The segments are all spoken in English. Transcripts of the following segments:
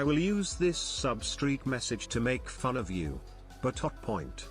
I will use this substreak message to make fun of you. But hot point.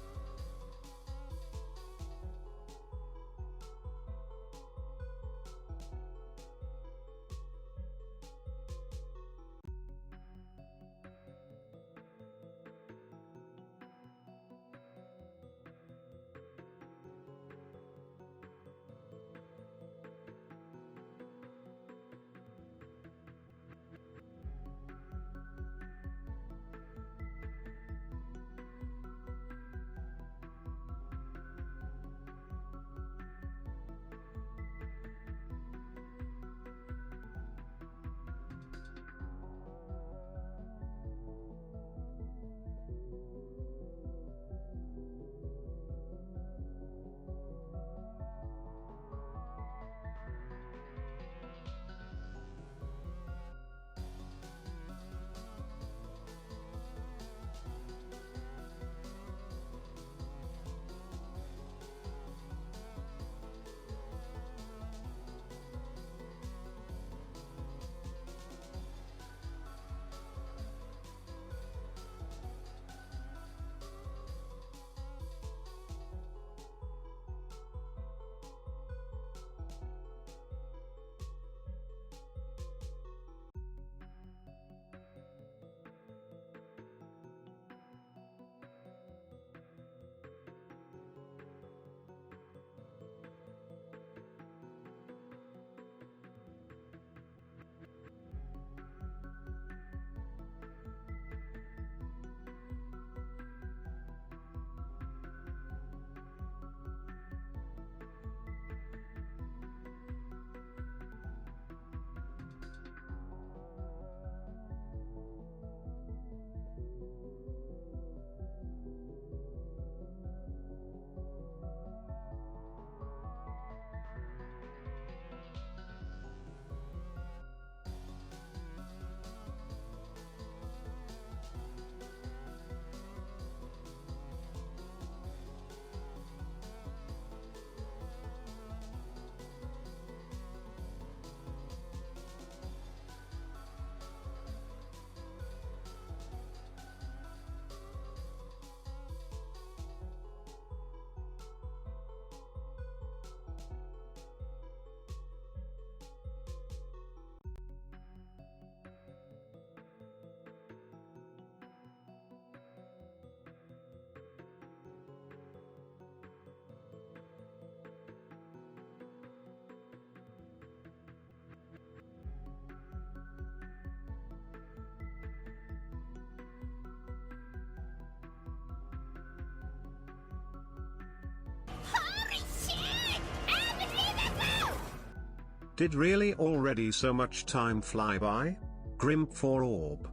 Did really already so much time fly by? Grimp for orb.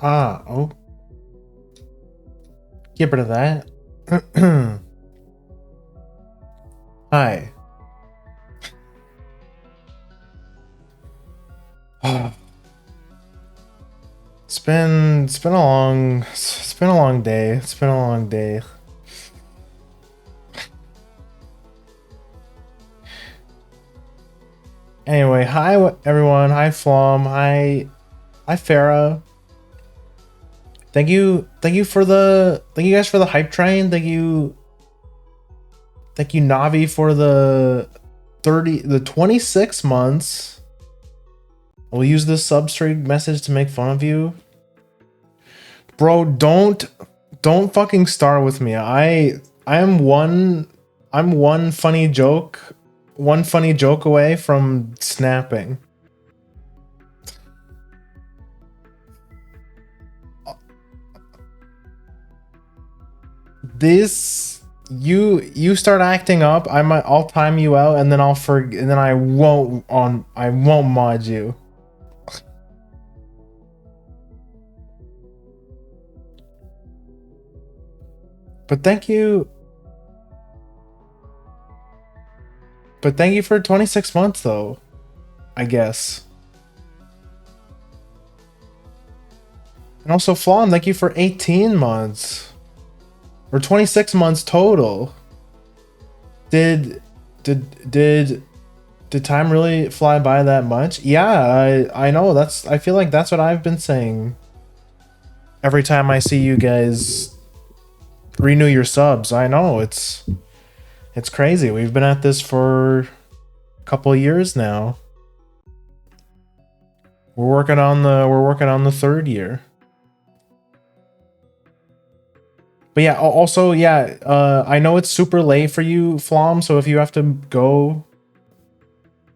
Oh. Get rid of that. Hi. It's been a long day. It's been a long day. Anyway, hi everyone. Hi Flom. Hi Farah. Thank you guys for the hype train. Thank you Navi for the 26 months. We'll use this substream message to make fun of you. Bro, don't fucking start with me. I'm one funny joke away from snapping. This you start acting up, I'll time you out and then and then I won't mod you. But thank you for 26 months though, I guess. And also Flan, thank you for 18 months. Or 26 months total. Did time really fly by that much? Yeah, I know. I feel like that's what I've been saying every time I see you guys renew your subs. I know it's crazy. We've been at this for a couple of years now. We're working on the third year. But yeah, also, yeah, I know it's super late for you, Flom, so if you have to go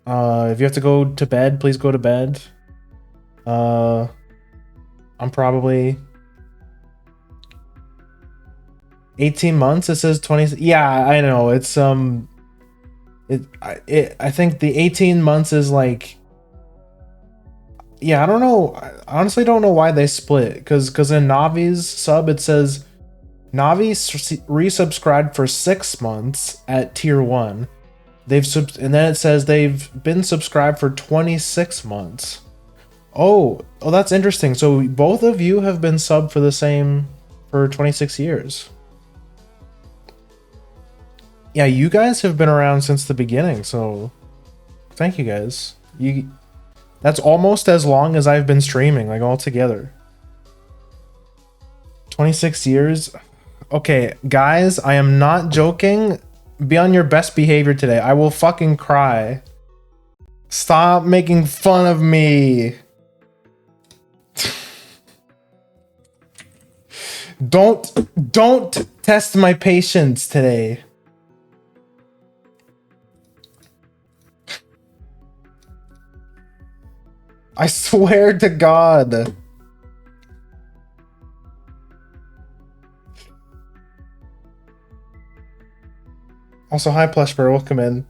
to bed, please go to bed. I'm probably 18 months. It says 20. Yeah, I know. It's I think the 18 months is like, yeah, I don't know. I honestly don't know why they split, because in Navi's sub it says Navi resubscribed for 6 months at tier 1. And then it says they've been subscribed for 26 months. Oh, that's interesting. So both of you have been subbed for 26 years. Yeah, you guys have been around since the beginning, so thank you guys. That's almost as long as I've been streaming, like all together. 26 years. Okay, guys, I am not joking. Be on your best behavior today. I will fucking cry. Stop making fun of me. Don't test my patience today. I swear to God. Also, hi Plush Bear, welcome in.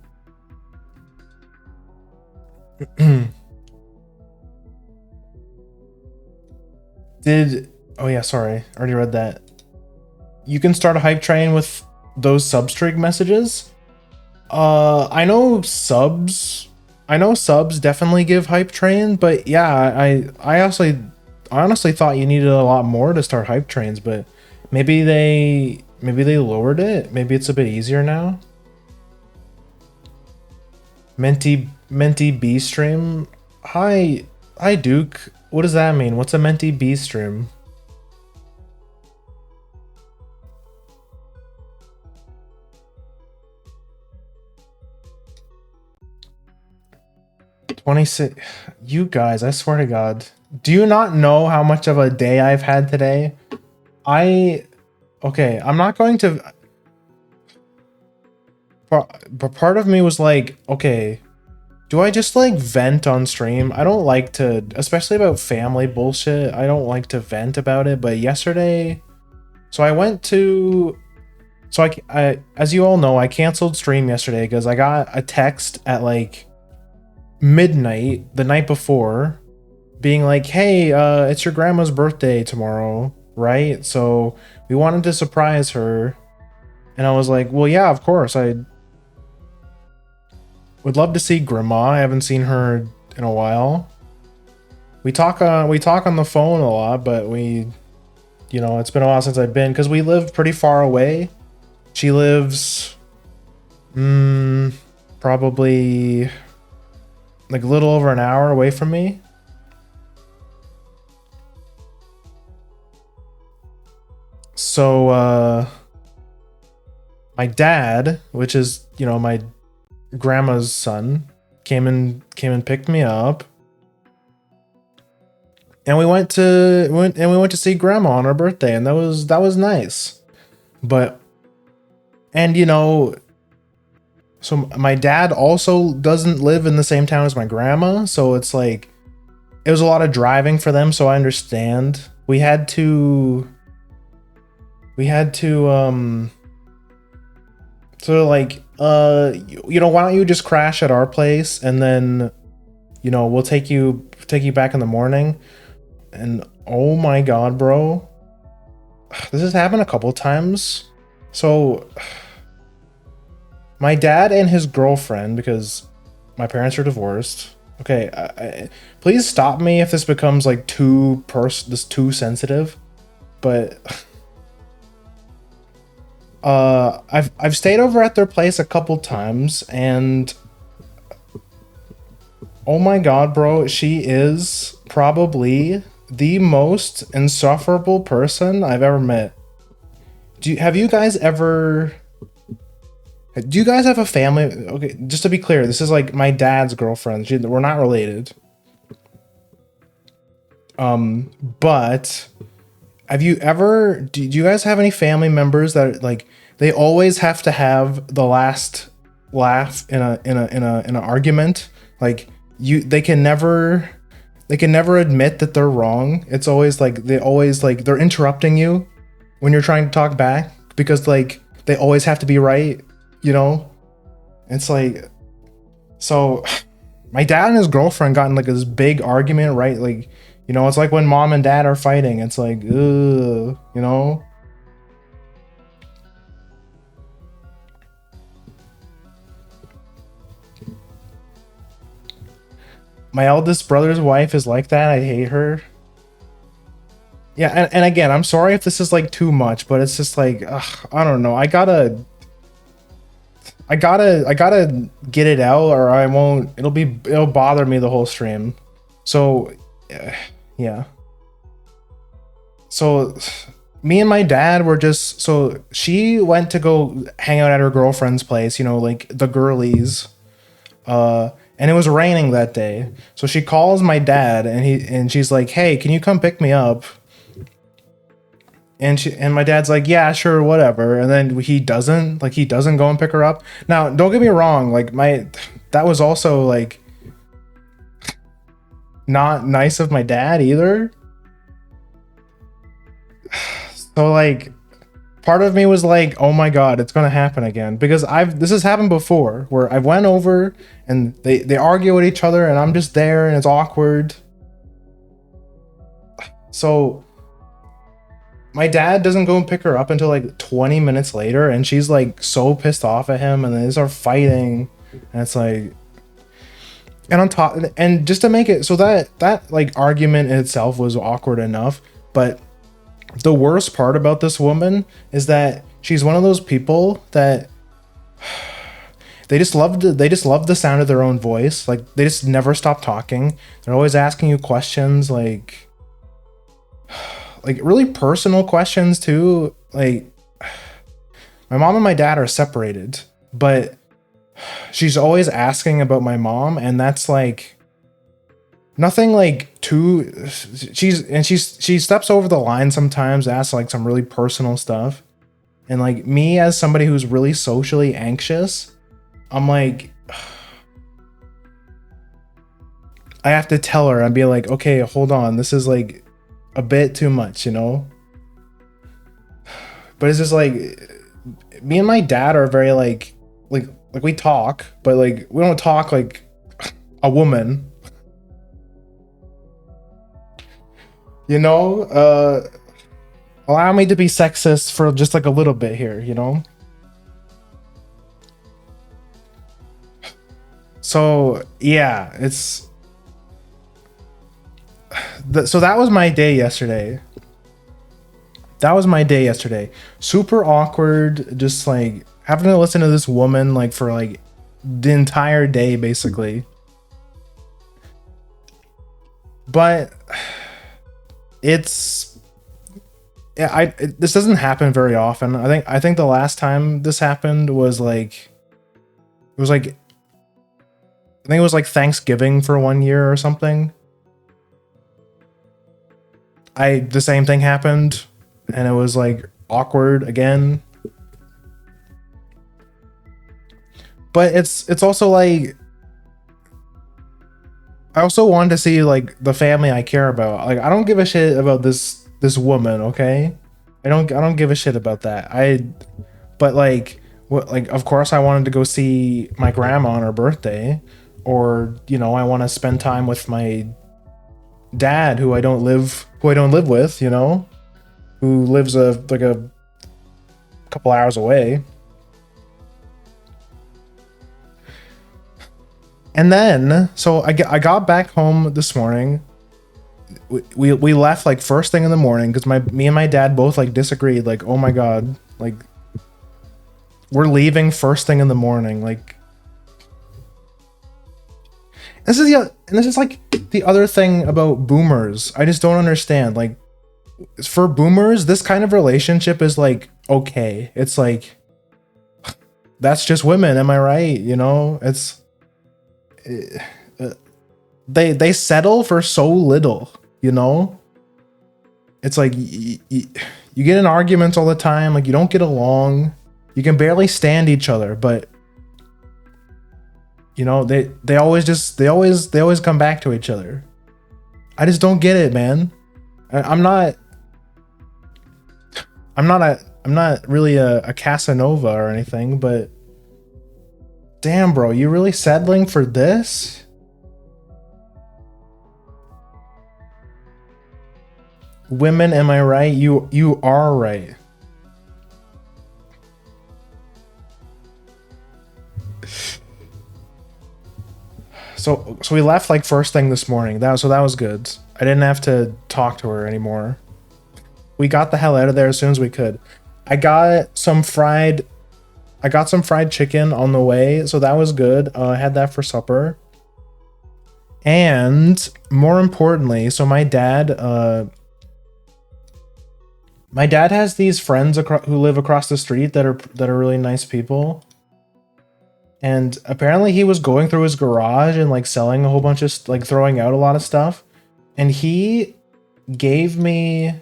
Oh yeah, sorry, I already read that. You can start a hype train with those substring messages. I know subs definitely give hype train, but yeah, I honestly thought you needed a lot more to start hype trains, but maybe they lowered it. Maybe it's a bit easier now. Menti B stream. Hi Duke. What does that mean? What's a Menti B stream? You guys, I swear to God. Do you not know how much of a day I've had today? Okay, I'm not going to... But part of me was like, okay, do I just like vent on stream? I don't like to, especially about family bullshit, I don't like to vent about it, but yesterday... So I went to... So I as you all know, I canceled stream yesterday because I got a text at like midnight the night before being like, hey, it's your grandma's birthday tomorrow, right? So we wanted to surprise her. And I was like, well, yeah, of course. I would love to see Grandma. I haven't seen her in a while. We talk on the phone a lot, but it's been a while since I've been, because we live pretty far away. She lives probably like a little over an hour away from me. So my dad, which is, my grandma's son, came and picked me up. And we went to see grandma on her birthday, and that was nice. But so my dad also doesn't live in the same town as my grandma, so it's like it was a lot of driving for them, so I understand. We had to sort of like why don't you just crash at our place, and then we'll take you back in the morning. And oh my god, bro, this has happened a couple times. So my dad and his girlfriend, because my parents are divorced. Okay, please stop me if this becomes like too sensitive, but I've stayed over at their place a couple times, and oh my god, bro, she is probably the most insufferable person I've ever met. Do you guys have a family? Okay, just to be clear, this is like my dad's girlfriend. We're not related. But do you guys have any family members that like they always have to have the last laugh in an argument? Like they can never admit that they're wrong. It's always like they're interrupting you when you're trying to talk back, because like they always have to be right, It's like, so my dad and his girlfriend got in like this big argument, right? Like, it's like when mom and dad are fighting. It's like, ugh. My eldest brother's wife is like that. I hate her. Yeah, and again, I'm sorry if this is like too much, but it's just like, I don't know. I gotta get it out, or I won't. It'll bother me the whole stream. So, yeah. So, me and my dad were just, so she went to go hang out at her girlfriend's place, like the girlies. And it was raining that day. So she calls my dad, and she's like, "Hey, can you come pick me up?" And my dad's like, "Yeah, sure, whatever." And then he doesn't go and pick her up. Now, don't get me wrong, like that was also like not nice of my dad either. So like part of me was like, oh my god, it's gonna happen again, because this has happened before where I went over and they argue with each other, and I'm just there and it's awkward. So my dad doesn't go and pick her up until like 20 minutes later, and she's like so pissed off at him, and they start fighting, and it's like, and on top, and just to make it so that like argument in itself was awkward enough, but the worst part about this woman is that she's one of those people that they just love the sound of their own voice. Like they just never stop talking. They're always asking you questions, like really personal questions too. Like my mom and my dad are separated, but she's always asking about my mom, and that's like nothing like too, she steps over the line sometimes, asks like some really personal stuff. And like me, as somebody who's really socially anxious, I'm like, I have to tell her and be like, okay, hold on, this is like a bit too much, But it's just like me and my dad are very like we talk, but like we don't talk like a woman. You know, allow me to be sexist for just like a little bit here, you know? So, yeah, it's so that was my day yesterday. That was my day yesterday. Super awkward, just like having to listen to this woman like for like the entire day basically. But it's yeah, this doesn't happen very often. I think the last time this happened was like it was like I think it was like Thanksgiving for 1 year or something. The same thing happened and it was like awkward again. But it's also like I also wanted to see like the family I care about. Like I don't give a shit about this woman, okay? I don't give a shit about that. But like what like of course I wanted to go see my grandma on her birthday, or you know, I want to spend time with my dad who I don't live with, you know, who lives a couple hours away. And then, so I got back home this morning. We left like first thing in the morning because me and my dad both like disagreed. Like, oh my god, like we're leaving first thing in the morning. Like, this is like the other thing about boomers. I just don't understand. Like, for boomers, this kind of relationship is like okay. It's like that's just women. Am I right? You know, it's. They settle for so little, you know. It's like you get in arguments all the time, like you don't get along, you can barely stand each other, but you know they always come back to each other. I just don't get it, man. I'm not really a Casanova or anything, but damn, bro, you really settling for this? Women, am I right? You are right. So we left like first thing this morning. That was good. I didn't have to talk to her anymore. We got the hell out of there as soon as we could. I got some fried chicken on the way, so that was good. I had that for supper. And more importantly, so my dad has these friends who live across the street that are really nice people. And apparently he was going through his garage and like selling a whole bunch of like throwing out a lot of stuff. And he gave me,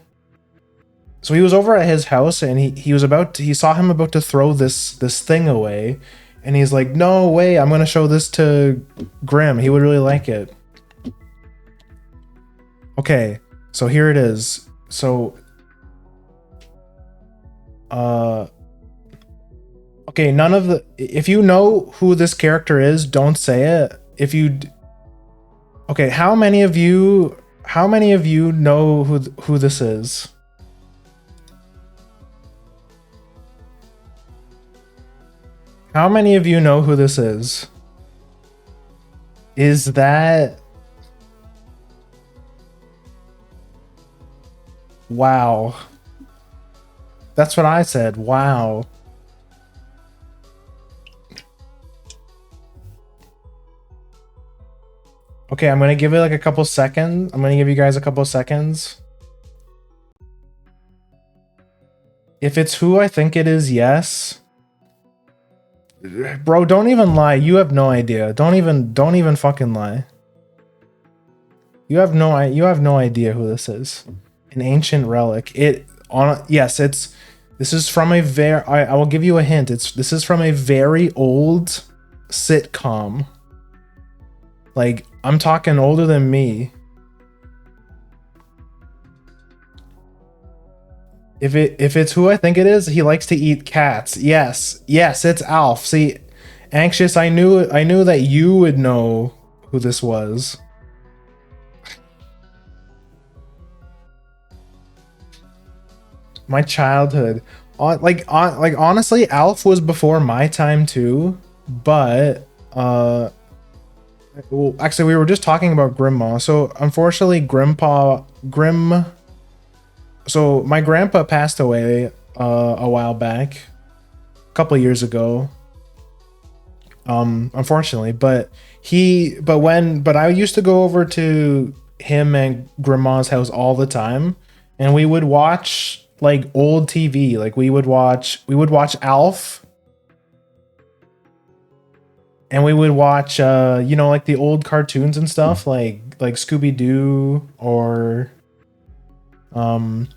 so he was over at his house and he saw him about to throw this thing away, and he's like, "No way, I'm gonna show this to Grim. He would really like it." Okay, so here it is. So okay, if you know who this character is, don't say it. Okay, how many of you know who this is? How many of you know who this is? Is that... Wow. That's what I said. Wow. Okay, I'm gonna give it like a couple seconds. I'm gonna give you guys a couple seconds. If it's who I think it is, yes. Bro, don't even lie. You have no idea. Don't even fucking lie. You have no idea who this is. An ancient relic. This is from a very... I will give you a hint. This is from a very old sitcom. Like, I'm talking older than me. If it's who I think it is, he likes to eat cats. Yes, it's Alf. See, Anxious, I knew that you would know who this was. My childhood. Like honestly, Alf was before my time too, but well, actually we were just talking about Grandma. So unfortunately so my grandpa passed away a while back, a couple years ago. Unfortunately, but I used to go over to him and Grandma's house all the time, and we would watch like old TV. Like we would watch Alf, and we would watch like the old cartoons and stuff, like Scooby Doo or um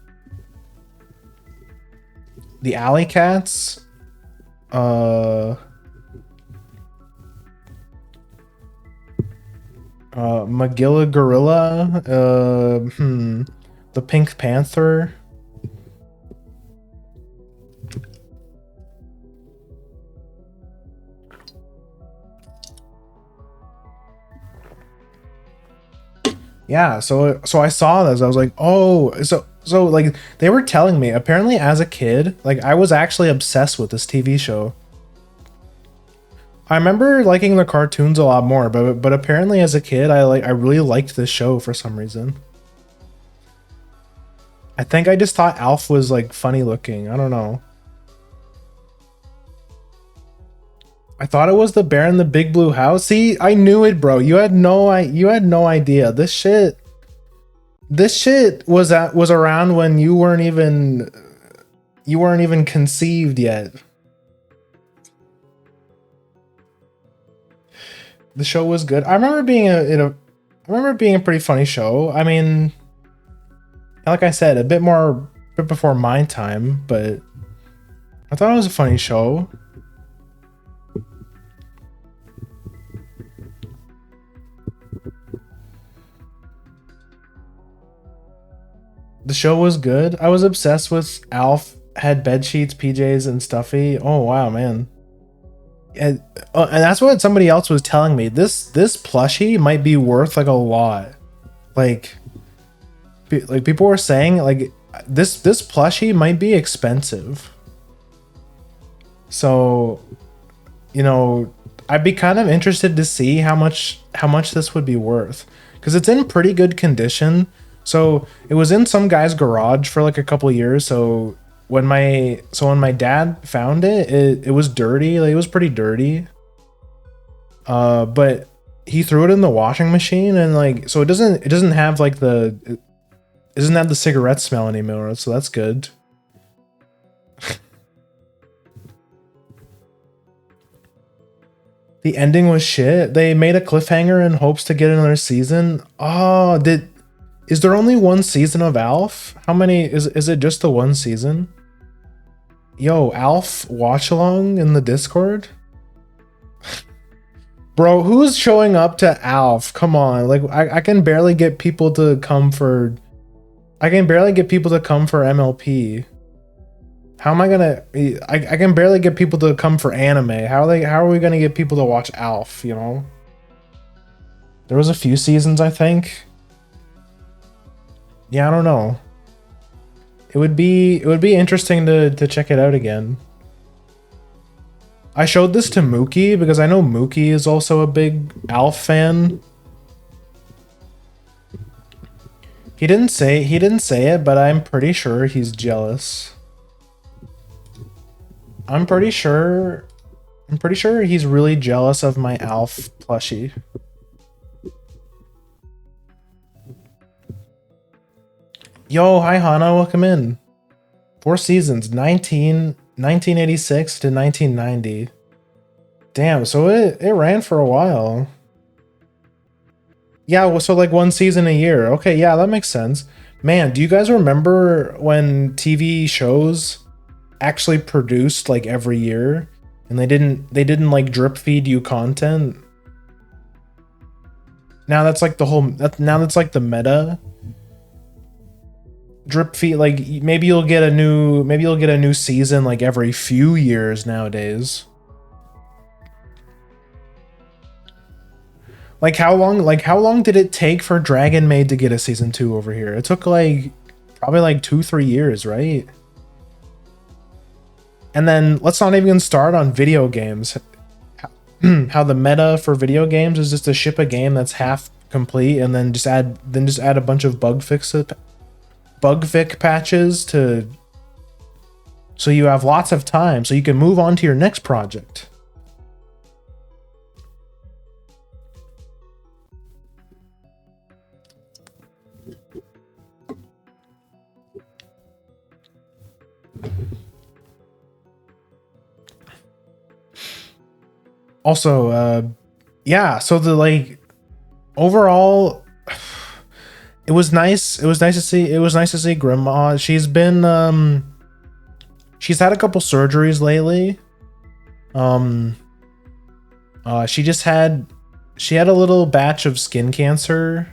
the Alley Cats. Uh Magilla Gorilla, the Pink Panther. Yeah, so I saw this. I was like, oh, so like they were telling me apparently as a kid, like I was actually obsessed with this TV show. I remember liking the cartoons a lot more, but apparently as a kid, I really liked this show for some reason. I think I just thought Alf was like funny looking. I don't know. I thought it was the Bear in the Big Blue House. See, I knew it, bro. You had no idea. This shit was around when you weren't even conceived yet. The show was good. I remember being a pretty funny show. I mean, like I said, a bit before my time, but I thought it was a funny show. The show was good. I was obsessed with Alf. Had bed sheets, PJs, and stuffy. Oh wow, man! And that's what somebody else was telling me. This plushie might be worth like a lot. Like, like people were saying like this plushie might be expensive. So, I'd be kind of interested to see how much this would be worth, because it's in pretty good condition. So it was in some guy's garage for like a couple years. So when my dad found it was dirty. Like, it was pretty dirty. But he threw it in the washing machine, and like, so it doesn't have like it doesn't have the cigarette smell anymore. So that's good. The ending was shit. They made a cliffhanger in hopes to get another season. Oh, is there only one season of Alf? How many is it just the one season? Yo, Alf watch along in the Discord? Bro, who's showing up to Alf? Come on. Like I can barely get people to come for MLP. How am I gonna I can barely get people to come for anime. How are we gonna get people to watch Alf, you know? There was a few seasons, I think. Yeah, I don't know. It would be interesting to check it out again. I showed this to Mookie because I know Mookie is also a big Alf fan. He didn't say it, but I'm pretty sure he's jealous. I'm pretty sure he's really jealous of my Alf plushie. Yo, hi Hana, welcome in. 4 seasons, 1986 to 1990. Damn, so it ran for a while. Yeah, well, so like one season a year. Okay, yeah, that makes sense. Man, do you guys remember when TV shows actually produced like every year, and they didn't like drip feed you content? Now that's like the meta. Drip feed, like maybe you'll get a new season like every few years nowadays. Like how long did it take for Dragon Maid to get a season 2 over here? It took like probably like 2-3 years, right? And then let's not even start on video games. How the meta for video games is just to ship a game that's half complete and then just add a bunch of bug fix patches to, so you have lots of time so you can move on to your next project. Also, yeah, so the like overall it was nice. It was nice to see Grandma. She's been she's had a couple surgeries lately. She had a little batch of skin cancer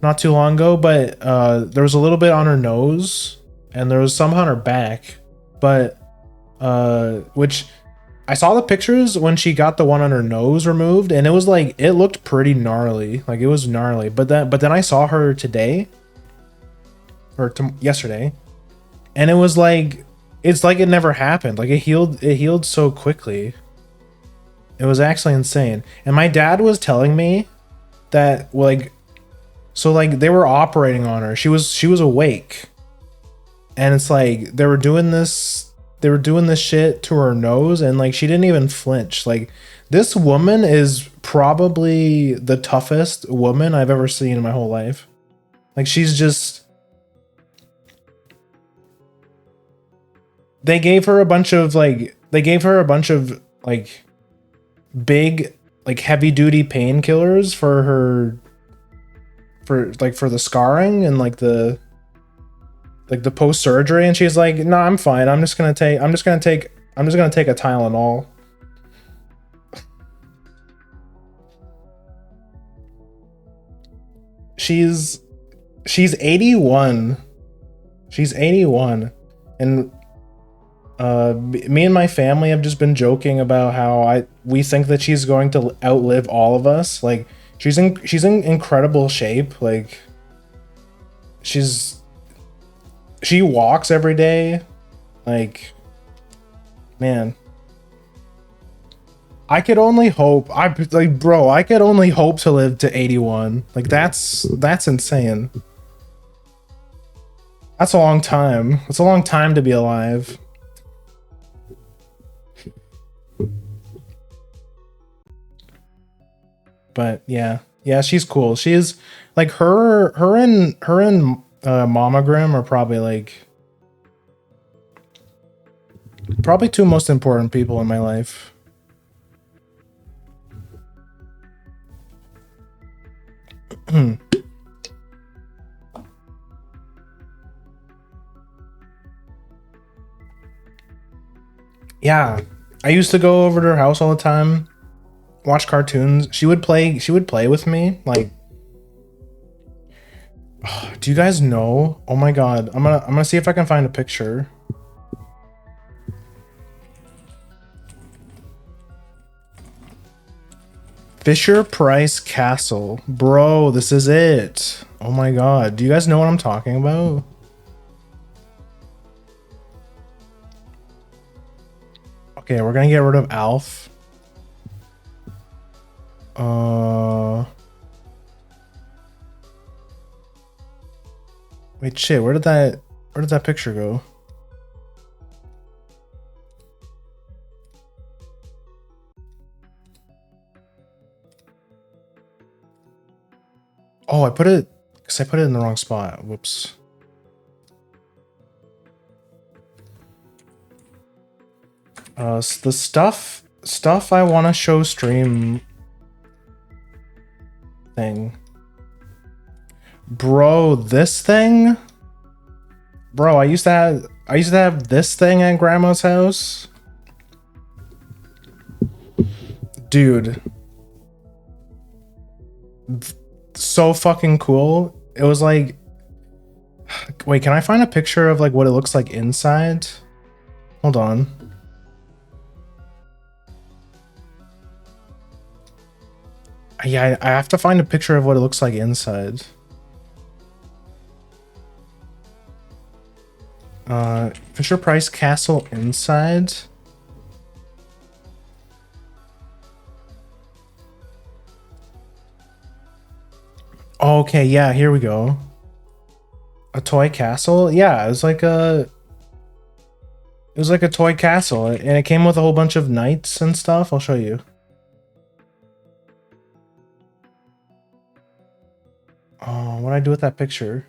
not too long ago, but there was a little bit on her nose and there was some on her back, but which I saw the pictures when she got the one on her nose removed, and it was like, it looked pretty gnarly. Like, it was gnarly. But then I saw her today, or yesterday, and it was like, it's like it never happened. Like, it healed so quickly. It was actually insane. And my dad was telling me that, like, so like they were operating on her. She was awake, and it's like they were doing this shit to her nose, and like she didn't even flinch. Like, this woman is probably the toughest woman I've ever seen in my whole life. Like, she's just, they gave her a bunch of big, like, heavy duty painkillers for the scarring and like the post surgery, and she's like, "No, I'm fine. I'm just gonna take a Tylenol." She's 81. She's 81, and me and my family have just been joking about how we think that she's going to outlive all of us. Like, she's in incredible shape. Like, she walks every day. Like, man, I could only hope. I could only hope to live to 81. Like, that's insane. That's a long time. It's a long time to be alive. But yeah, she's cool. She's like, her and Mama Grimm are probably two most important people in my life. Yeah, I used to go over to her house all the time, watch cartoons. She would play with me. Like, do you guys know? Oh my god, I'm gonna see if I can find a picture. Fisher-Price Castle. Bro, this is it. Oh my god. Do you guys know what I'm talking about? Okay, we're gonna get rid of Alf. Wait, shit, where did that picture go? Oh, I put it in the wrong spot. Whoops. The stuff I want to show stream thing. Bro, this thing? Bro, I used to have this thing at Grandma's house. Dude. So fucking cool. It was like, wait, can I find a picture of like what it looks like inside? Hold on. Yeah, I have to find a picture of what it looks like inside. Fisher Price Castle Inside. Okay, yeah, here we go. A toy castle? Yeah, it was like a toy castle, and it came with a whole bunch of knights and stuff. I'll show you. Oh, what do I do with that picture?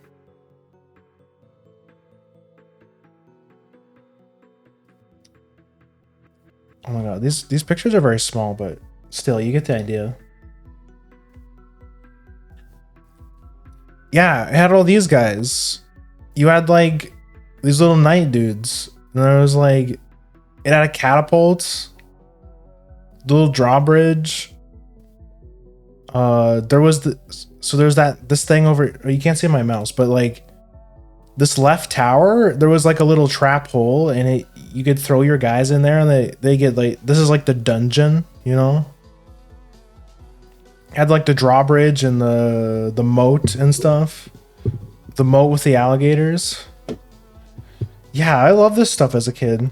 Oh my god, these pictures are very small, but still, you get the idea. Yeah, it had all these guys. You had like these little knight dudes. And there was like, it had a catapult, the little drawbridge. There was there's this thing over. You can't see my mouse, but like this left tower, there was like a little trap hole, and you could throw your guys in there, and they get like, this is like the dungeon, you know. Had like the drawbridge and the moat and stuff. The moat with the alligators. Yeah, I love this stuff as a kid.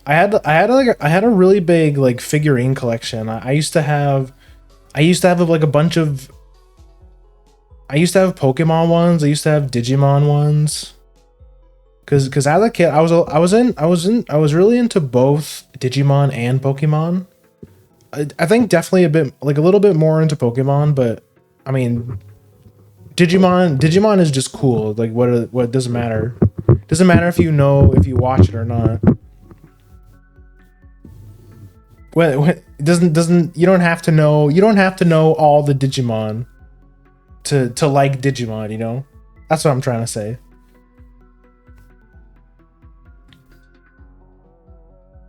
I had a really big like figurine collection. I used to have like a bunch of. I used to have Pokemon ones. I used to have Digimon ones. Cause as a kid, I was really into both Digimon and Pokemon. I think definitely a little bit more into Pokemon, but I mean, Digimon is just cool. Like what doesn't matter. Doesn't matter if you watch it or not. When doesn't you don't have to know all the Digimon to like Digimon, you know? That's what I'm trying to say.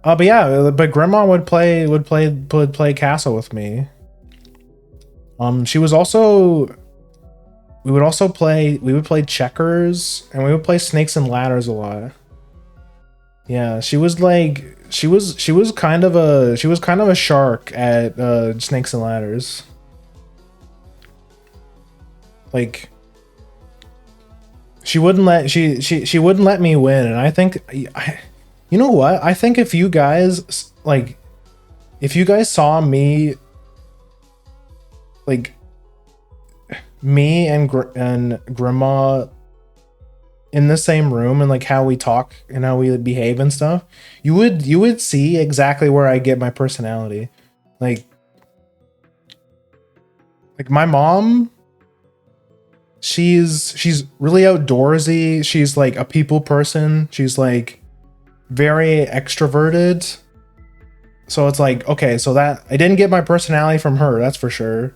But yeah, but Grandma would play Castle with me. She was also. We would play checkers, and we would play snakes and ladders a lot. Yeah, she was kind of a shark at snakes and ladders. Like, she wouldn't let me win, and I think you know what? I think if you guys saw me, like, me and Grandma in the same room, and like how we talk and how we behave and stuff, you would see exactly where I get my personality. Like my mom, she's really outdoorsy. She's like a people person. She's like very extroverted. So it's like, okay, so that I didn't get my personality from her, that's for sure.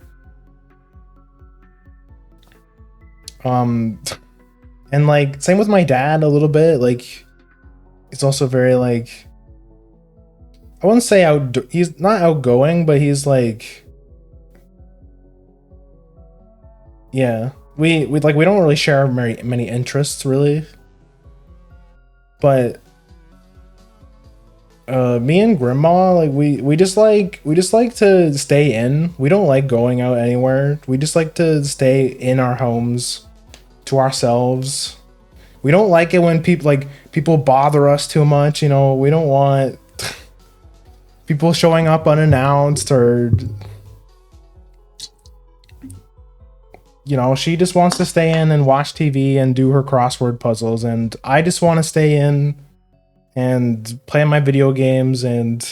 And like same with my dad a little bit. Like, he's also very like, I wouldn't say he's not outgoing, but he's like, yeah, we don't really share very many interests really. But me and Grandma, like we just like to stay in. We don't like going out anywhere. We just like to stay in our homes to ourselves. We don't like it when people bother us too much, you know. We don't want people showing up unannounced, or you know, she just wants to stay in and watch TV and do her crossword puzzles, and I just want to stay in and play my video games, and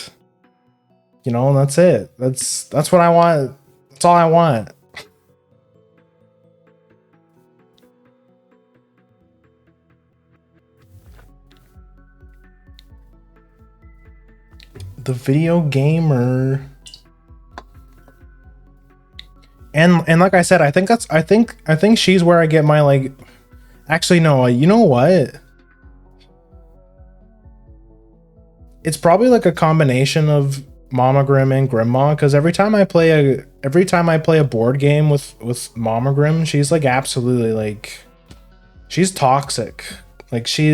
you know, that's it. That's what I want. That's all I want. The video gamer. And like I said, I think she's where I get my like. Actually, no. You know what? It's probably like a combination of Mama Grimm and Grandma, because every time I play a board game with Mama Grimm, she's like absolutely like, she's toxic. Like she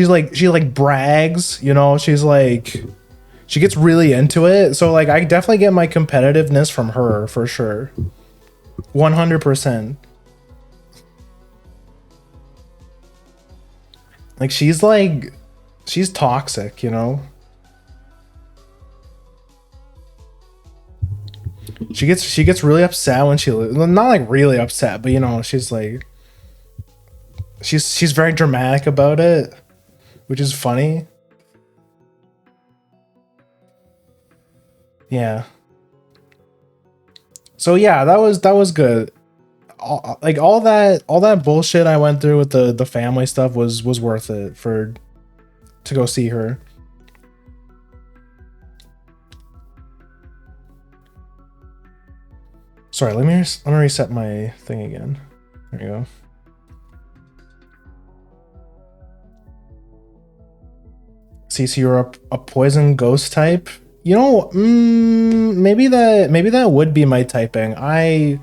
like brags, you know. She's like, she gets really into it. So like I definitely get my competitiveness from her for sure. 100%. Like she's toxic, you know? She gets really upset when well, not like really upset, but you know, she's like she's very dramatic about it, which is funny. Yeah. So yeah, that was good. Like all that bullshit I went through with the family stuff was worth it for to go see her. Sorry, let me reset my thing again. There you go. See, so you're a poison ghost type. You know, maybe that would be my typing. I've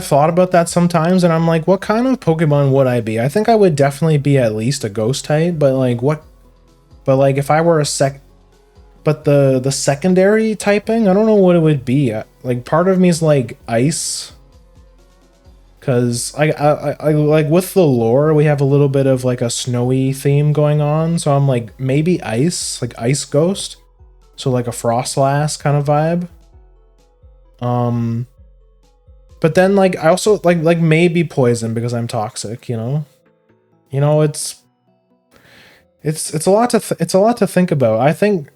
thought about that sometimes, and I'm like, what kind of Pokemon would I be? I think I would definitely be at least a ghost type, but like what? But like if I were but the secondary typing, I don't know what it would be. Like part of me is like ice, because I like with the lore we have a little bit of like a snowy theme going on, so I'm like maybe ice, like ice ghost, so like a Frostlass kind of vibe. But then like I also like maybe poison because I'm toxic, you know. You know, it's a lot to it's a lot to think about. I think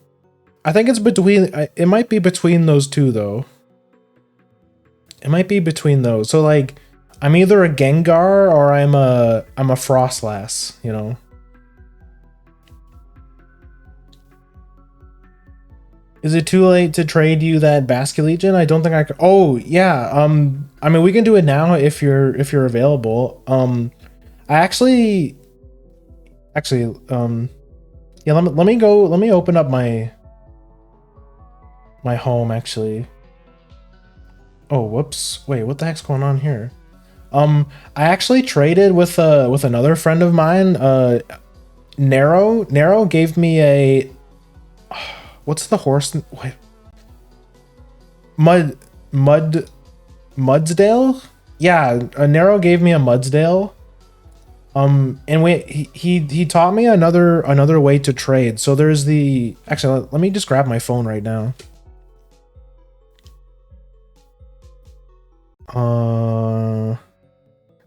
it's between it might be between those two though. It might be between those. So like I'm either a Gengar or I'm a Frostlass, you know. Is it too late to trade you that Basculegion? I don't think I could. Oh, yeah. I mean we can do it now if you're available. I actually yeah, let me open up my home actually. Oh, whoops. Wait, what the heck's going on here? I actually traded with another friend of mine. Nero gave me a what's the horse? Wait. Mud Mudsdale? Yeah, Nero gave me a Mudsdale. And he taught me another way to trade. So there's actually let me just grab my phone right now.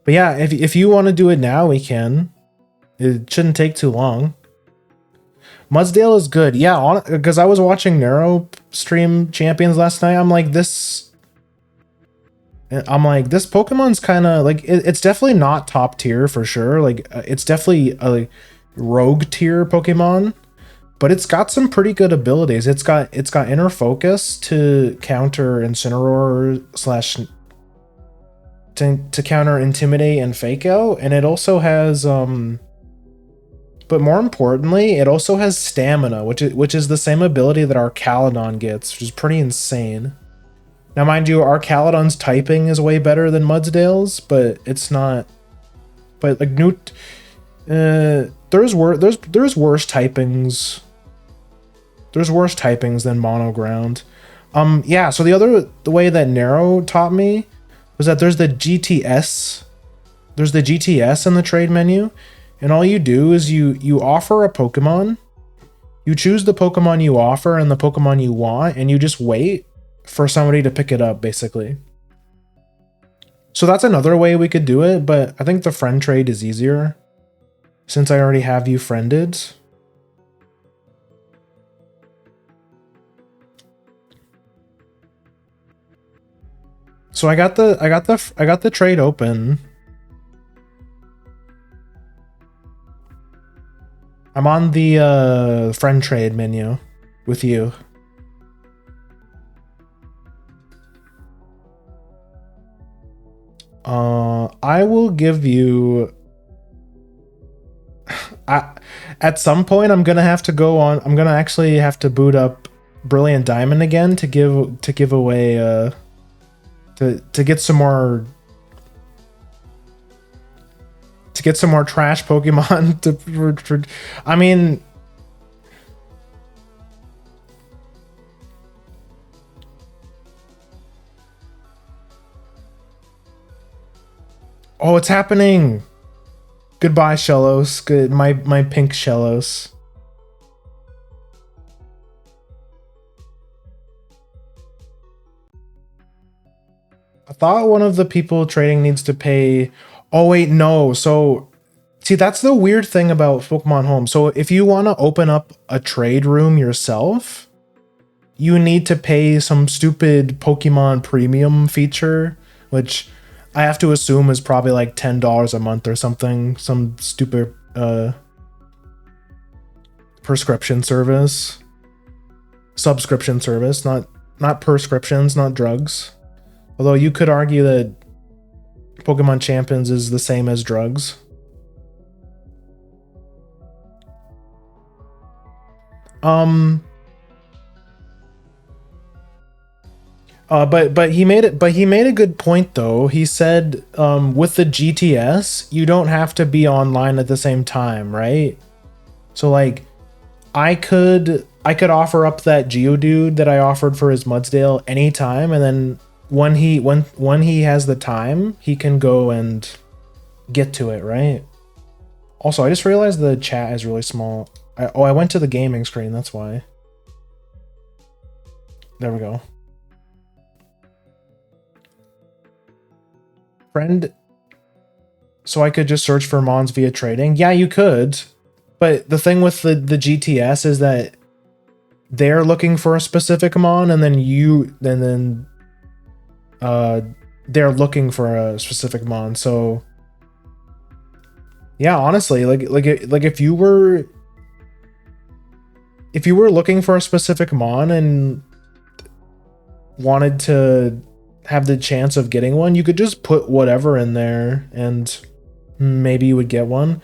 But yeah, if you want to do it now, we can. It shouldn't take too long. Mudsdale is good. Yeah, because I was watching Nero stream Champions last night. I'm like this Pokemon's kind of like it's definitely not top tier for sure. Like it's definitely a like, rogue tier Pokemon, but it's got some pretty good abilities. It's got inner focus to counter Incineroar slash to counter Intimidate and Fake Out, and it also has but more importantly, it also has Stamina, which is the same ability that Archaludon gets, which is pretty insane. Now, mind you, Archaludon's typing is way better than Mudsdale's, but it's not. But like there's worse typings. There's worse typings than Monoground. Yeah. So the way that Nero taught me was that there's the GTS. There's the GTS in the trade menu, and all you do is you offer a Pokemon. You choose the Pokemon you offer and the Pokemon you want, and you just wait for somebody to pick it up, basically. So that's another way we could do it, but I think the friend trade is easier since I already have you friended. So I got the trade open. I'm on the friend trade menu with you. I will give you. At some point, I'm gonna have to go on. I'm gonna actually have to boot up Brilliant Diamond again to give away to get some more trash Pokemon I mean. Oh, it's happening. Goodbye, Shellos. Good, my pink Shellos. I thought one of the people trading needs to pay. Oh wait, no. So see, that's the weird thing about Pokemon Home. So if you want to open up a trade room yourself, you need to pay some stupid Pokemon Premium feature, which I have to assume is probably like $10 a month or something. Some stupid prescription service, subscription service, not prescriptions, not drugs. Although you could argue that Pokemon Champions is the same as drugs. But he made it. But he made a good point though. He said, with the GTS, you don't have to be online at the same time, right? So like, I could offer up that Geodude that I offered for his Mudsdale anytime, and then when he has the time, he can go and get to it, right? Also, I just realized the chat is really small. I went to the gaming screen, that's why. There we go. Friend, so I could just search for Mons via trading? Yeah, you could. But the thing with the GTS is that they're looking for a specific Mon, and then they're looking for a specific Mon. So yeah, honestly, like if you were looking for a specific Mon and wanted to have the chance of getting one, you could just put whatever in there and maybe you would get one.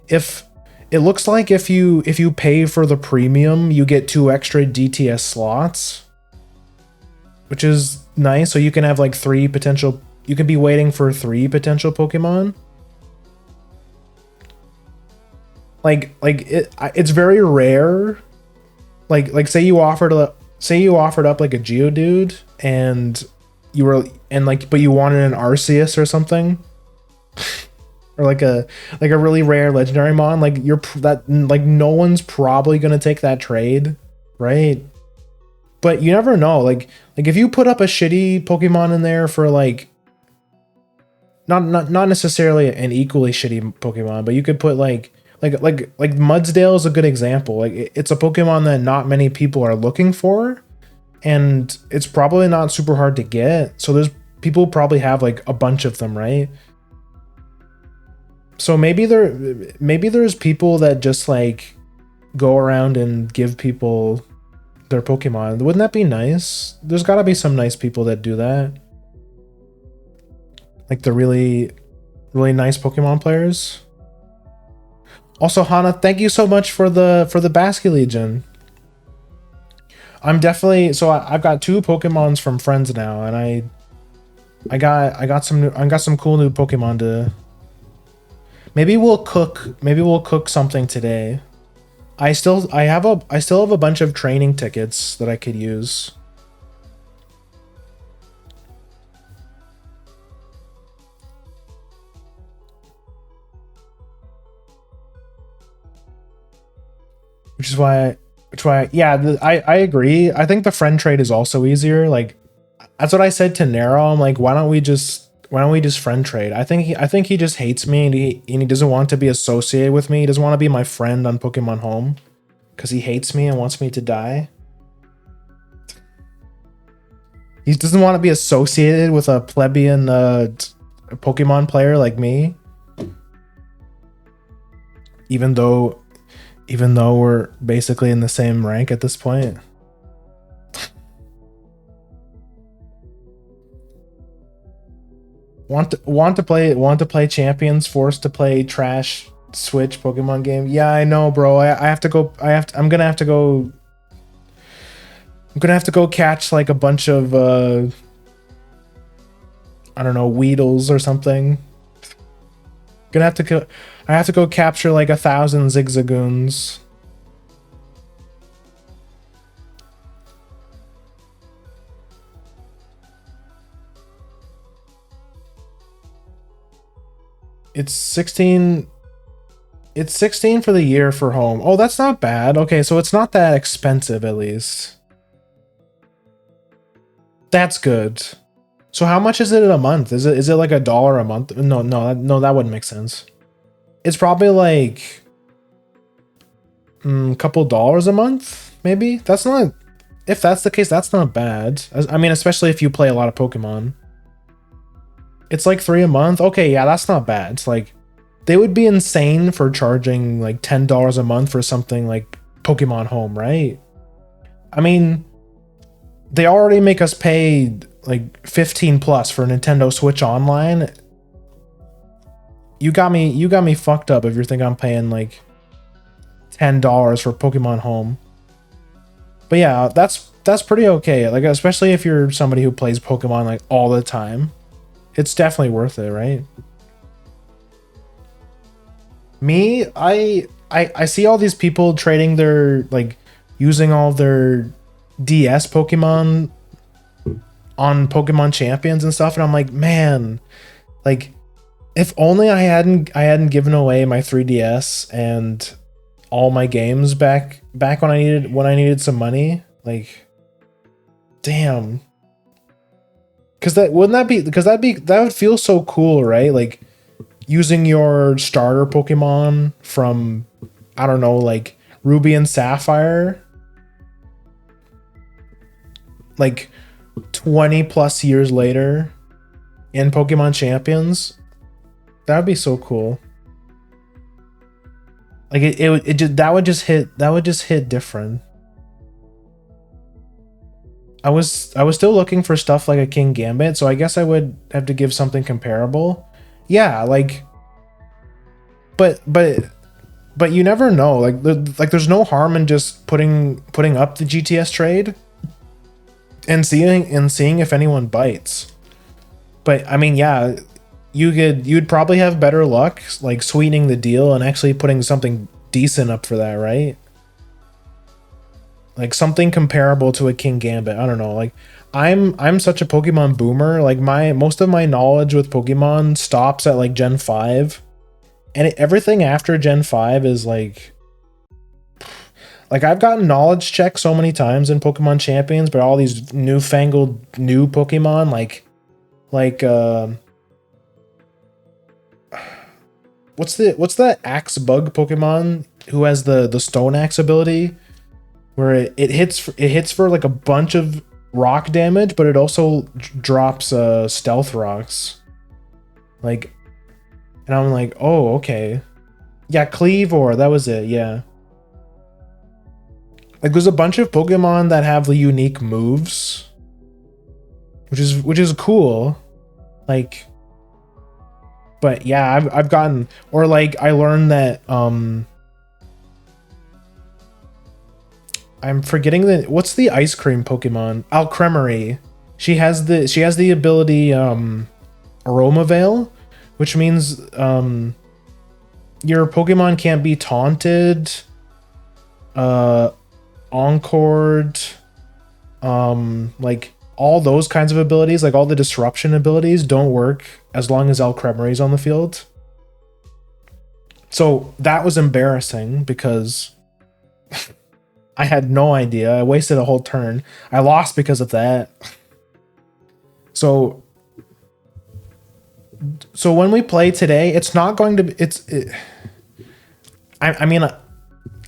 If it looks like if you pay for the premium, you get 2 extra DTS slots, which is nice. So you can have like 3 potential, you can be waiting for 3 potential Pokemon. It's very rare. Like say you offered up like a Geodude and but you wanted an Arceus or something, or like a really rare legendary Mon, like no one's probably gonna take that trade, right? But you never know. Like if you put up a shitty Pokemon in there for like not necessarily an equally shitty Pokemon, but you could put like Mudsdale is a good example. Like it's a Pokemon that not many people are looking for, and it's probably not super hard to get. So there's people probably have like a bunch of them, right? So maybe there's people that just like go around and give people their Pokemon. Wouldn't that be nice? There's got to be some nice people that do that. Like the really nice Pokemon players. Also, Hana, thank you so much for the Basket Legion. I'm definitely I've got 2 Pokemons from friends now, and I got some cool new Pokemon to. Maybe we'll cook something today. I still have a bunch of training tickets that I could use. Which is why yeah, I agree. I think the friend trade is also easier. Like that's what I said to Nero. I'm like, why don't we just friend trade? I think he just hates me, and he doesn't want to be associated with me. He doesn't want to be my friend on Pokemon Home because he hates me and wants me to die. He doesn't want to be associated with a plebeian Pokemon player like me. Even though we're basically in the same rank at this point. Want to play Champions, forced to play trash Switch Pokemon game. Yeah, I know, bro. I'm gonna have to go catch like a bunch of I don't know, Weedles or something. I have to go capture like 1,000 Zigzagoons. It's 16. It's 16 for the year for home. Oh, that's not bad. Okay, so it's not that expensive at least. That's good. So how much is it in a month? Is it like $1 a month? No, that wouldn't make sense. It's probably like a couple dollars a month, maybe. That's not. If that's the case, that's not bad. I mean, especially if you play a lot of Pokemon. It's like $3 a month. Okay, yeah, that's not bad. It's like they would be insane for charging like $10 a month for something like Pokemon Home, right? I mean, they already make us pay like 15 plus for Nintendo Switch Online. You got me fucked up if you're thinking I'm paying like $10 for Pokemon Home. But yeah, that's pretty okay. Like, especially if you're somebody who plays Pokemon like all the time. It's definitely worth it, right? Me, I see all these people trading their, like, using all their DS Pokemon on Pokemon Champions and stuff, and I'm like, man, like, if only I hadn't given away my 3DS and all my games back when I needed some money. Like, damn. That would feel so cool, right? Like using your starter Pokemon from, I don't know, like Ruby and Sapphire, like 20 plus years later in Pokemon Champions. That would be so cool. Like that would just hit different. I was still looking for stuff like a King Gambit, so I guess I would have to give something comparable. Yeah, like, but you never know. Like there's no harm in just putting up the GTS trade and seeing if anyone bites. But I mean, yeah, you'd probably have better luck like sweetening the deal and actually putting something decent up for that, right? Like something comparable to a King Gambit. I don't know. Like I'm such a Pokemon boomer. Like most of my knowledge with Pokemon stops at like Gen 5. And everything after Gen 5 is like I've gotten knowledge checked so many times in Pokemon Champions, but all these newfangled new Pokemon what's the Axe Bug Pokemon who has the Stone Axe ability? Where it hits for like a bunch of rock damage, but it also drops stealth rocks. Like, and I'm like, oh, okay. Yeah, Cleavor, that was it, yeah. Like there's a bunch of Pokemon that have the unique moves. Which is cool. Like, but yeah, I've gotten, or like I learned that I'm forgetting what's the ice cream Pokemon? Alcremery. She has the ability Aroma Veil, which means your Pokemon can't be taunted, encored, like all those kinds of abilities, like all the disruption abilities don't work as long as Alcremery's on the field. So that was embarrassing because I had no idea. I wasted a whole turn. I lost because of that. So when we play today, it's not going to be, I mean,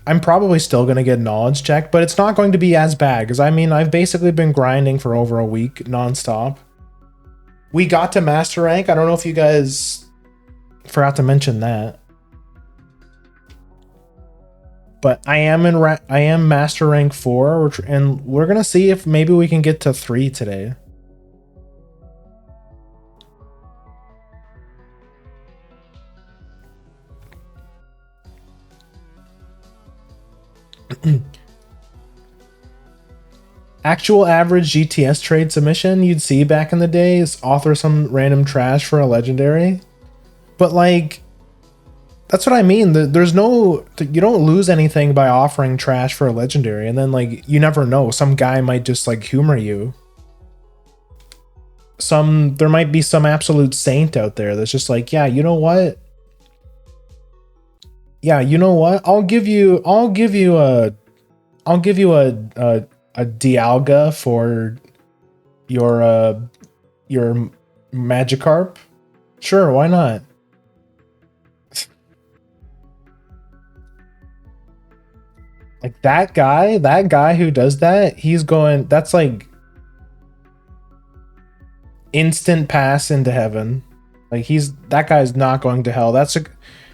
I'm probably still going to get knowledge checked, but it's not going to be as bad because I mean, I've basically been grinding for over a week nonstop. We got to master rank. I don't know if you guys forgot to mention that. But I am master rank 4, and we're gonna see if maybe we can get to 3 today. Actual average GTS trade submission you'd see back in the day is author some random trash for a legendary. But like, that's what I mean. There's no, you don't lose anything by offering trash for a legendary, and then like you never know, some guy might just like humor you. There might be some absolute saint out there that's just like, yeah, you know what? Yeah, you know what? I'll give you a Dialga for your your Magikarp. Sure, why not? Like that guy who does that, he's going, that's like instant pass into heaven. Like that guy's not going to hell.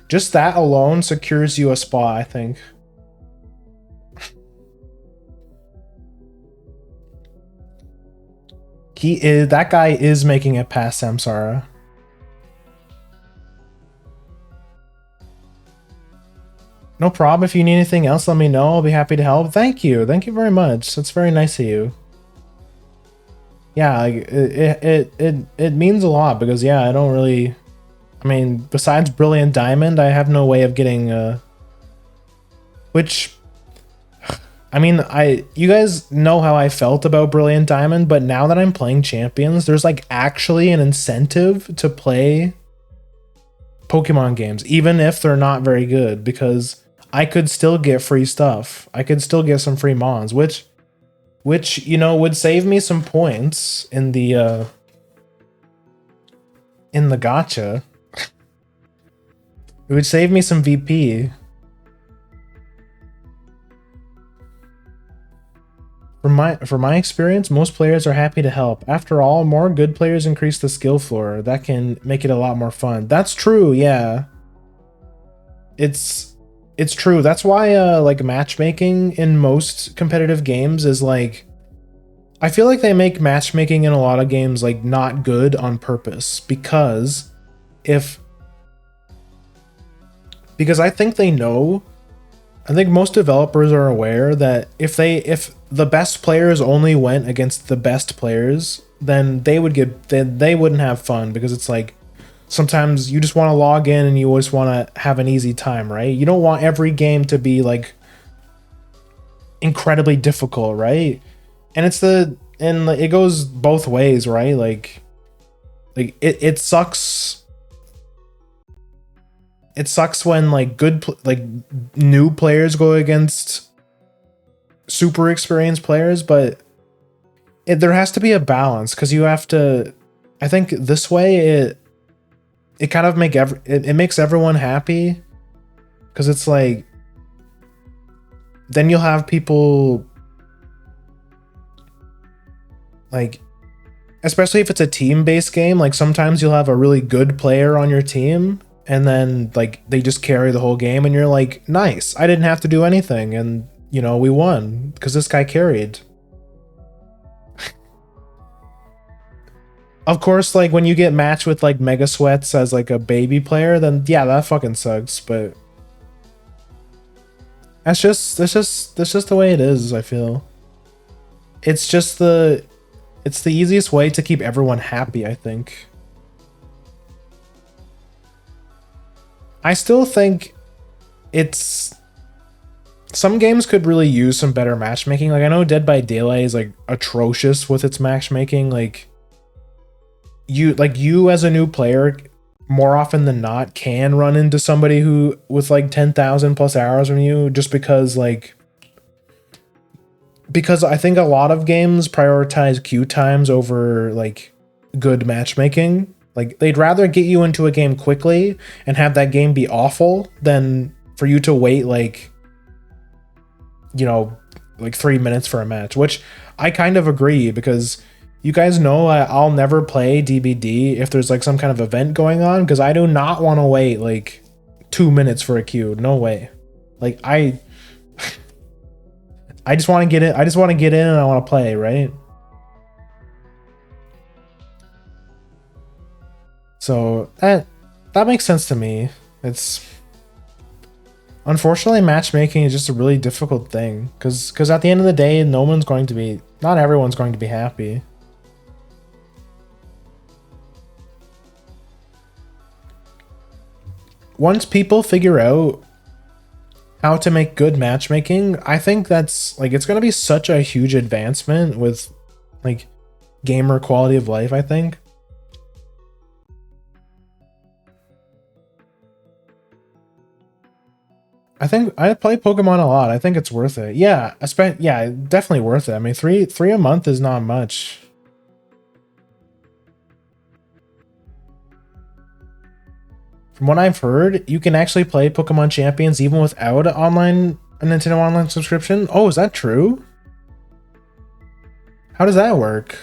Just that alone secures you a spot, I think. That guy is making it past Samsara. No problem. If you need anything else, let me know. I'll be happy to help. Thank you. Thank you very much. That's very nice of you. Yeah, like, it means a lot because yeah, I don't really. I mean, besides Brilliant Diamond, I have no way of getting which I mean, you guys know how I felt about Brilliant Diamond, but now that I'm playing Champions, there's like actually an incentive to play Pokemon games, even if they're not very good, because I could still get free stuff. I could still get some free mons, which you know would save me some points in the gacha. It would save me some VP. From my experience, most players are happy to help. After all, more good players increase the skill floor. That can make it a lot more fun. That's true, yeah. It's true. That's why like matchmaking in most competitive games is like, I feel like they make matchmaking in a lot of games like not good on purpose because I think they know, I think most developers are aware that if the best players only went against the best players, then they wouldn't have fun, because it's like sometimes you just want to log in and you just want to have an easy time, right? You don't want every game to be like incredibly difficult, right? And it goes both ways, right? Like it sucks. It sucks when like new players go against super experienced players, but there has to be a balance, because you have to. I think this way it kind of it makes everyone happy, because it's like then you'll have people like, especially if it's a team-based game, like sometimes you'll have a really good player on your team and then like they just carry the whole game and you're like, nice, I didn't have to do anything, and you know, we won because this guy carried. Of course, like when you get matched with like Mega Sweats as like a baby player, then yeah, that fucking sucks, but that's just the way it is, I feel. It's the easiest way to keep everyone happy, I think. I still think some games could really use some better matchmaking. Like I know Dead by Daylight is like atrocious with its matchmaking. Like you as a new player, more often than not, can run into somebody who with like 10,000 plus hours from you, just because I think a lot of games prioritize queue times over like good matchmaking. Like they'd rather get you into a game quickly and have that game be awful than for you to wait like, you know, like 3 minutes for a match, which I kind of agree, because you guys know I'll never play DBD if there's like some kind of event going on, because I do not want to wait like 2 minutes for a queue. No way. Like I just want to get in. I just want to get in and I want to play, right? So that makes sense to me. It's unfortunately matchmaking is just a really difficult thing, because at the end of the day, not everyone's going to be happy. Once people figure out how to make good matchmaking, I think that's like, it's going to be such a huge advancement with like gamer quality of life, I think. I think I play Pokemon a lot. I think it's worth it. Yeah, yeah, definitely worth it. I mean, three a month is not much. From what I've heard, you can actually play Pokemon Champions even without a Nintendo Online subscription. Oh, is that true? How does that work?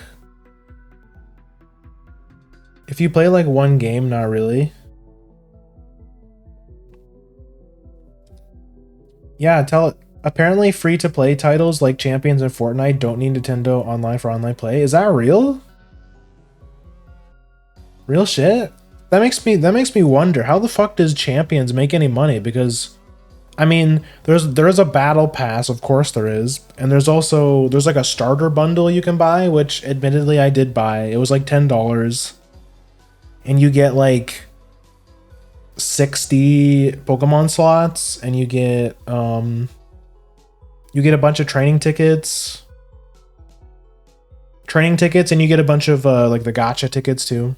If you play like one game, not really. Yeah, apparently free-to-play titles like Champions and Fortnite don't need Nintendo Online for online play. Is that real? Real shit? That makes me wonder, how the fuck does Champions make any money? Because I mean, there's a battle pass, of course there is, and there's like a starter bundle you can buy, which admittedly I did buy. It was like $10. And you get like 60 Pokemon slots, and you get a bunch of training tickets. And you get a bunch of like the gacha tickets too.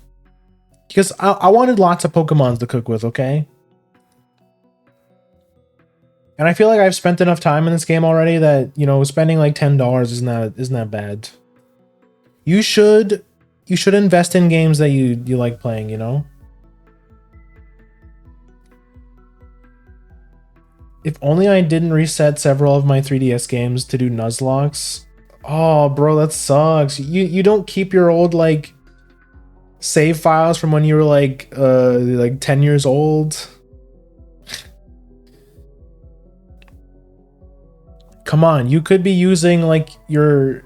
Because I wanted lots of Pokemons to cook with, okay? And I feel like I've spent enough time in this game already that, you know, spending like $10 isn't that bad. You should invest in games that you like playing, you know? If only I didn't reset several of my 3DS games to do Nuzlocke. Oh, bro, that sucks. You don't keep your old like save files from when you were like 10 years old. Come on, you could be using like your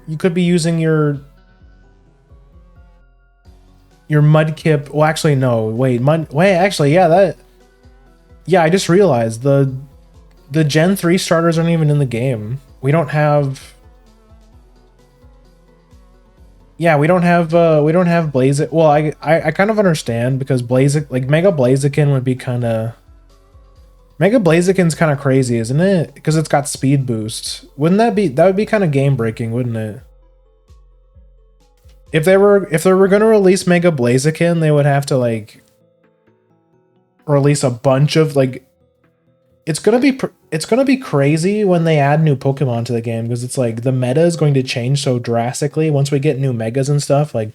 Mudkip. Well, actually no. Wait, actually, yeah, I just realized the Gen 3 starters aren't even in the game. We don't have Blaziken. Well, I kind of understand, because Mega Blaziken would be kind of Mega Blaziken's kind of crazy, isn't it? Because it's got speed boost. That would be kind of game breaking, wouldn't it? If they were going to release Mega Blaziken, they would have to like release a bunch of like, it's going to be crazy when they add new Pokemon to the game, because it's like the meta is going to change so drastically once we get new megas and stuff. Like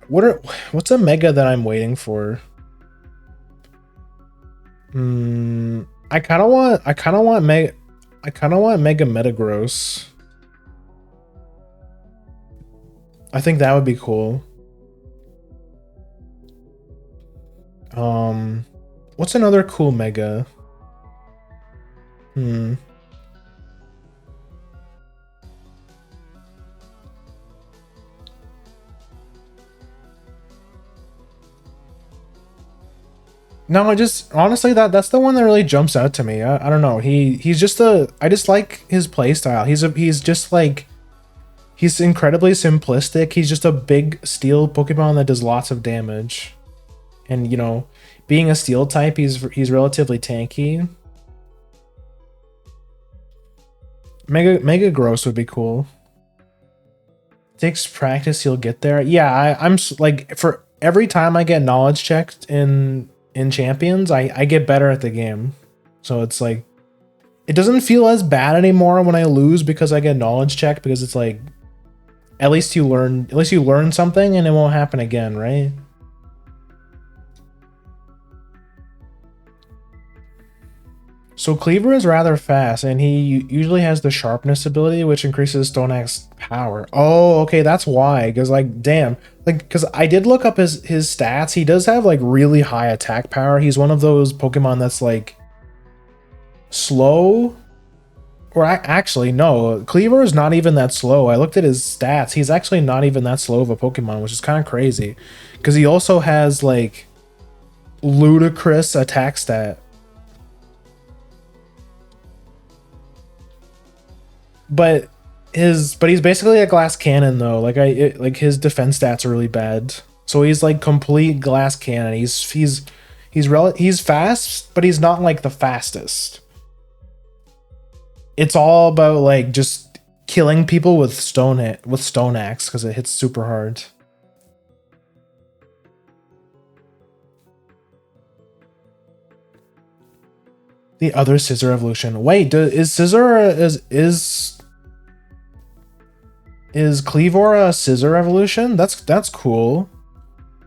what's a mega that I'm waiting for? I kind of want Mega Metagross. I think that would be cool. What's another cool mega? No, honestly, that's the one that really jumps out to me. I don't know. He's just I just like his playstyle. He's incredibly simplistic. He's just a big steel Pokemon that does lots of damage. And, you know, being a steel type, he's relatively tanky. Mega Gross would be cool. Takes practice, you'll get there. Yeah, I'm like, for every time I get knowledge checked in Champions, I get better at the game. So it's like, it doesn't feel as bad anymore when I lose because I get knowledge checked, because it's like, at least you learn something and it won't happen again, right? So Cleaver is rather fast, and he usually has the sharpness ability, which increases Stone Axe power. Oh, okay, that's why. Because like, damn, like, because I did look up his stats. He does have like really high attack power. He's one of those Pokemon that's like slow. Or actually, no, Cleaver is not even that slow. I looked at his stats. He's actually not even that slow of a Pokemon, which is kind of crazy. Because he also has like ludicrous attack stat. But he's basically a glass cannon though. Like his defense stats are really bad. So he's like complete glass cannon. He's fast, but he's not like the fastest. It's all about like just killing people with Stone Axe, because it hits super hard. The other scissor evolution. Wait, is scissor is Cleavor a scissor evolution? That's cool.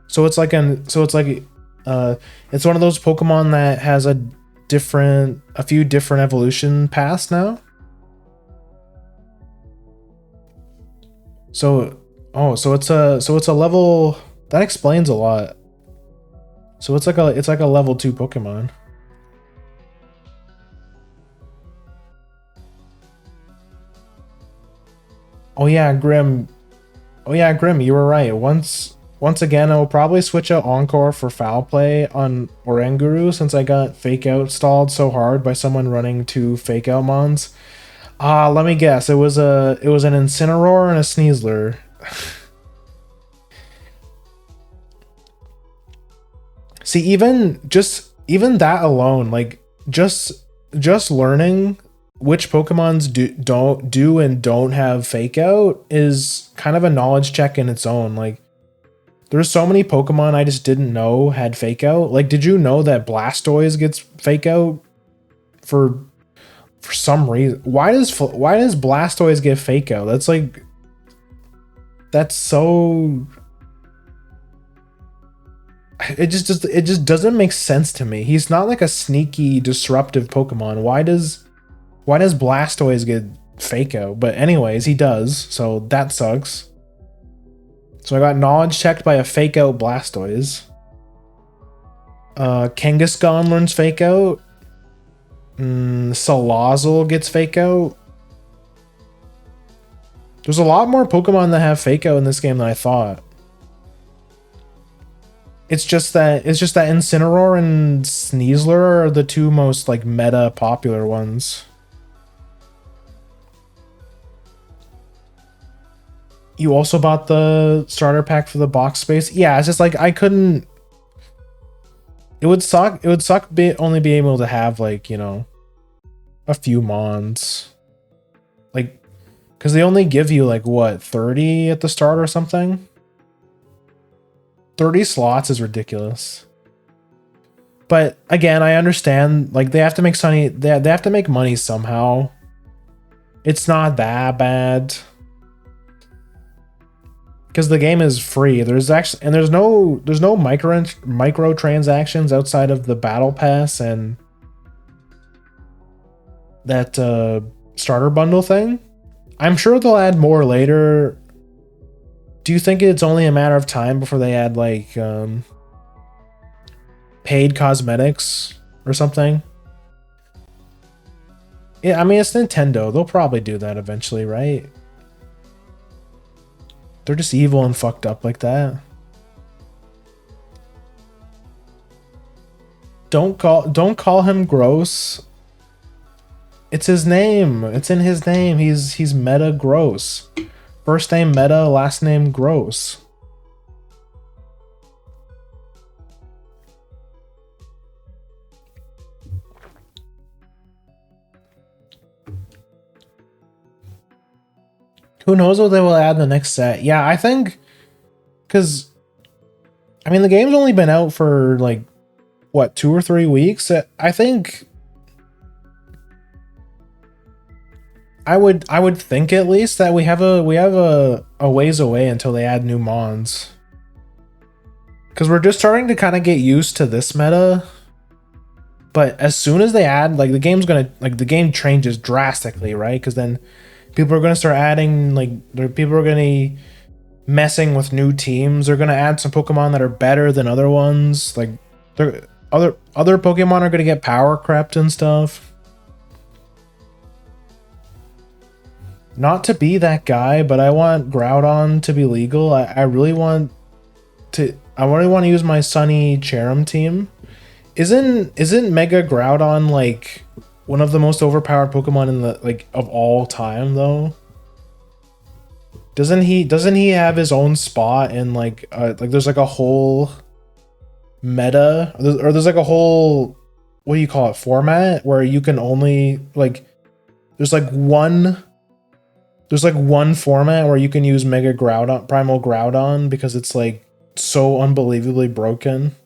So it's like it's one of those Pokemon that has a few different evolution paths now. So so it's a level that explains a lot. So it's like a level 2 Pokemon. Oh yeah, Grim. Oh yeah, Grim, you were right. Once again, I will probably switch out Encore for Foul Play on Oranguru since I got Fake Out stalled so hard by someone running 2 Fake Out Mons. Let me guess. It was an Incineroar and a Sneasler. See, even that alone, like just learning which Pokemons do and don't have Fake Out is kind of a knowledge check in its own. Like, there's so many Pokemon I just didn't know had Fake Out. Like, did you know that Blastoise gets Fake Out for some reason? Why does Blastoise get Fake Out? That's so. It just doesn't make sense to me. He's not like a sneaky, disruptive Pokemon. Why does Blastoise get Fake Out? But anyways, he does, so that sucks. So I got knowledge checked by a Fake Out Blastoise. Kangaskhan learns Fake Out. Salazzle gets Fake Out. There's a lot more Pokemon that have Fake Out in this game than I thought. It's just that Incineroar and Sneasler are the 2 most like meta popular ones. You also bought the starter pack for the box space. Yeah, it's just like I couldn't. It would suck. Only being able to have like, you know, a few Mons, like, because they only give you like what, 30 at the start or something. 30 slots is ridiculous. But again, I understand, like, they have to make they have to make money somehow. It's not that bad. Because the game is free. There's no microtransactions outside of the battle pass and that starter bundle thing. I'm sure they'll add more later. Do you think it's only a matter of time before they add like paid cosmetics or something? Yeah, I mean, it's Nintendo. They'll probably do that eventually, right? They're just evil and fucked up like that. Don't call him gross. It's his name. It's in his name. He's meta gross. First name Meta, last name Gross. Who knows what they will add in the next set? Yeah, I think, because, I mean, the game's only been out for like, what, 2 or 3 weeks? I think I would think at least that we have a ways away until they add new Mons. Because we're just starting to kind of get used to this meta. But as soon as they add, like, the game changes drastically, right? Because then people are gonna start adding, like, people are gonna be messing with new teams. They're gonna add some Pokemon that are better than other ones. Like, other Pokemon are gonna get power crept and stuff. Not to be that guy, but I want Groudon to be legal. I really want to use my Sunny Cherim team. Isn't Mega Groudon like one of the most overpowered Pokemon in the of all time though? Doesn't he have his own spot in there's like a whole meta, or there's like a whole, what do you call it, format where you can only there's one format where you can use Mega Groudon, Primal Groudon, because it's like so unbelievably broken.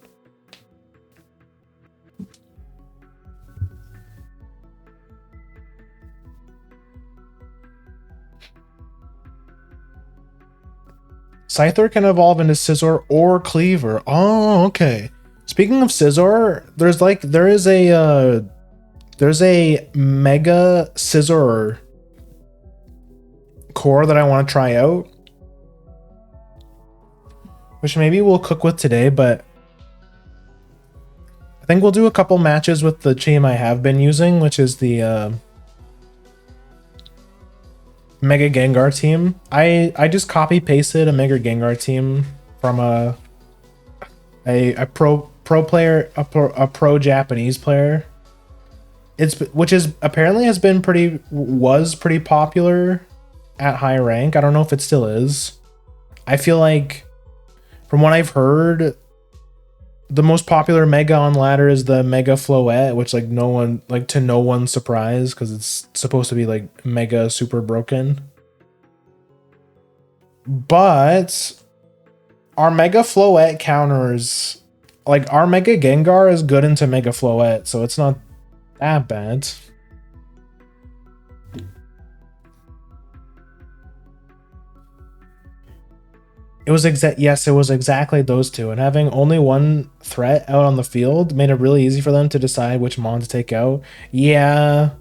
Scyther can evolve into Scizor or Cleaver. Oh, okay. Speaking of Scizor, there's a Mega Scizor core that I want to try out, which maybe we'll cook with today, but I think we'll do a couple matches with the team I have been using, which is the Mega Gengar team. I just copy pasted a Mega Gengar team from a pro Japanese player. Which is apparently was pretty popular at high rank. I don't know if it still is. I feel like from what I've heard, the most popular Mega on ladder is the Mega Floette, which to no one's surprise because it's supposed to be like mega super broken. But our Mega Floette counters, like our Mega Gengar is good into Mega Floette, so it's not that bad. It was exactly those two, and having only one threat out on the field made it really easy for them to decide which Mon to take out. Yeah.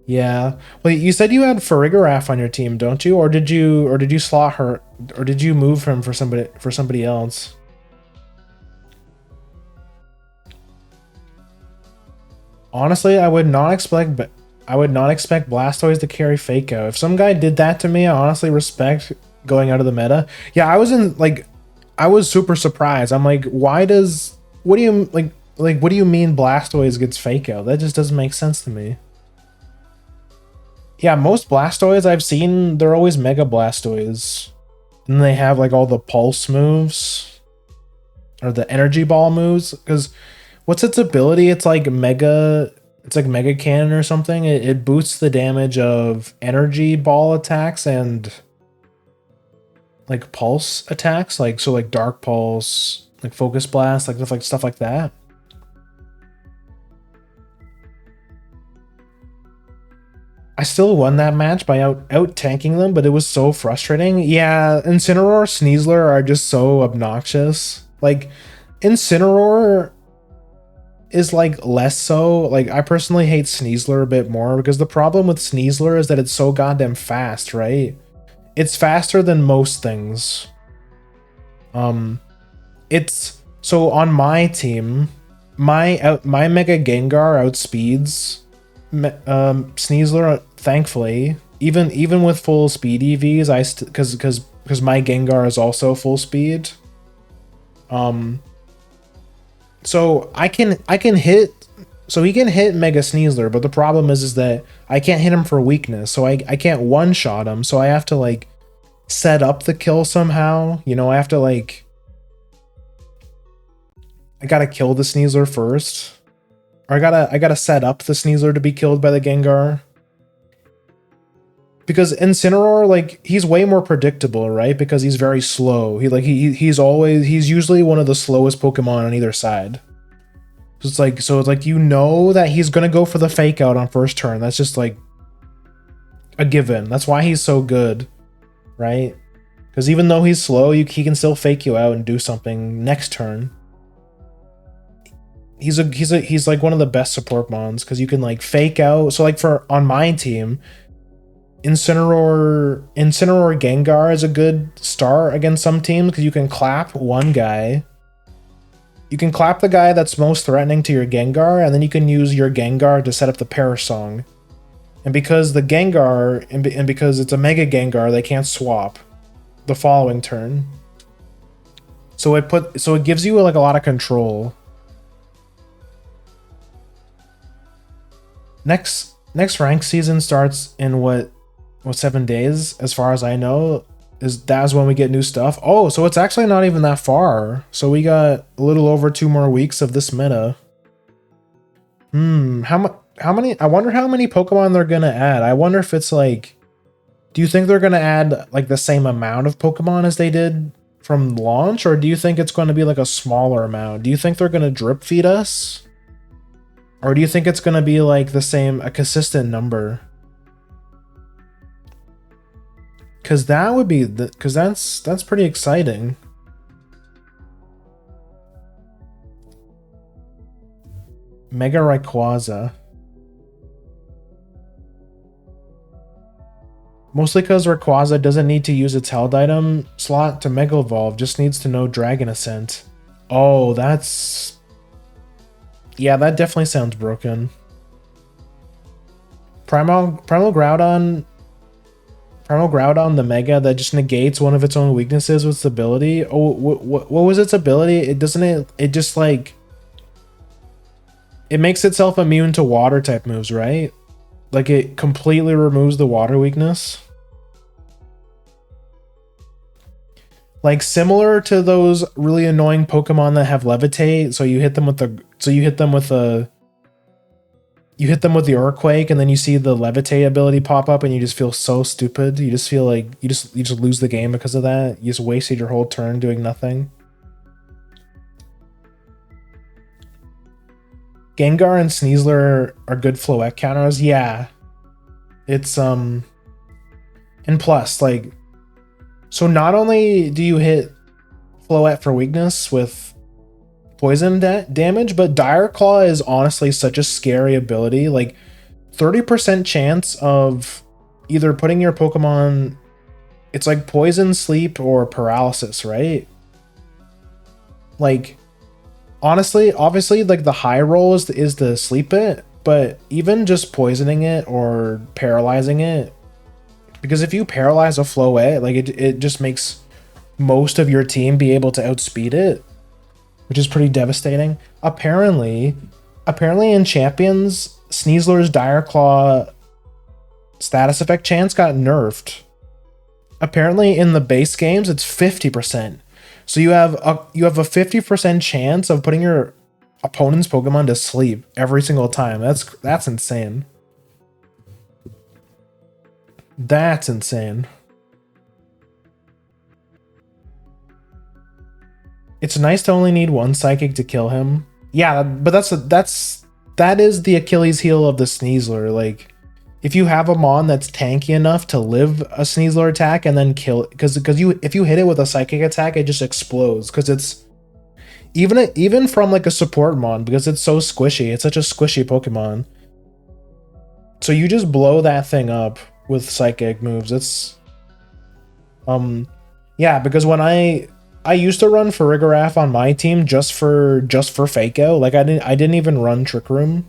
Well, you said you had Farigiraf on your team, don't you? Or did you slot her, or did you move him for somebody else? Honestly, I would not expect Blastoise to carry Fake Out. If some guy did that to me, I honestly respect going out of the meta. Yeah, I was super surprised. I'm like, what do you mean Blastoise gets Fake Out? That just doesn't make sense to me. Yeah, most Blastoise I've seen, they're always Mega Blastoise. And they have like all the pulse moves or the energy ball moves, because what's its ability? It's like Mega Cannon or something. It boosts the damage of energy ball attacks and like pulse attacks, like Dark Pulse, like Focus Blast, like stuff like that. I still won that match by out tanking them, but it was so frustrating. Yeah, Incineroar, Sneasler are just so obnoxious. Like Incineroar is like less so. Like I personally hate Sneasler a bit more because the problem with Sneasler is that it's so goddamn fast, right? It's faster than most things. It's so on my team, my Mega Gengar outspeeds Sneasler, thankfully. Even with full speed EVs, because my Gengar is also full speed. So I can hit. So he can hit Mega Sneasler, but the problem is that I can't hit him for weakness, so I can't one-shot him, so I have to like set up the kill somehow. You know, I have to like I gotta kill the Sneasler first. Or I gotta set up the Sneasler to be killed by the Gengar. Because Incineroar, like, he's way more predictable, right? Because he's very slow. He's usually one of the slowest Pokemon on either side. So it's like you know that he's gonna go for the Fake Out on first turn. That's just like a given. That's why he's so good, right? Because even though he's slow, he can still fake you out and do something next turn. He's like one of the best support mons because you can like fake out. So like on my team, Incineroar Gengar is a good start against some teams because you can clap one guy. You can clap the guy that's most threatening to your Gengar, and then you can use your Gengar to set up the Perish Song. And because the Gengar, and because it's a Mega Gengar, they can't swap the following turn. So it gives you like a lot of control. Next rank season starts in what 7 days, as far as I know. That's when we get new stuff. Oh, so it's actually not even that far. So we got a little over 2 more weeks of this meta. How many? I wonder how many Pokemon they're gonna add. I wonder if it's like, do you think they're gonna add like the same amount of Pokemon as they did from launch, or do you think it's going to be like a smaller amount? Do you think they're gonna drip feed us? Or do you think it's going to be like a consistent number? Cause that would be cause that's pretty exciting. Mega Rayquaza. Mostly because Rayquaza doesn't need to use its held item slot to Mega Evolve, just needs to know Dragon Ascent. Oh, that's... Yeah, that definitely sounds broken. Primal Groudon, the Mega that just negates one of its own weaknesses with its ability. Oh, what was its ability? It just like... It makes itself immune to water type moves, right? Like it completely removes the water weakness. Like similar to those really annoying Pokemon that have Levitate, so you hit them with the Earthquake, and then you see the Levitate ability pop up, and you just feel so stupid. You just feel like you just lose the game because of that. You just wasted your whole turn doing nothing. Gengar and Sneasler are good Floette counters. Yeah. It's and plus, like, so not only do you hit Floette for weakness with poison damage, but Dire Claw is honestly such a scary ability. Like 30% chance of either putting your Pokemon, it's like poison, sleep, or paralysis, right? Like, honestly, obviously, like the high roll is to sleep it, but even just poisoning it or paralyzing it, because if you paralyze a Floette, like it just makes most of your team be able to outspeed it, which is pretty devastating. Apparently in Champions, Sneasler's Dire Claw status effect chance got nerfed. Apparently in the base games, it's 50%. So you have a 50% chance of putting your opponent's Pokemon to sleep every single time. That's insane. That's insane. It's nice to only need one Psychic to kill him. Yeah, but that is the Achilles heel of the Sneasler. Like, if you have a Mon that's tanky enough to live a Sneasler attack and then kill it, because if you hit it with a Psychic attack, it just explodes. Because it's even from like a support Mon, because it's so squishy. It's such a squishy Pokemon. So you just blow that thing up with Psychic moves. It's yeah, because when I used to run Farigiraf on my team just for Fake Out. Like I didn't even run Trick Room.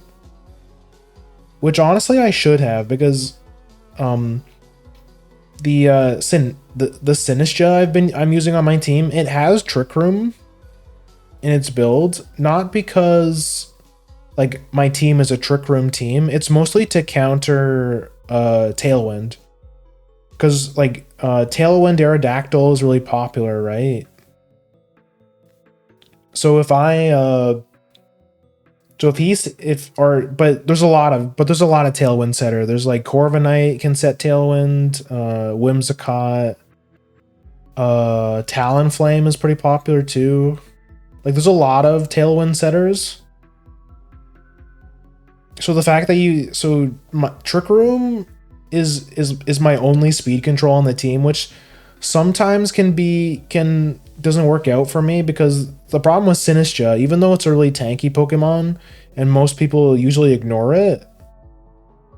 Which honestly I should have, because the Sinistcha I'm using on my team, it has Trick Room in its build, not because like my team is a Trick Room team. It's mostly to counter Tailwind. Because like Tailwind Aerodactyl is really popular, right? So but there's a lot of Tailwind setter. There's like Corviknight can set Tailwind, Whimsicott, Talonflame is pretty popular too. Like there's a lot of Tailwind setters. So the fact that my Trick Room is my only speed control on the team, which sometimes doesn't work out for me, because the problem with Sinistcha, even though it's a really tanky Pokemon and most people usually ignore it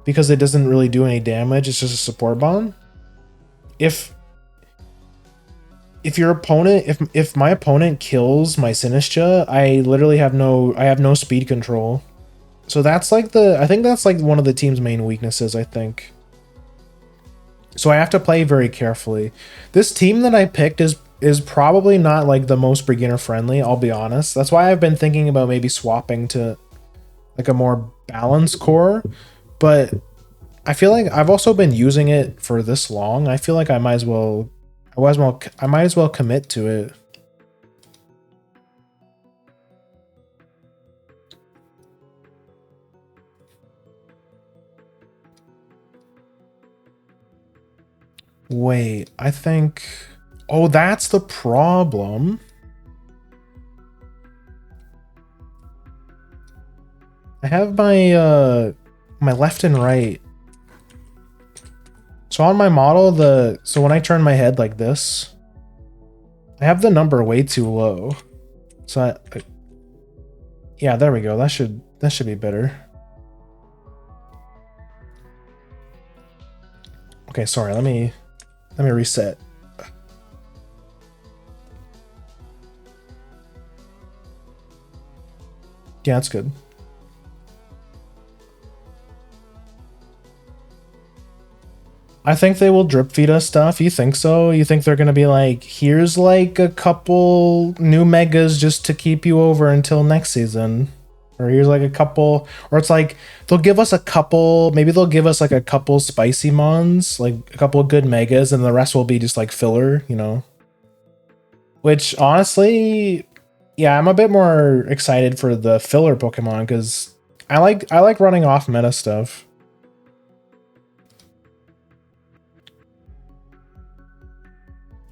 because it doesn't really do any damage, it's just a support bomb. If my opponent kills my Sinistcha, I literally have no speed control. So I think that's like one of the team's main weaknesses, I think. So I have to play very carefully. This team that I picked is probably not like the most beginner friendly, I'll be honest. That's why I've been thinking about maybe swapping to like a more balanced core, but I feel like I've also been using it for this long. I feel like I might as well commit to it. Wait, I think... Oh, that's the problem. I have my left and right. So on my model, so when I turn my head like this, I have the number way too low. So yeah, there we go. That should be better. Okay, sorry. Let me reset. Yeah, that's good. I think they will drip feed us stuff. You think so? You think they're gonna be like, here's like a couple new megas just to keep you over until next season? Or here's like a couple, or it's like they'll give us a couple, maybe they'll give us like a couple spicy mons, like a couple of good megas, and the rest will be just like filler, you know? Which honestly, yeah, I'm a bit more excited for the filler Pokemon because I like running off meta stuff.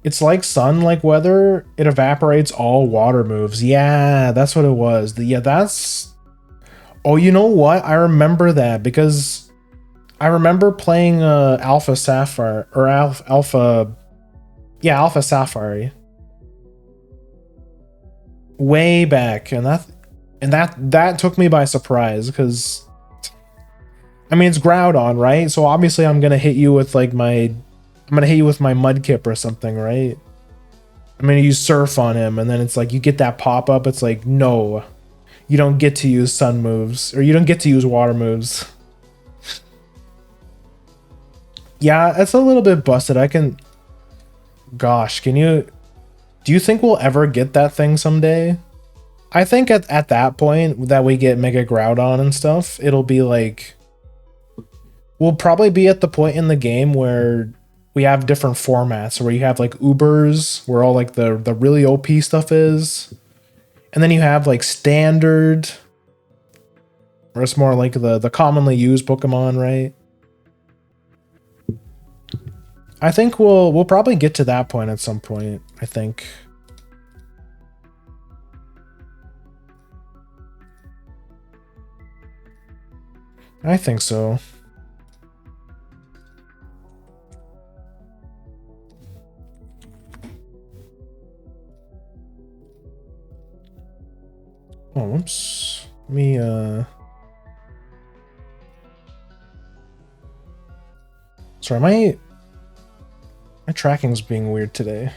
It's like sun, like weather, it evaporates all water moves. Yeah, that's what it was. Yeah, that's... Oh, you know what? I remember that because I remember playing Alpha Sapphire, or Alpha... Yeah, Alpha Sapphire. Way back, and that took me by surprise, because... I mean, it's Groudon, right? So obviously I'm gonna hit you with like I'm gonna hit you with my Mudkip or something, right? I'm gonna use Surf on him, and then it's like you get that pop-up, it's like, no, you don't get to use sun moves, or you don't get to use water moves. Yeah, it's a little bit busted. Gosh, do you think we'll ever get that thing someday? I think at that point that we get Mega Groudon and stuff, it'll be like... We'll probably be at the point in the game where we have different formats, where you have like Ubers, where all like the really OP stuff is. And then you have like standard, where it's more like the commonly used Pokemon, right? I think we'll probably get to that point at some point, I think. I think so. Oh, whoops. Let me, Sorry, my tracking's being weird today.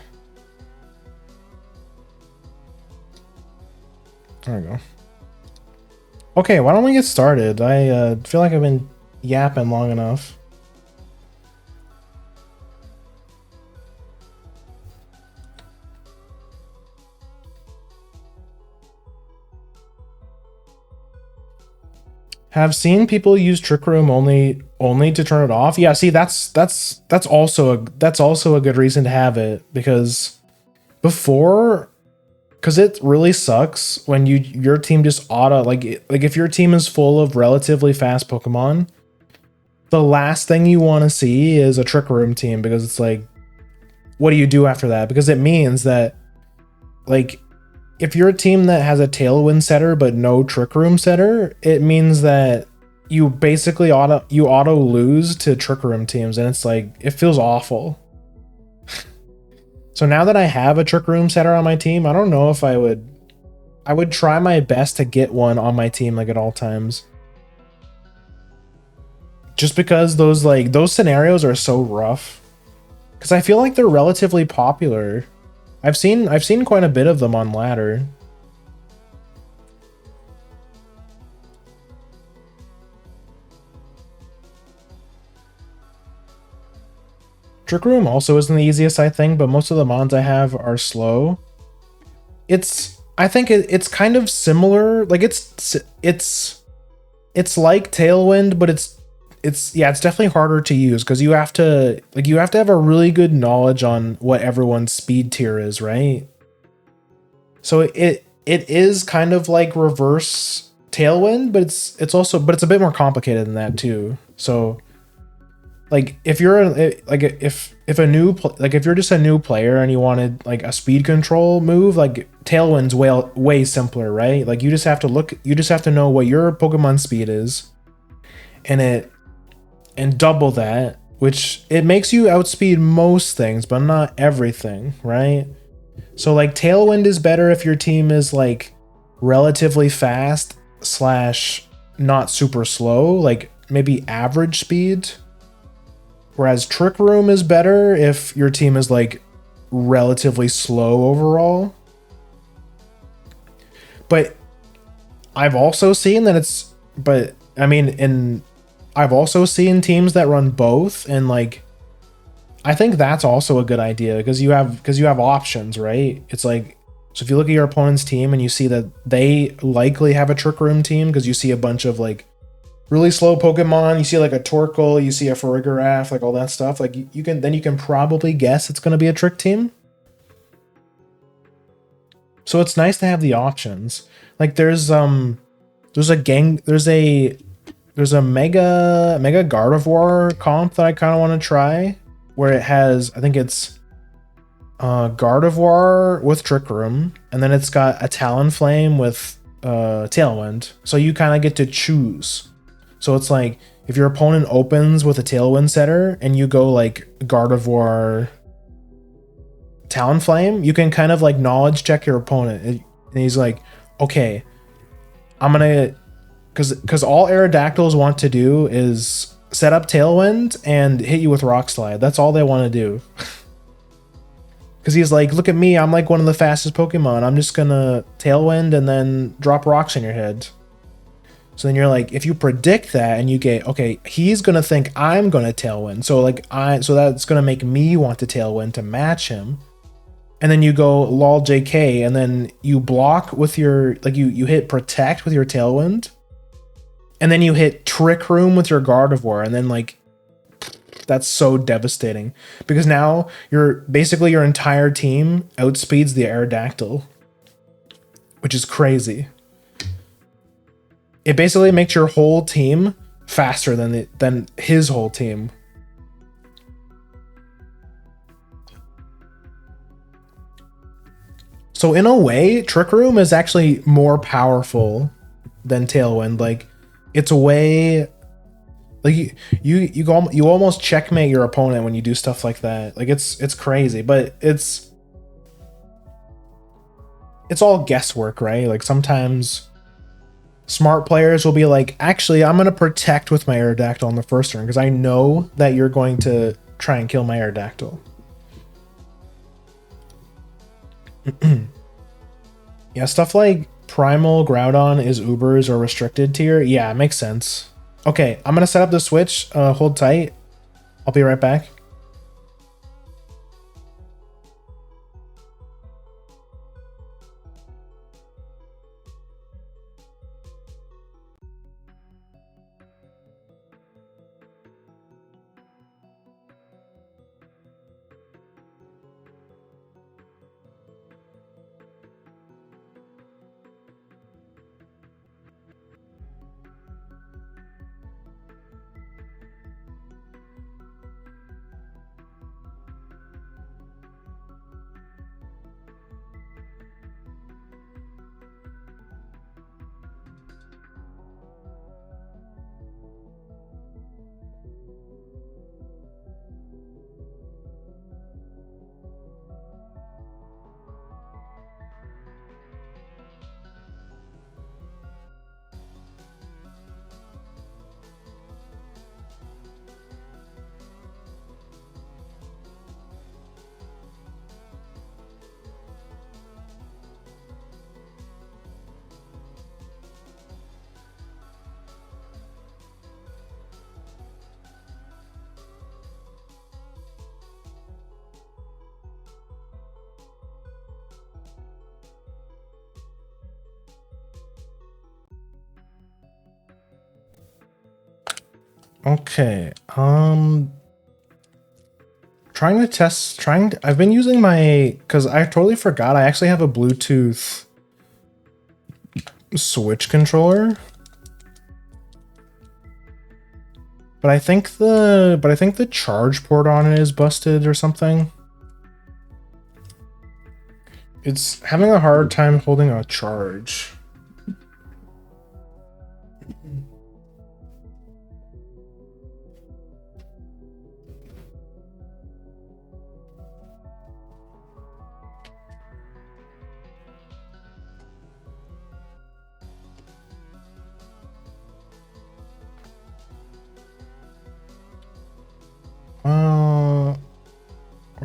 There we go. Okay, why don't we get started? I feel like I've been yapping long enough. Have seen people use Trick Room only to turn it off. Yeah, see, that's also a good reason to have it, because it really sucks when your team just like if your team is full of relatively fast Pokemon, the last thing you want to see is a Trick Room team, because it's like, what do you do after that? Because it means that, like, if you're a team that has a Tailwind setter but no Trick Room setter, it means that you basically auto lose to Trick Room teams, and it's like, it feels awful. So now that I have a Trick Room setter on my team, I don't know if I would try my best to get one on my team like at all times. Just because those scenarios are so rough. Because I feel like they're relatively popular. I've seen quite a bit of them on ladder. Trick Room also isn't the easiest, I think, but most of the mons I have are slow. I think it's kind of similar. Like it's like Tailwind, but it's definitely harder to use, because you have to have a really good knowledge on what everyone's speed tier is, right? So it is kind of like reverse Tailwind, but it's a bit more complicated than that too. So like if you're if you're just a new player and you wanted like a speed control move, like Tailwind's way simpler, right? Like you just have to know what your Pokemon speed is, and double that, which it makes you outspeed most things, but not everything, right? So like Tailwind is better if your team is like relatively fast slash not super slow, like maybe average speed. Whereas Trick Room is better if your team is like relatively slow overall. But I've also seen that it's, but I mean, I've also seen teams that run both, and like, I think that's also a good idea because you have options, right? It's like, so if you look at your opponent's team and you see that they likely have a Trick Room team because you see a bunch of like really slow Pokemon, you see like a Torkoal, you see a Farigiraf, like all that stuff, like you can probably guess it's going to be a Trick team. So it's nice to have the options. Like there's a Mega Gardevoir comp that I kind of want to try, where it has, I think it's Gardevoir with Trick Room, and then it's got a Talonflame with Tailwind. So you kind of get to choose. So it's like if your opponent opens with a Tailwind setter and you go like Gardevoir Talonflame, you can kind of like knowledge check your opponent. And he's like, okay, I'm gonna, because all Aerodactyls want to do is set up Tailwind and hit you with Rock Slide. That's all they want to do. Because he's like, look at me, I'm like one of the fastest Pokemon. I'm just gonna Tailwind and then drop rocks in your head. So then you're like, if you predict that and you get, okay, he's gonna think I'm gonna Tailwind. So like so that's gonna make me want to Tailwind to match him. And then you go lol JK, and then you block with your, like you hit Protect with your Tailwind. And then you hit Trick Room with your Gardevoir, and then like, that's so devastating. Because now basically your entire team outspeeds the Aerodactyl. Which is crazy. It basically makes your whole team faster than his whole team. So in a way, Trick Room is actually more powerful than Tailwind. Like, it's a way, like you almost checkmate your opponent when you do stuff like that. Like it's crazy, but it's all guesswork, right? Like sometimes smart players will be like, actually, I'm gonna Protect with my Aerodactyl on the first turn because I know that you're going to try and kill my Aerodactyl. Yeah, stuff like Primal Groudon is Ubers or restricted tier. Yeah, it makes sense. Okay, I'm gonna set up the switch. Hold tight. I'll be right back. Okay, I've been using because I totally forgot I actually have a Bluetooth Switch controller. But I think the charge port on it is busted or something. It's having a hard time holding a charge.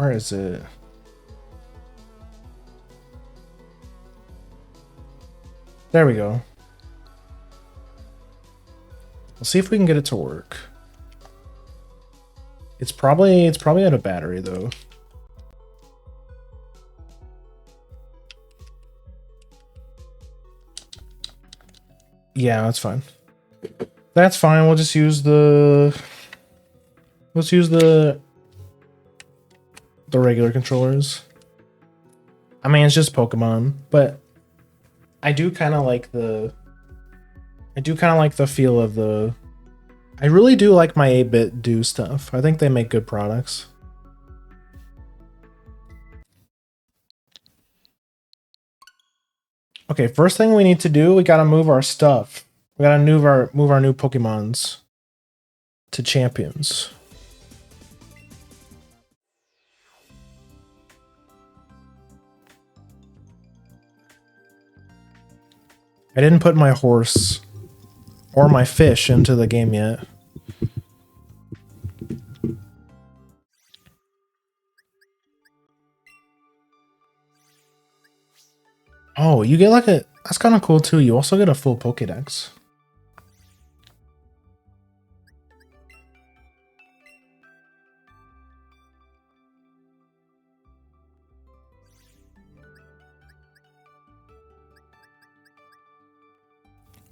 Where is it? There we go. Let's see if we can get it to work. It's probably out of battery though. Yeah, that's fine. That's fine. We'll just use the regular controllers. I mean, it's just Pokemon, but I do kind of like the feel of the. I really do like my 8-bit do stuff. I think they make good products. Okay, first thing we need to do, we gotta move our stuff. We gotta move our new Pokemons to champions. I didn't put my horse or my fish into the game yet. Oh, you get like a... That's kind of cool too. You also get a full Pokédex.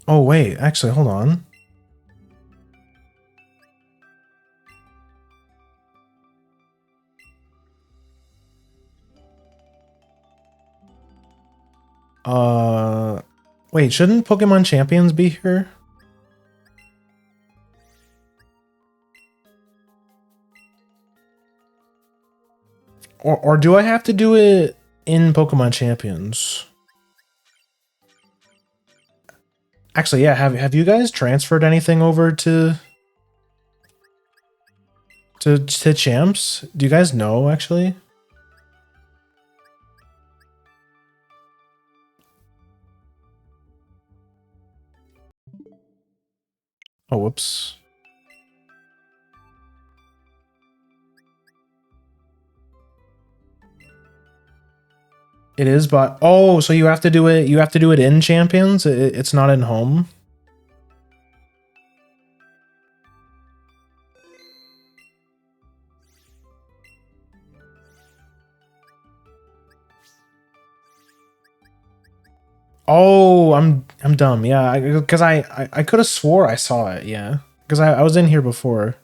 Oh, wait. Actually, hold on. Wait, shouldn't Pokemon Champions be here? Or do I have to do it in Pokemon Champions? Actually, yeah, have you guys transferred anything over to Champs? Do you guys know, actually? Oh, whoops. It is, but oh, so you have to do it. You have to do it in Champions. It's not in home. Oh, I'm dumb. Yeah, because I could have swore I saw it. Yeah, because I was in here before.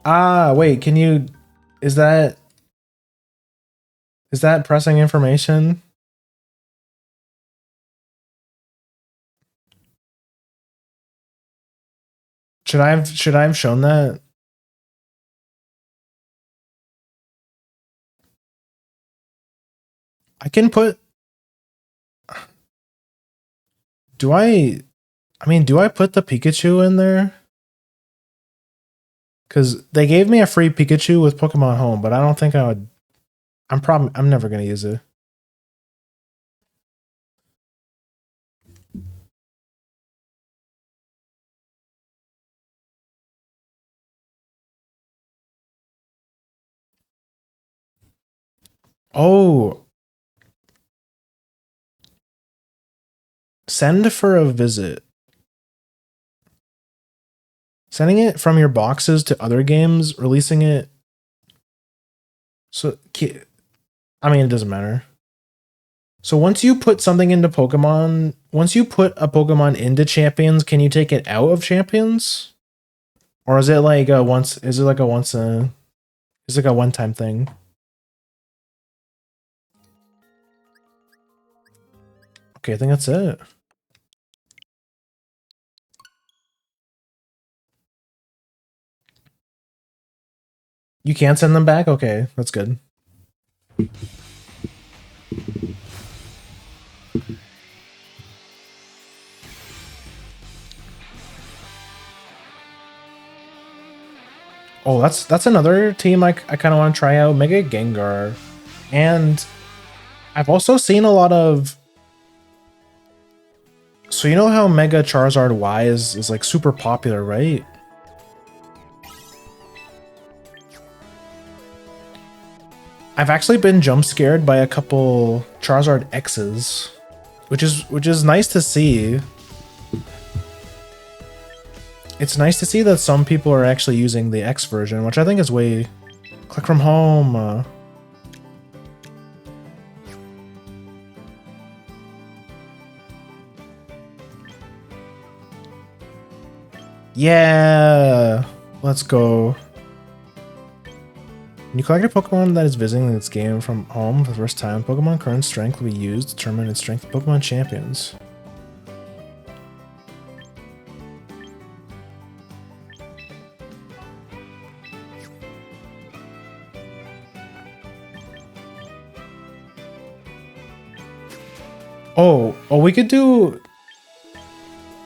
Ah, wait. Can you? Is that pressing information? Should I have shown that? I can put. Do I? I mean, do I put the Pikachu in there? Because they gave me a free Pikachu with Pokemon Home, but I don't think I would. I'm never gonna use it. Oh, send for a visit. Sending it from your boxes to other games, releasing it. So, I mean, it doesn't matter. So once you put something into Pokemon, once you put a Pokemon into Champions, can you take it out of Champions? Or is it like a once? Is it like a once a? Is it like a one-time thing? Okay, I think that's it. You can't send them back? Okay, that's good. Oh, that's another team I kind of want to try out. Mega Gengar. And I've also seen a lot of... So you know how Mega Charizard Y is like super popular, right? I've actually been jump scared by a couple Charizard X's, which is nice to see. It's nice to see that some people are actually using the X version, which I think is way... Click from home. Yeah! Let's go. When you collect a Pokemon that is visiting its game from home for the first time, Pokemon current strength will be used to determine its strength of Pokemon champions. Oh, we could do...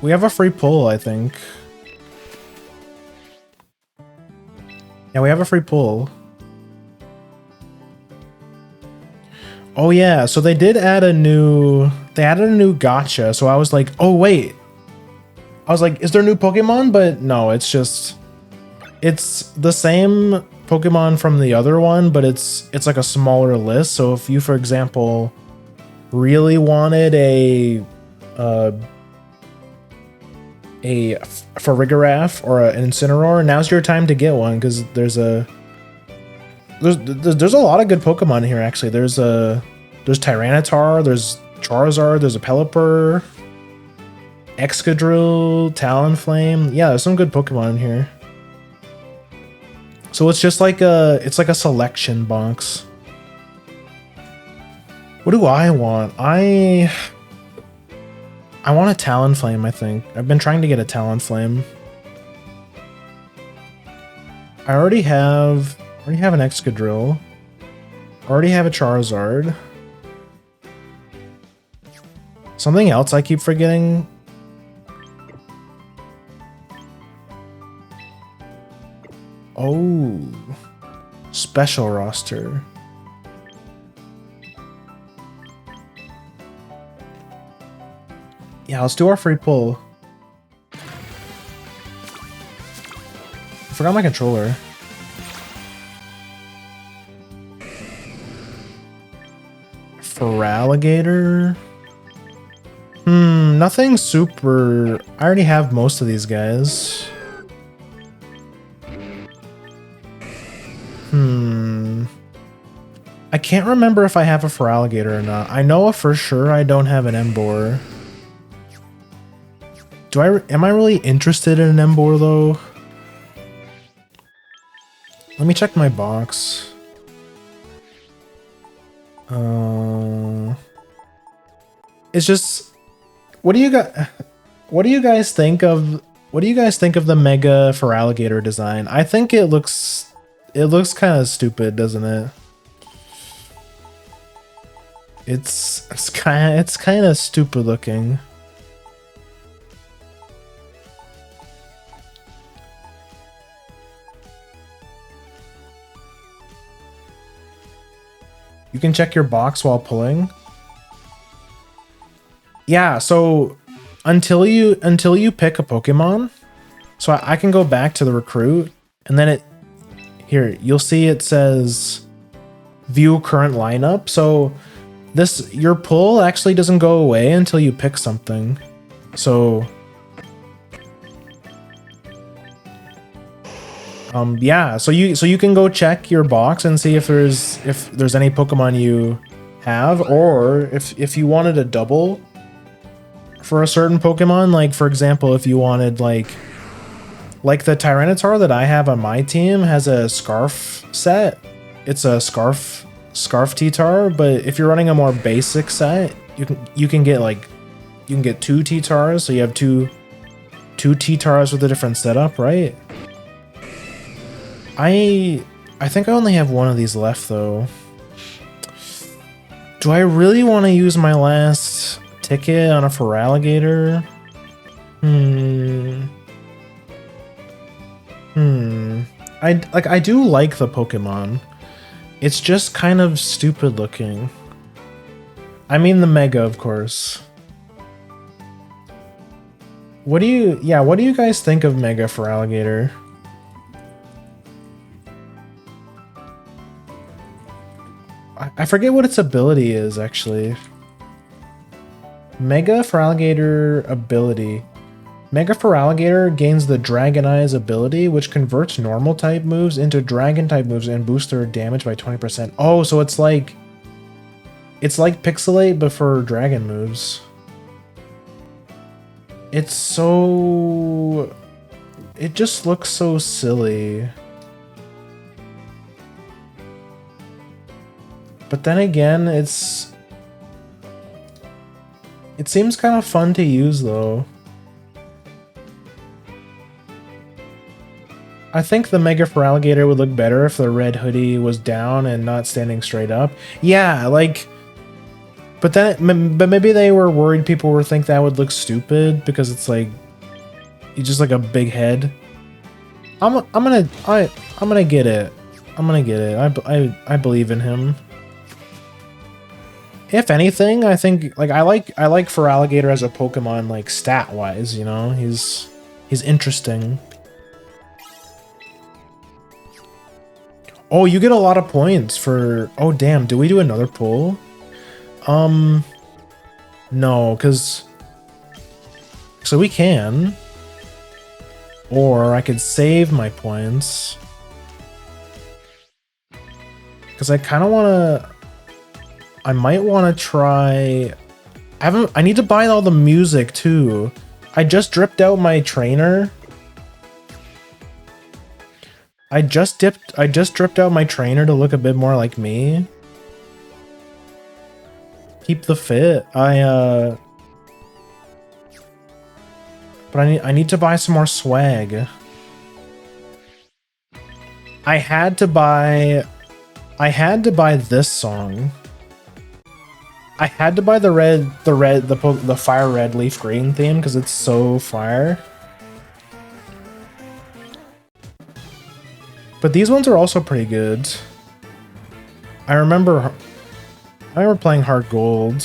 We have a free pull, I think. Yeah, we have a free pull. Oh yeah, so they did add a new... They added a new gacha, so I was like, oh wait. I was like, is there new Pokemon? But no, it's just... It's the same Pokemon from the other one, but it's like a smaller list. So if you, for example, really wanted a Farigiraf or an Incineroar, now's your time to get one, because there's a lot of good Pokemon here. Actually, there's Tyranitar, there's Charizard, there's a Pelipper, Excadrill, Talonflame. Yeah, there's some good Pokemon in here. So it's just like it's like a selection box. What do I want? I want a Talonflame, I think. I've been trying to get a Talonflame. I already have an Excadrill. I already have a Charizard. Something else I keep forgetting. Oh, special roster. Yeah, let's do our free pull. I forgot my controller. Feraligatr? Nothing super... I already have most of these guys. I can't remember if I have a Feraligatr or not. I know for sure I don't have an Emboar. Am I really interested in an Emboar though? Let me check my box. It's just, what do you guys think of the Mega Feraligatr design? I think it looks kind of stupid, doesn't it? It's kind of stupid looking. You can check your box while pulling. Yeah, so until you pick a Pokemon, so I can go back to the recruit, and then you'll see it says view current lineup. So your pull actually doesn't go away until you pick something. So yeah, so you can go check your box and see if there's any Pokemon you have, or if you wanted a double for a certain Pokemon, like for example, if you wanted like the Tyranitar that I have on my team has a Scarf set. It's a Scarf T-Tar, but if you're running a more basic set, you can get two T-Tars, so you have two T-Tars with a different setup, right? I think I only have one of these left though. Do I really want to use my last ticket on a Feraligatr? I do like the Pokemon. It's just kind of stupid looking. I mean the Mega, of course. What do you guys think of Mega Feraligatr? I forget what its ability is actually. Mega Feraligatr ability. Mega Feraligatr gains the Dragon Eyes ability, which converts normal type moves into dragon type moves and boosts their damage by 20%. Oh, so it's like Pixelate but for dragon moves. It's so... It just looks so silly. But then again, it seems kind of fun to use though. I think the Mega Feraligatr would look better if the red hoodie was down and not standing straight up. Yeah, like... But maybe they were worried people would think that would look stupid because it's like... He's just like a big head. I'm gonna get it. I'm gonna get it. I believe in him. If anything, I think like I like Feraligatr as a Pokemon like stat wise, you know? He's interesting. Oh, you get a lot of points for... Oh, damn. Do we do another pull? No, because... So we can. Or I could save my points. Because I kind of want to... I might want to try... I need to buy all the music, too. I just dripped out my trainer. I just dripped out my trainer to look a bit more like me. Keep the fit. But I need to buy some more swag. I had to buy this song. I had to buy the fire red leaf green theme because it's so fire. But these ones are also pretty good. I remember playing Heart Gold.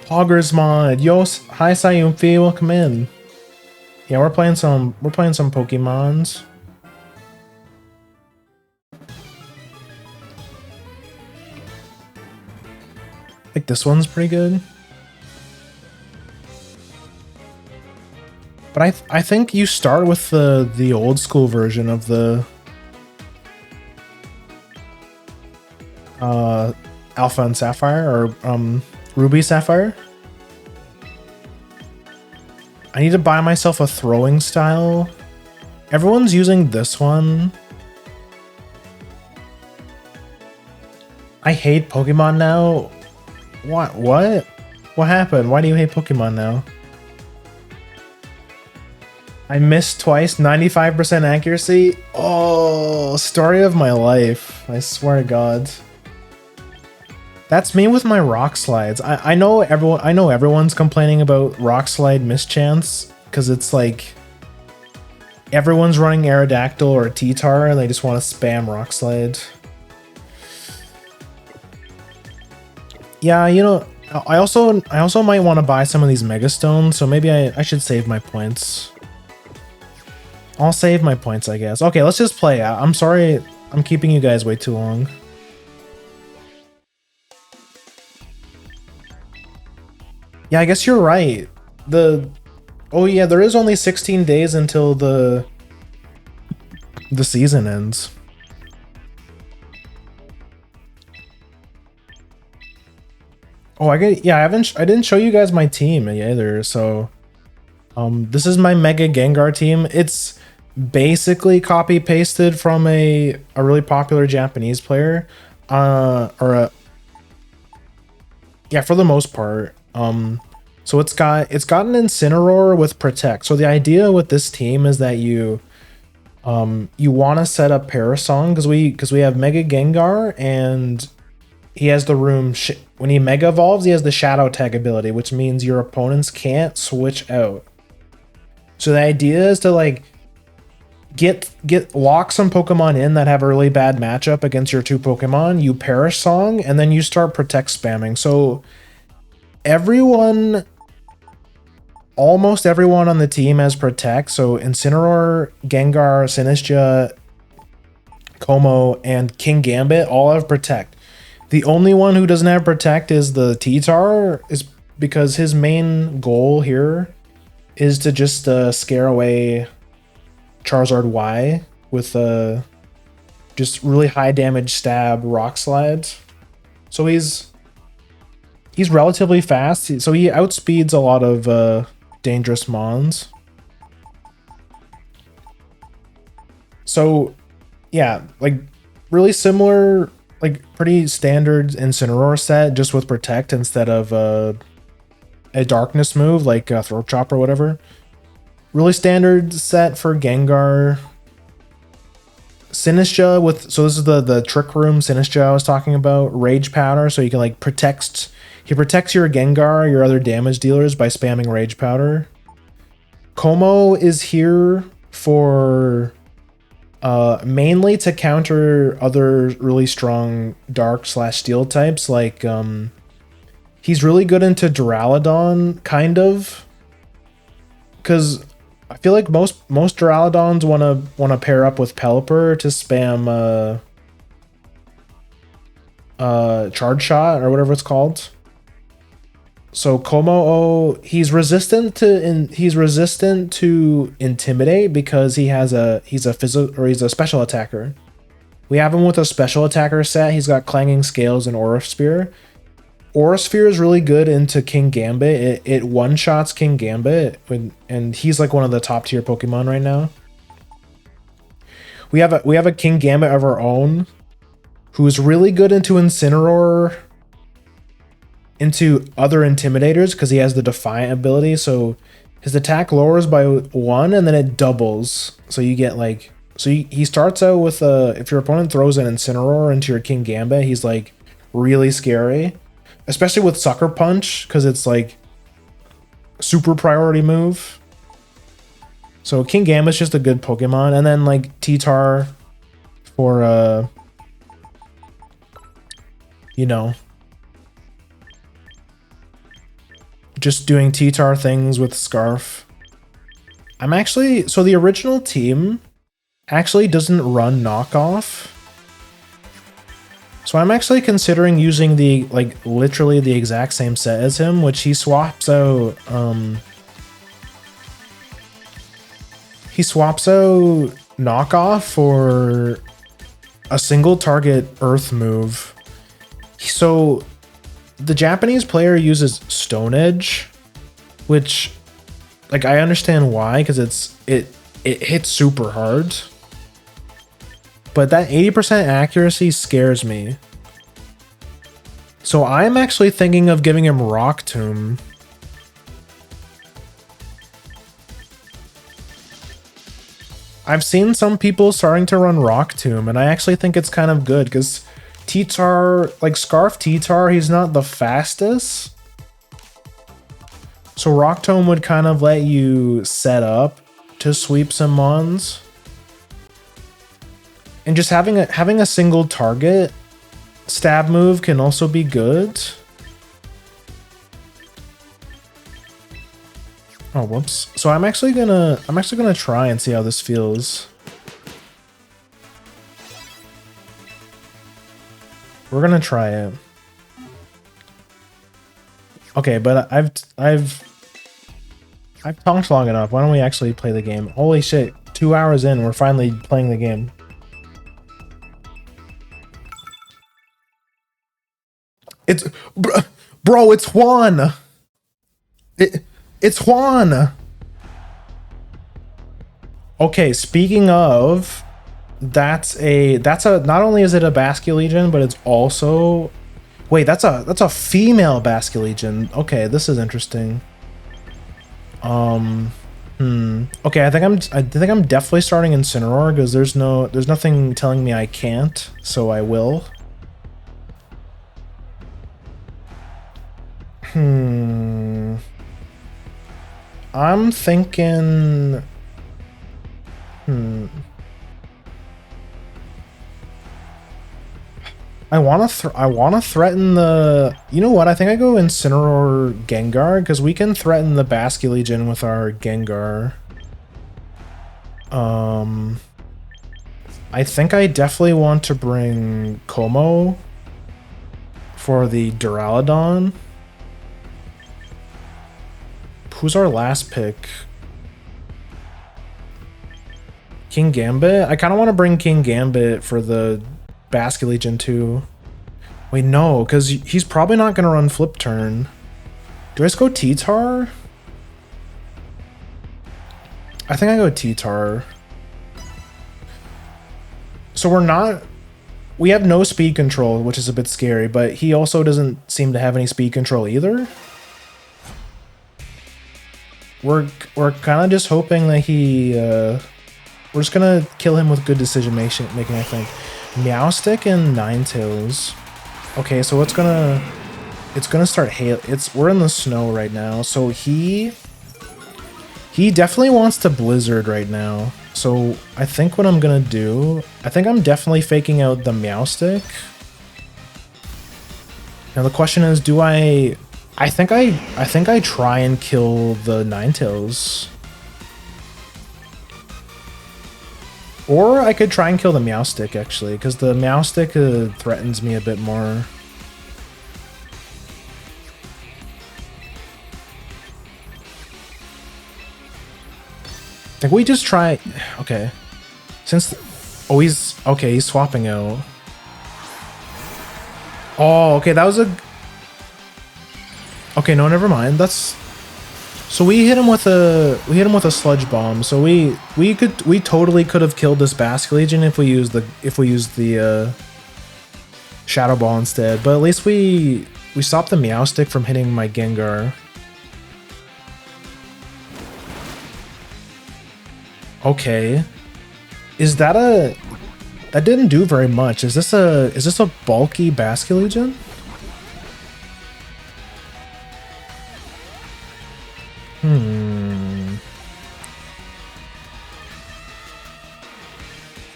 Poggers mod. Yo, hi Sayumfi, welcome in. Yeah, we're playing some Pokemons. Like this one's pretty good. But I think you start with the old school version of the Alpha and Sapphire or Ruby Sapphire. I need to buy myself a throwing style. Everyone's using this one. I hate Pokemon now. What? What happened? Why do you hate Pokemon now? I missed twice, 95% accuracy. Oh, story of my life. I swear to God. That's me with my rock slides. I know everyone's complaining about rock slide mischance because it's like everyone's running Aerodactyl or T-Tar and they just want to spam rock slide. Yeah, you know, I also might want to buy some of these Megastones, so maybe I should save my points. I'll save my points, I guess. Okay, let's just play. I'm sorry I'm keeping you guys way too long. Yeah, I guess you're right. Oh yeah, there is only 16 days until the season ends. Oh, I didn't show you guys my team either, so this is my Mega Gengar team. It's basically copy pasted from a really popular Japanese player. Yeah, for the most part. So it's got an Incineroar with Protect. So the idea with this team is that you want to set up Parasong because we have Mega Gengar and he has the room when he Mega Evolves, he has the Shadow Tag ability, which means your opponents can't switch out. So the idea is to like lock some Pokemon in that have a really bad matchup against your two Pokemon, you Parasong, and then you start Protect spamming. So almost everyone on the team has Protect. So Incineroar, Gengar, Sinistcha, Como, and King Gambit all have Protect. The only one who doesn't have Protect is the T-Tar, is because his main goal here is to just scare away Charizard Y with just really high damage stab rock slides. So he's relatively fast, so he outspeeds a lot of dangerous mons. So yeah, like really similar, like pretty standard Incineroar set, just with Protect instead of a Darkness move like Throat Chop or whatever. Really standard set for Gengar. Sinistcha with, so this is the Trick Room Sinistcha I was talking about. Rage Powder, so you can like he protects your Gengar, your other damage dealers, by spamming Rage Powder. Como is here for mainly to counter other really strong Dark/Steel types, like he's really good into Duraludon, kind of, because I feel like most Duraludons wanna pair up with Pelipper to spam Charge Shot or whatever it's called. So Como, he's resistant to Intimidate because he's a special attacker. We have him with a special attacker set. He's got Clanging Scales and Aura Sphere. Aura Sphere is really good into King Gambit. It one-shots King Gambit, and he's like one of the top tier Pokemon right now. We have a King Gambit of our own, who's really good into Incineroar, into other Intimidators, because he has the Defiant ability. So his attack lowers by 1, and then it doubles. So you get like, he starts out with if your opponent throws an Incineroar into your King Gambit, he's like really scary. Especially with Sucker Punch, because it's like super priority move. So King Gambit's just a good Pokemon. And then like T-Tar for you know, just doing T-Tar things with Scarf. So the original team actually doesn't run knockoff. So I'm actually considering using literally the exact same set as him, which he swaps out knockoff for a single target Earth move. So the Japanese player uses Stone Edge, which, like, I understand why, because it hits super hard. But that 80% accuracy scares me. So I'm actually thinking of giving him Rock Tomb. I've seen some people starting to run Rock Tomb, and I actually think it's kind of good, because T-Tar, like Scarf T-Tar, he's not the fastest. So Rock Tomb would kind of let you set up to sweep some mons. And just having a single target stab move can also be good. Oh, whoops. So I'm actually gonna try and see how this feels. We're gonna try it. Okay, but I've talked long enough. Why don't we actually play the game? Holy shit, 2 hours in, we're finally playing the game. It's bro, it's Juan. It's Juan. Okay, speaking of, that's a not only is it a Basculegion, but it's also, wait, that's a female Basculegion. Okay, this is interesting. Okay, I think I'm definitely starting Incineroar, because there's nothing telling me I can't, so I will. I'm thinking. I want to threaten the. You know what? I think I go Incineroar Gengar, because we can threaten the Basculegion with our Gengar. I think I definitely want to bring Como for the Duraludon. Who's our last pick? King Gambit? I kind of want to bring King Gambit for the Basculegion too. Wait, no, because he's probably not going to run Flip Turn. Do I just go T-Tar? I think I go T-Tar. So we have no speed control, which is a bit scary, but he also doesn't seem to have any speed control either. We're kind of just hoping that we're just gonna kill him with good decision making, I think. Meowstic and Ninetales. Okay, so it's gonna start hail. We're in the snow right now, so he definitely wants to Blizzard right now. So I think what I'm gonna do, I think I'm definitely faking out the Meowstic. Now the question is, do I think I try and kill the Ninetales. Or I could try and kill the Meowstic, actually, because the Meowstic threatens me a bit more. I think we just try... Okay. Oh, he's swapping out. Oh, okay, that was a... Okay, no, never mind. That's... So we hit him with a sludge bomb. So we totally could have killed this Basculegion if we used the Shadow Ball instead. But at least we stopped the Meowstic from hitting my Gengar. Okay. That didn't do very much. Is this a bulky Basculegion?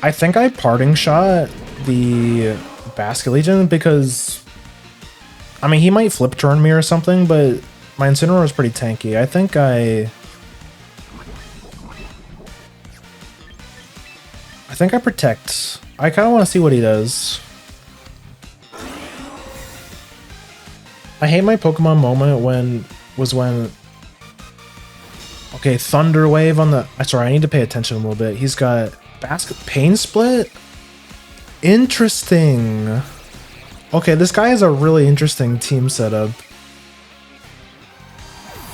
I think I parting shot the Basculegion because, I mean, he might flip turn me or something, but my Incineroar is pretty tanky. I think I protect. I kind of want to see what he does. I hate my Pokemon moment when... Okay, Thunder Wave on the... Sorry, I need to pay attention a little bit. He's got Pain Split? Interesting. Okay, this guy has a really interesting team setup.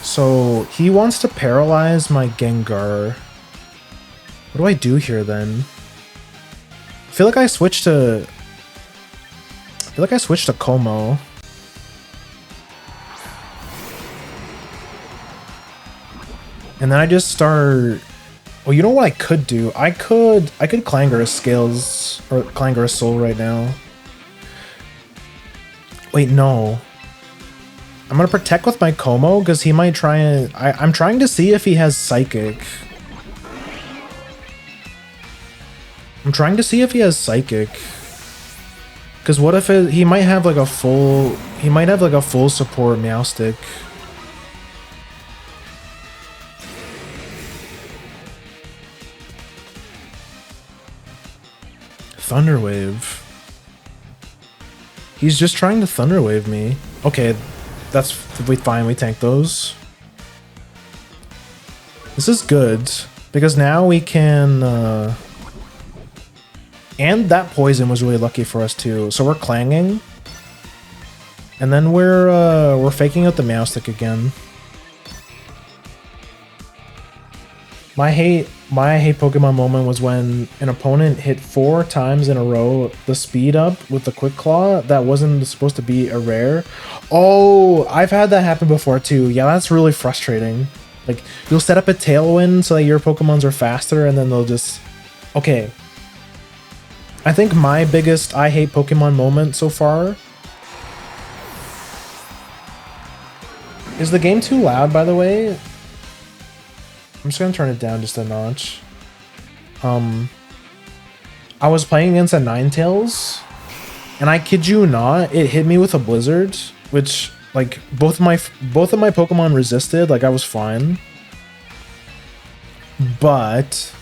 So, he wants to paralyze my Gengar. What do I do here, then? I feel like I switched to Como. And then I just start... Well, you know what I could do? I could Clangorous Scales or Clangorous Soul right now. Wait, no. I'm gonna protect with my Como because he might try and... I'm trying to see if he has Psychic. Because what if he might have like a full... He might have like a full support Meowstic. Thunder Wave. He's just trying to Thunder Wave me. Okay, that's fine. We tank those. This is good because now we can. And that poison was really lucky for us too. So we're clanging, and then we're faking out the Meowstic again. My hate Pokemon moment was when an opponent hit 4 times in a row the speed up with the Quick Claw that wasn't supposed to be a rare. Oh, I've had that happen before too. Yeah, that's really frustrating. Like, you'll set up a Tailwind so that your Pokemons are faster and then they'll just... Okay. I think my biggest I hate Pokemon moment so far... Is the game too loud, by the way? I'm just gonna turn it down just a notch. I was playing against a Ninetales, and I kid you not, it hit me with a Blizzard, which, like, both of my Pokemon resisted, like, I was fine. But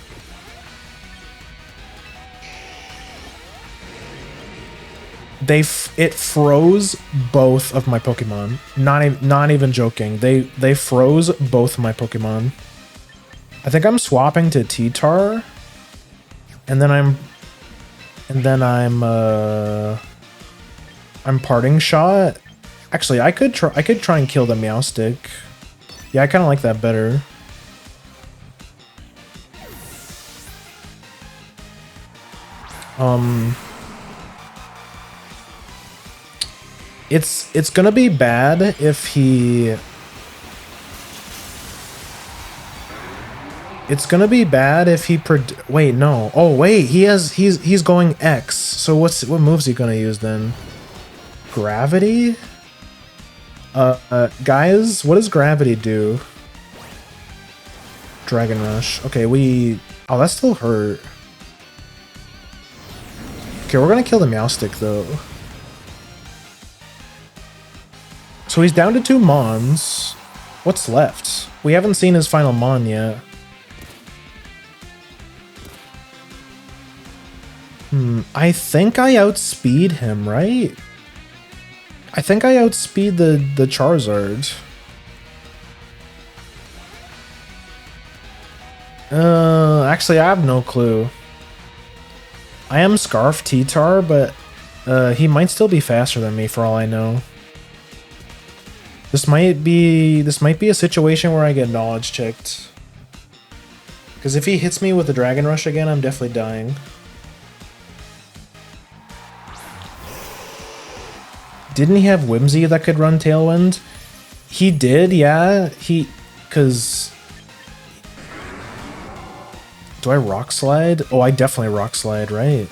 it froze both of my Pokemon. Not even joking. They froze both of my Pokemon. I think I'm swapping to T-Tar, and then I'm parting shot. Actually, I could try and kill the Meowstic. Yeah, I kind of like that better. It's gonna be bad if he. It's gonna be bad if he wait, no. Oh wait, he's going X. So what move's he gonna use then? Gravity? Guys, what does gravity do? Dragon Rush. Okay, oh, that still hurt. Okay, we're gonna kill the Meowstic though. So he's down to 2 Mons. What's left? We haven't seen his final Mon yet. I think I outspeed him, right? I think I outspeed the Charizard. Actually, I have no clue. I am Scarf T-Tar, but he might still be faster than me for all I know. This might be a situation where I get knowledge checked. Because if he hits me with the Dragon Rush again, I'm definitely dying. Didn't he have Whimsy that could run Tailwind? He did, yeah. Cause do I Rock Slide? Oh, I definitely Rock Slide, right?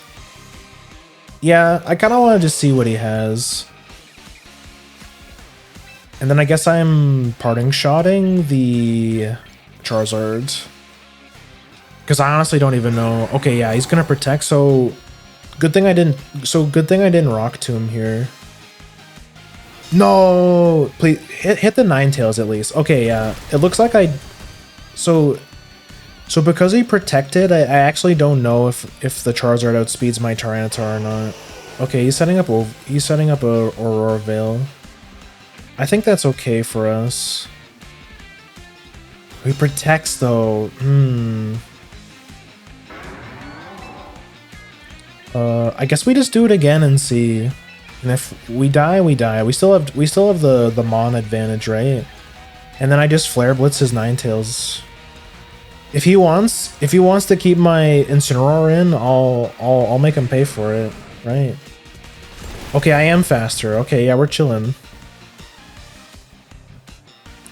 Yeah, I kind of want to just see what he has. And then I guess I'm parting shotting the Charizard. Because I honestly don't even know. Okay, yeah, he's gonna protect, so good thing I didn't Rock Tomb here. No, please hit the Ninetales at least. Okay, yeah. It looks like so because he protected, I actually don't know if the Charizard outspeeds my Tyranitar or not. Okay, he's setting up a Aurora Veil. I think that's okay for us. He protects though. I guess we just do it again and see. And if we die, we die. We still have the Mon advantage, right? And then I just Flare Blitz his Ninetales. If he wants to keep my Incineroar in, I'll make him pay for it, right? Okay, I am faster. Okay, yeah, we're chilling.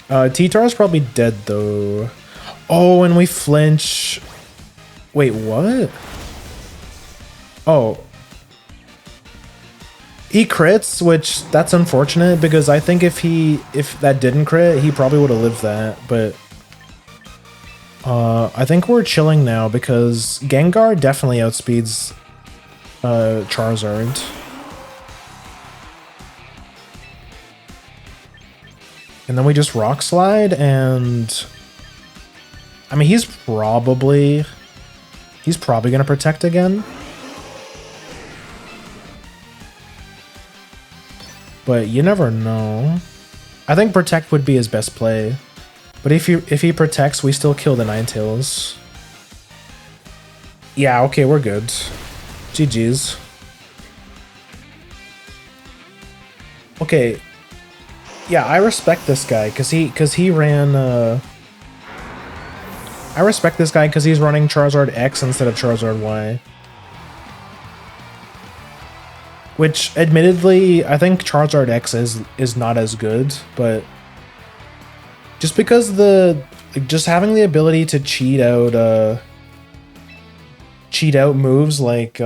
T-Tar is probably dead though. Oh, and we flinch. Wait, what? Oh. He crits, which that's unfortunate because I think if that didn't crit, he probably would have lived that, but I think we're chilling now because Gengar definitely outspeeds Charizard. And then we just Rock Slide, and I mean he's probably gonna protect again. But you never know. I think protect would be his best play. But if he protects, we still kill the Ninetales. Yeah, okay, we're good. GG's. Okay. Yeah, I respect this guy because he ran I respect this guy because he's running Charizard X instead of Charizard Y. Which, admittedly, I think Charizard X is not as good, but just because just having the ability to cheat out moves like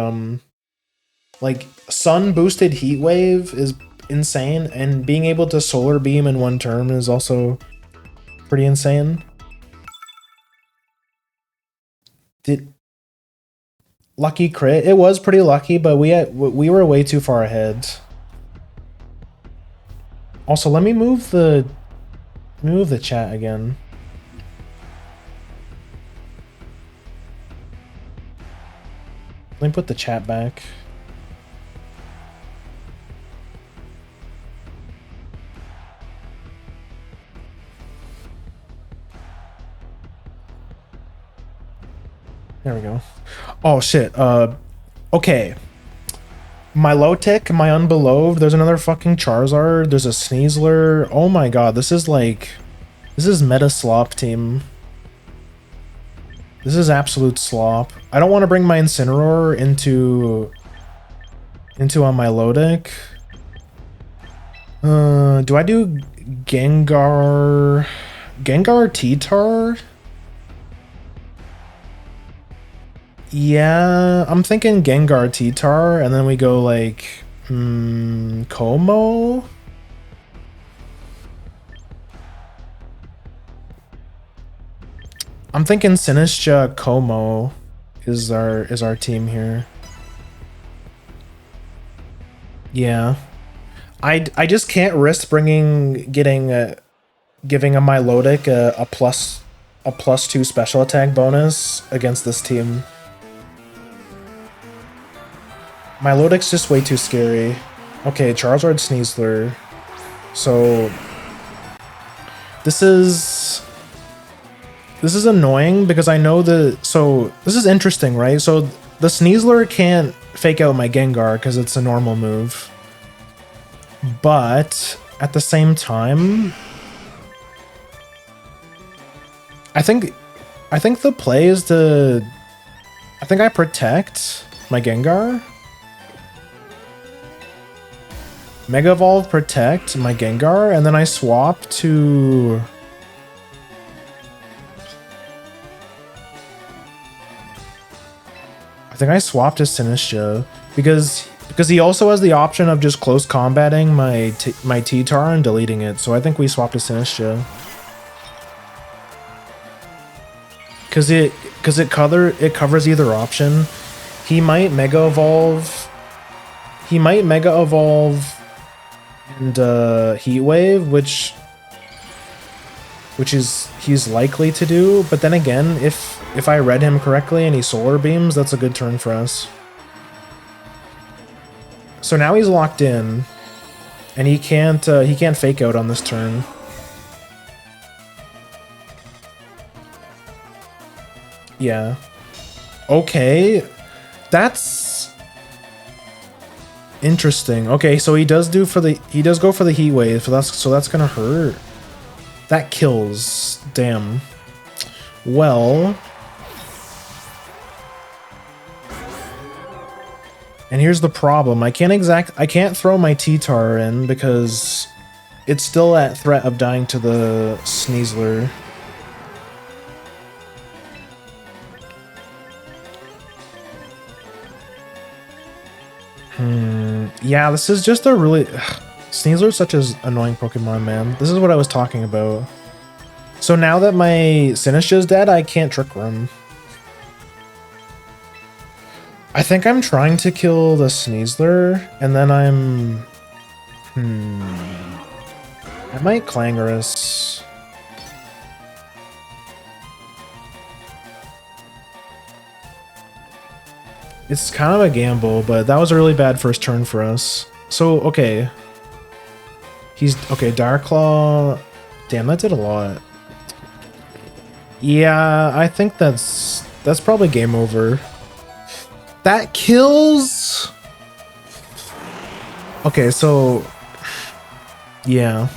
Sun boosted Heat Wave is insane, and being able to Solar Beam in one turn is also pretty insane. Lucky crit. It was pretty lucky, but we were way too far ahead. Also, let me move the chat again. Let me put the chat back. There we go. Oh shit. Okay. My low tick, my unbeloved. There's another fucking Charizard. There's a Sneasler. Oh my god, this is meta slop team. This is absolute slop. I don't want to bring my Incineroar into on my low deck. Do I do Gengar T-Tar? Yeah, I'm thinking Gengar T-Tar, and then we go like Como. I'm thinking Sinistcha Como is our team here. Yeah, I just can't risk giving a Milotic a +2 special attack bonus against this team. Milotic's just way too scary. Okay, Charizard Sneasler. So this is annoying because I know so this is interesting, right? So the Sneasler can't fake out my Gengar because it's a normal move. But at the same time, I think the play is I think I protect my Gengar. Mega Evolve, protect my Gengar, and then I swap to... I think I swapped to Sinistcha because he also has the option of just close combating my T-Tar and deleting it. So I think we swapped to Sinistcha. Because it covers either option. He might Mega Evolve. He might Mega Evolve and Heat Wave, which he's likely to do. But then again, if I read him correctly and he Solar Beams, that's a good turn for us. So now he's locked in, and he can't fake out on this turn. Yeah. Okay, that's interesting. Okay, so he does go for the Heat Wave, so that's gonna hurt. That kills. Damn. Well. And here's the problem. I can't throw my T-Tar in because it's still at threat of dying to the Sneasler. Yeah, this is just a really... Sneasler's such an annoying Pokemon, man. This is what I was talking about. So now that my Sinistcha's dead, I can't Trick Room. I think I'm trying to kill the Sneasler, and then I'm... I might Clangorous. It's kind of a gamble, but that was a really bad first turn for us. So, okay. Okay, Dark Claw. Damn, that did a lot. Yeah, I think that's probably game over. That kills? Okay, so... Yeah.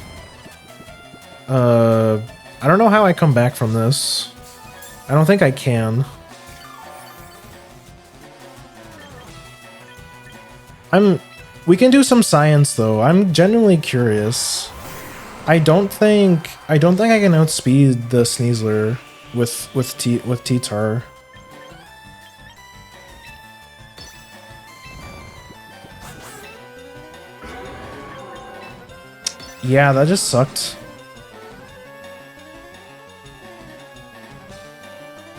I don't know how I come back from this. I don't think I can. We can do some science though. I'm genuinely curious. I don't think I can outspeed the Sneasler with T-Tar. Yeah, that just sucked.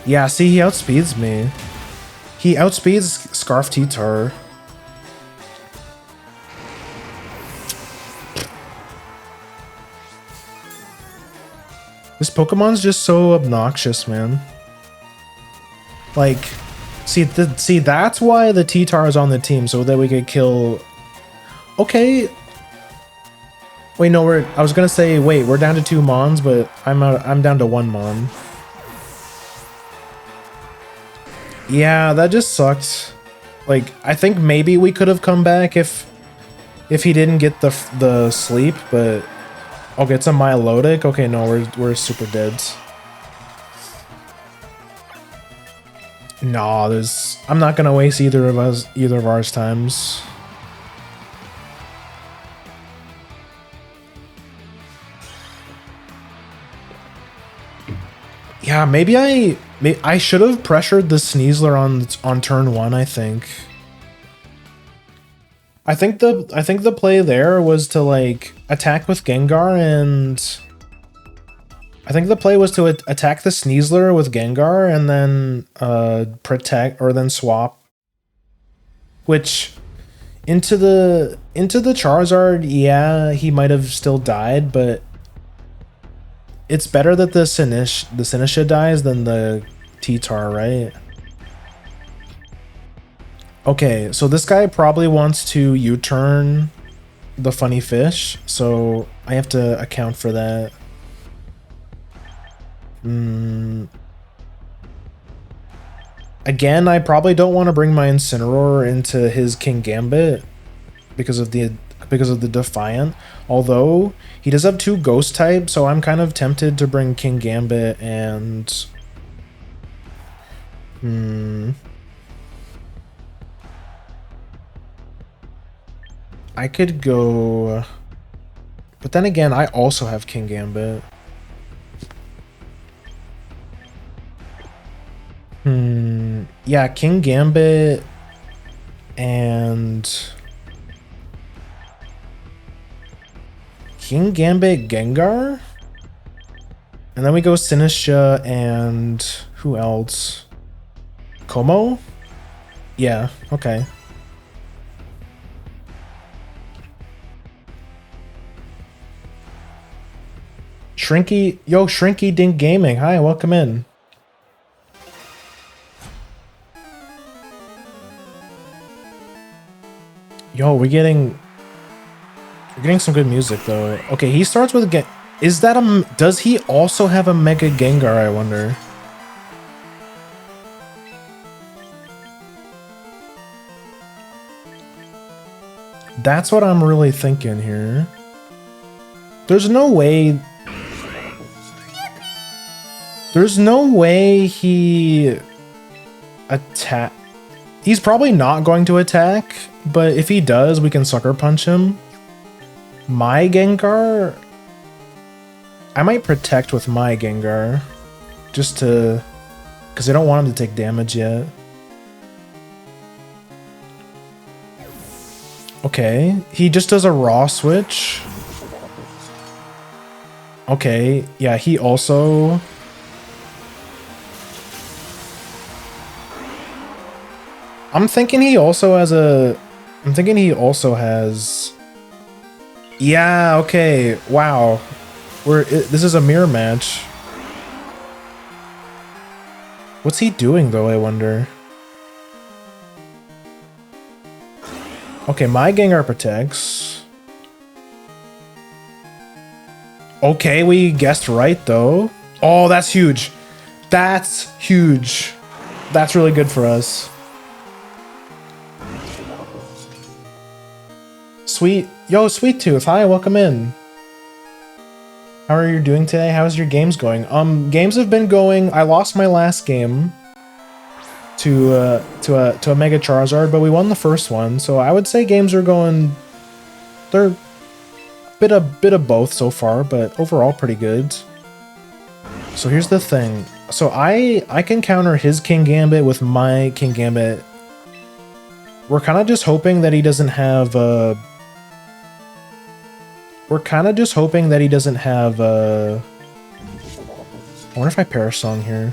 Yeah, see, he outspeeds me. He outspeeds Scarf T-Tar. This Pokemon's just so obnoxious, man. Like, see, that's why the T-Tar is on the team, so that we could kill... Okay. Wait, no, I was gonna say, wait, we're down to 2 Mons, but I'm down to 1 Mon. Yeah, that just sucked. Like, I think maybe we could have come back if he didn't get the sleep, but okay, it's a Milotic. Okay, no, we're super dead. Nah, I'm not gonna waste either of ours times. Yeah, maybe I should have pressured the Sneasler on turn 1, I think. I think the play there was to like attack with Gengar, and I think the play was to attack the Sneasler with Gengar and then protect or then swap, which into the Charizard, yeah, he might have still died, but it's better that the Sinistcha dies than the T-Tar, right? Okay, so this guy probably wants to U-turn the funny fish, so I have to account for that. Again, I probably don't want to bring my Incineroar into his King Gambit because of the Defiant. Although he does have 2 Ghost types, so I'm kind of tempted to bring King Gambit and I could go, but then again, I also have King Gambit. Yeah, King Gambit and King Gambit Gengar? And then we go Sinistcha and who else? Como? Yeah, okay. Shrinky, yo, Shrinky Dink Gaming. Hi, welcome in. Yo, we're getting some good music though. Okay, he starts with is that does he also have a Mega Gengar, I wonder? That's what I'm really thinking here. There's no way he attack. He's probably not going to attack, but if he does, we can Sucker Punch him. My Gengar? I might protect with my Gengar. Just to... because I don't want him to take damage yet. Okay, he just does a raw switch. Okay, yeah, he also... I'm thinking he also has a... Yeah, okay, wow. This is a mirror match. What's he doing though, I wonder? Okay, my Gengar protects. Okay, we guessed right though. Oh, that's huge. That's huge. That's really good for us. Sweet Tooth, hi, welcome in. How are you doing today? How's your games going? Games have been going. I lost my last game to a Mega Charizard, but we won the first one, so I would say games are going. They're a bit of both so far, but overall pretty good. So here's the thing. So I can counter his King Gambit with my King Gambit. We're kind of just hoping that he doesn't have I wonder if I Perish Song here.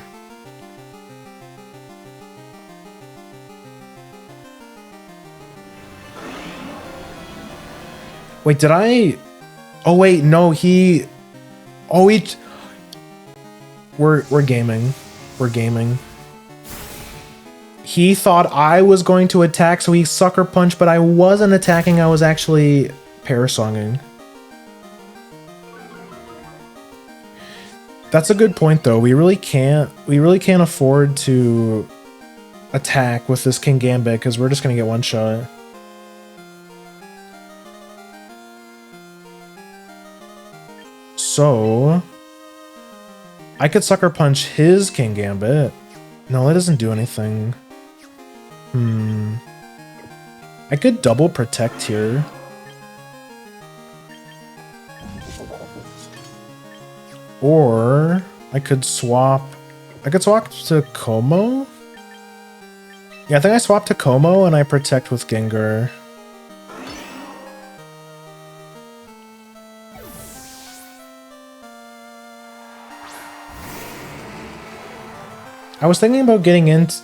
Wait, did I? Oh wait, no, he. Oh, we're gaming. We're gaming. He thought I was going to attack, so he Sucker Punched, but I wasn't attacking. I was actually Perish Songing. That's a good point, though. We really can't afford to attack with this King Gambit because we're just gonna get one shot. So I could Sucker Punch his King Gambit. No, that doesn't do anything. I could double protect here. Or I could swap. I could swap to Como. Yeah, I think I swap to Como and I protect with Gengar. I was thinking about getting it,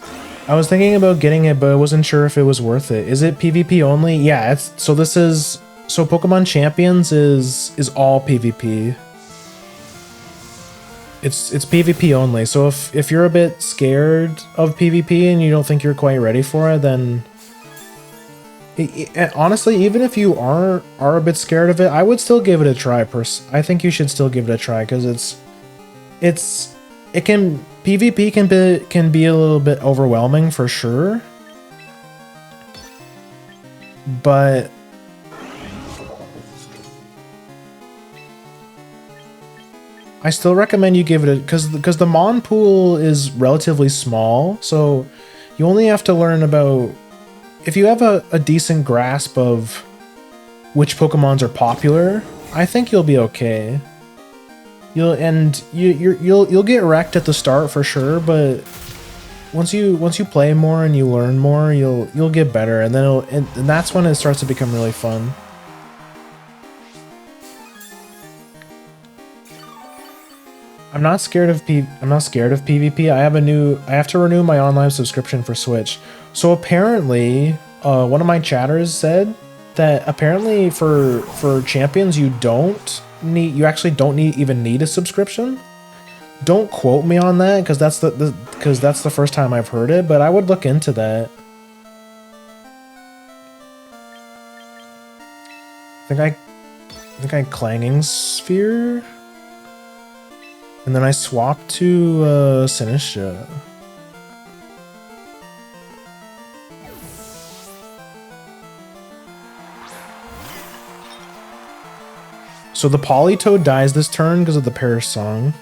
but I wasn't sure if it was worth it. Is it PvP only? Yeah, it's so this is so Pokemon Champions is all PvP. It's PvP only. So if you're a bit scared of PvP and you don't think you're quite ready for it, then honestly, even if you are a bit scared of it, I would still give it a try. I think you should still give it a try because PvP can be a little bit overwhelming for sure, but I still recommend you give it a because the Mon pool is relatively small, so you only have to learn about if you have a decent grasp of which Pokemons are popular. I think you'll be okay. You'll get wrecked at the start for sure, but once you play more and you learn more, you'll get better, and then and that's when it starts to become really fun. I'm not scared of PvP. I have to renew my online subscription for Switch. So apparently, one of my chatters said that apparently for champions you actually don't even need a subscription. Don't quote me on that because that's the first time I've heard it, but I would look into that. I think I Clanging Sphere. And then I swap to Sinistra. So the Politoed dies this turn because of the Perish Song.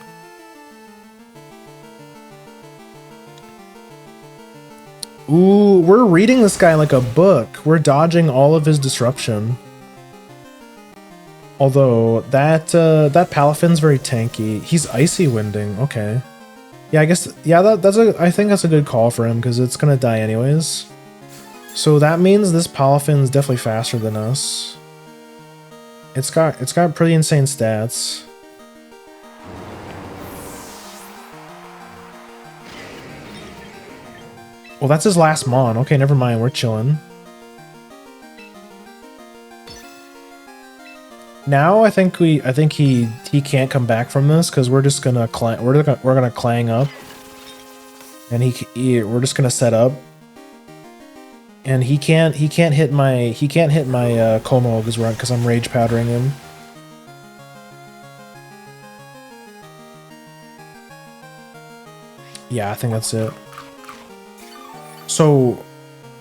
Ooh, we're reading this guy like a book. We're dodging all of his disruption. Although that Palafin's very tanky. He's Icy Winding. Okay. Yeah, I guess I think that's a good call for him because it's gonna die anyways. So that means this Palafin's definitely faster than us. It's got pretty insane stats. Well, that's his last Mon. Okay, never mind. We're chilling. Now I think he can't come back from this because we're just gonna we're gonna clang up, and we're just gonna set up, and he can't hit my Como because I'm rage powdering him. Yeah, I think that's it. So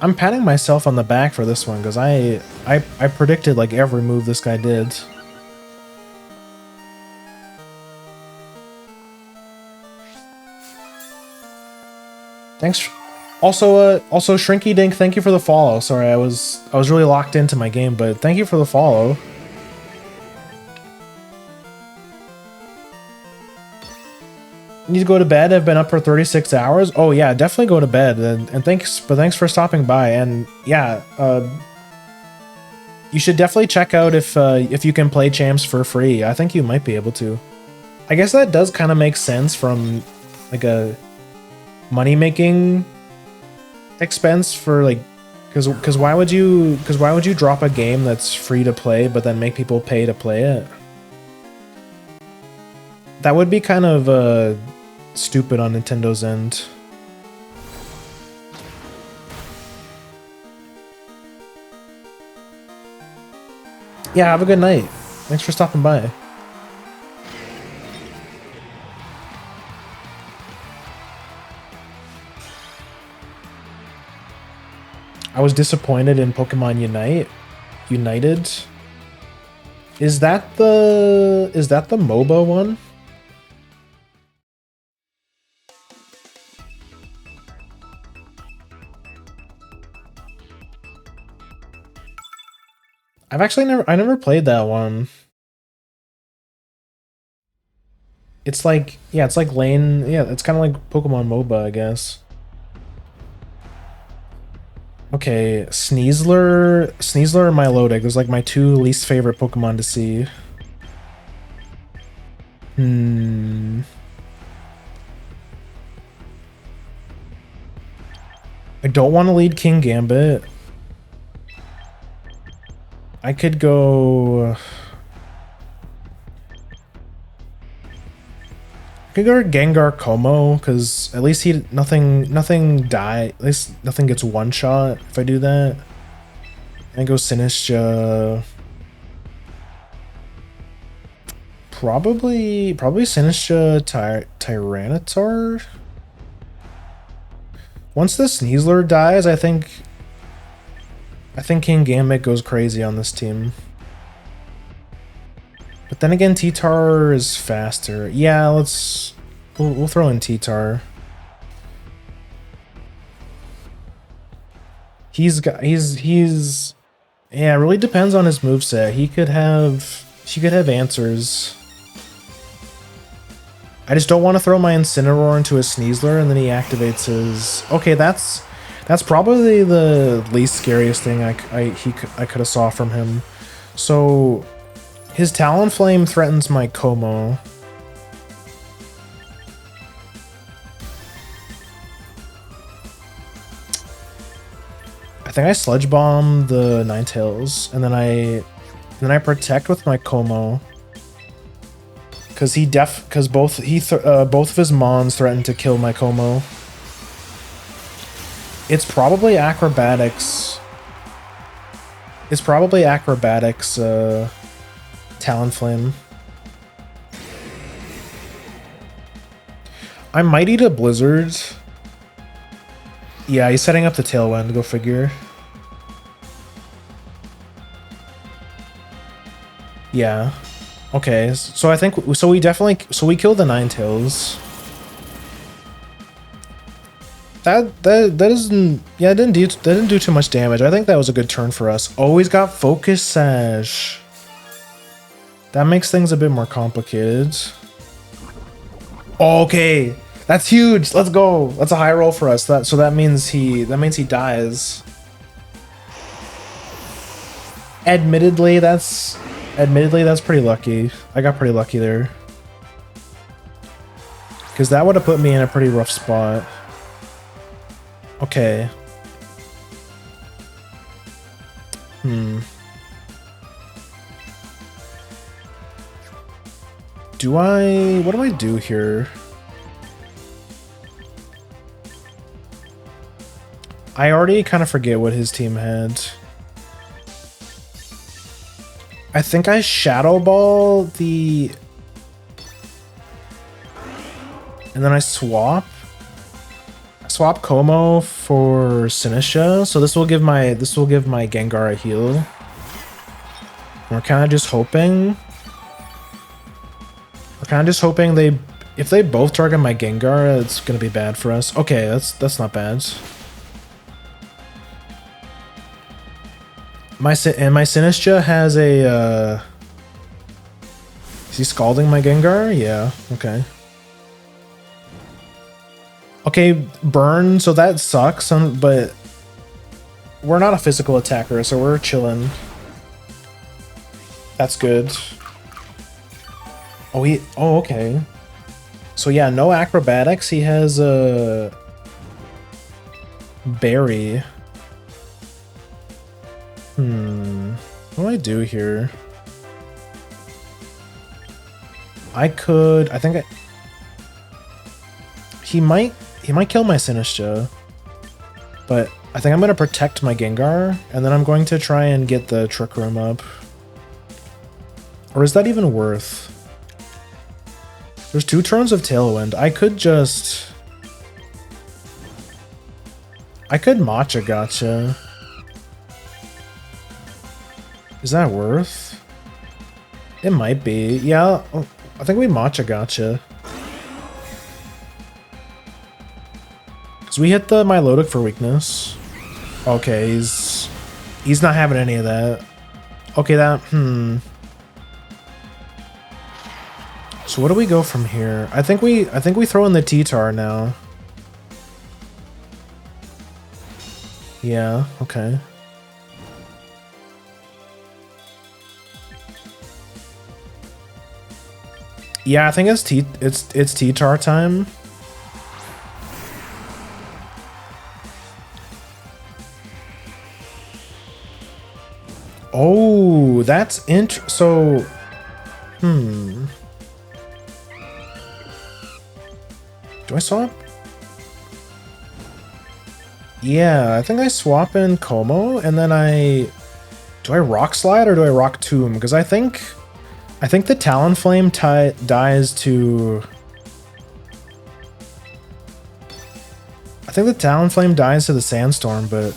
I'm patting myself on the back for this one because I predicted like every move this guy did. Thanks. Also Shrinky Dink, thank you for the follow. Sorry, I was really locked into my game, but thank you for the follow. Need to go to bed. I've been up for 36 hours. Oh yeah, definitely go to bed. And thanks for stopping by. And yeah, you should definitely check out if you can play champs for free. I think you might be able to. I guess that does kind of make sense from like a money-making expense for like because why would you drop a game that's free to play but then make people pay to play it? That would be kind of stupid on Nintendo's end. Yeah, have a good night. Thanks for stopping by. I was disappointed in Pokemon United. Is that the MOBA one? I never played that one. It's like, yeah, it's like lane, yeah, it's kind of like Pokemon MOBA, I guess. Okay, Sneasler and Milotic. Those are like my two least favorite Pokemon to see. I don't want to lead King Gambit. I could go... I could go Gengar Como, because at least nothing die. At least nothing gets one shot if I do that. And go Sinistcha. Probably Sinistcha Tyranitar. Once the Sneasler dies, I think King Gambit goes crazy on this team. But then again, T-Tar is faster. Yeah, we'll throw in T-Tar. He's yeah, it really depends on his moveset. He could have answers. I just don't want to throw my Incineroar into a Sneasler and then he activates his... Okay, that's probably the least scariest thing I could have saw from him. So his Talonflame threatens my Como. I think I Sludge Bomb the Ninetales and then I protect with my Como. Because both of his Mons threaten to kill my Como. It's probably Acrobatics. Talonflame. I might eat a Blizzard. Yeah, he's setting up the Tailwind, go figure. Yeah. Okay, so I think we kill the Ninetales. That doesn't, yeah, that didn't do too much damage. I think that was a good turn for us. Oh, he's got Focus Sash. That makes things a bit more complicated. Okay, that's huge. Let's go. That's a high roll for us. That means he dies. Admittedly, that's pretty lucky. I got pretty lucky there. Because that would have put me in a pretty rough spot. Okay. What do I do here? I already kind of forget what his team had. I think I Shadow Ball the... And then I swap Como for Sinistcha, so this will give my Gengar a heal. We're kind of just hoping if they both target my Gengar, it's gonna be bad for us. Okay, that's not bad. My Sinistcha has a is he scalding my Gengar? Yeah, okay. Okay, burn, so that sucks, but we're not a physical attacker, so we're chilling. That's good. Oh, okay. So yeah, no acrobatics. He has a berry. What do I do here? He might kill my Sinistcha, but I think I'm going to protect my Gengar, and then I'm going to try and get the Trick Room up. Or is that even worth? There's 2 turns of Tailwind. I could Matcha Gotcha. Is that worth? It might be. Yeah, I think we matcha gotcha. Because we hit the Milotic for weakness. Okay, he's not having any of that. Okay, So what do we go from here? I think we throw in the T-Tar now. Yeah, okay. Yeah, I think it's T-Tar time. Oh, that's so do I swap? Yeah, I think I swap in Como and then do I Rock Slide or do I Rock Tomb? Because I think the Talonflame dies to... I think the Talonflame dies to the Sandstorm, but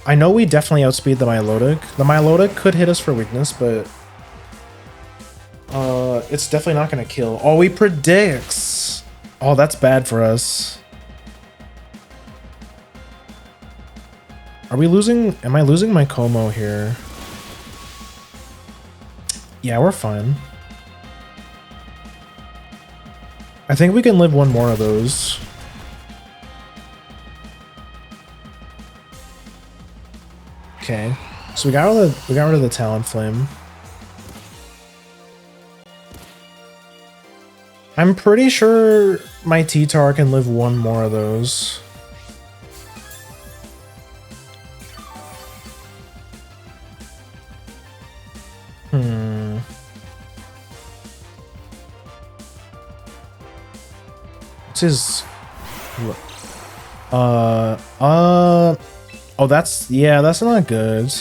I know we definitely outspeed the Milotic. The Milotic could hit us for weakness, but it's definitely not going to kill. Oh, he predicts! Oh, that's bad for us. Are we losing... Am I losing my Como here? Yeah, we're fine. I think we can live one more of those. Okay. So we got rid of the Talonflame. I'm pretty sure my T-Tar can live one more of those. What's his... Oh, that's... Yeah, that's not good.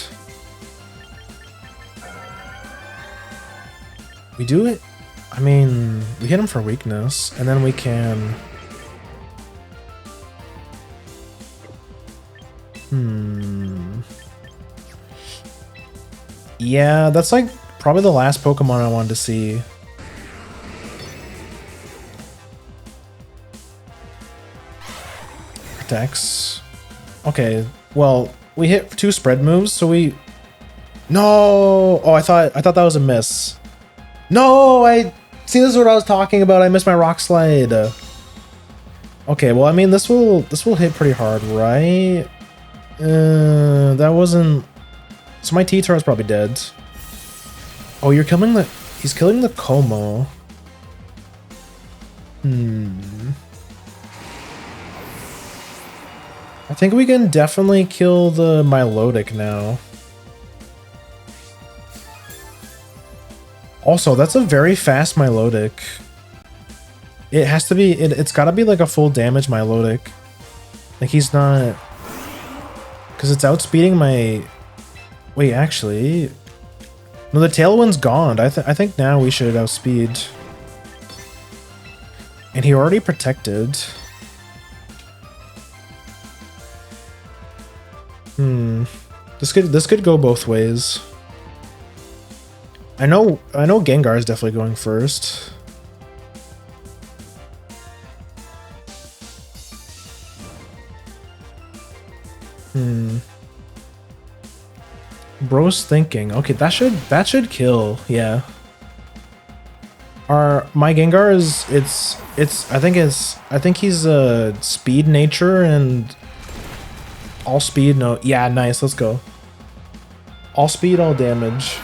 We do it... I mean, we hit him for weakness, and then we can... Yeah, that's like probably the last Pokemon I wanted to see. Protects. Okay, well, we hit 2 spread moves, so we... No! Oh, I thought that was a miss. No, see, this is what I was talking about. I missed my Rock Slide. Okay, well, I mean, this will hit pretty hard, right? That wasn't... So my T-Tar is probably dead. Oh, he's killing the Como. I think we can definitely kill the Milotic now. Also, that's a very fast Milotic. It has to be... It's gotta be like a full damage Milotic. Like, he's not... Because it's outspeeding my... Wait, actually... No, the Tailwind's gone. I think now we should outspeed. And he already protected. This could go both ways. I know Gengar is definitely going first. Bro's thinking. Okay, that should kill. Yeah. My Gengar is I think he's a speed nature and all speed. No, yeah, nice. Let's go. All speed, all damage.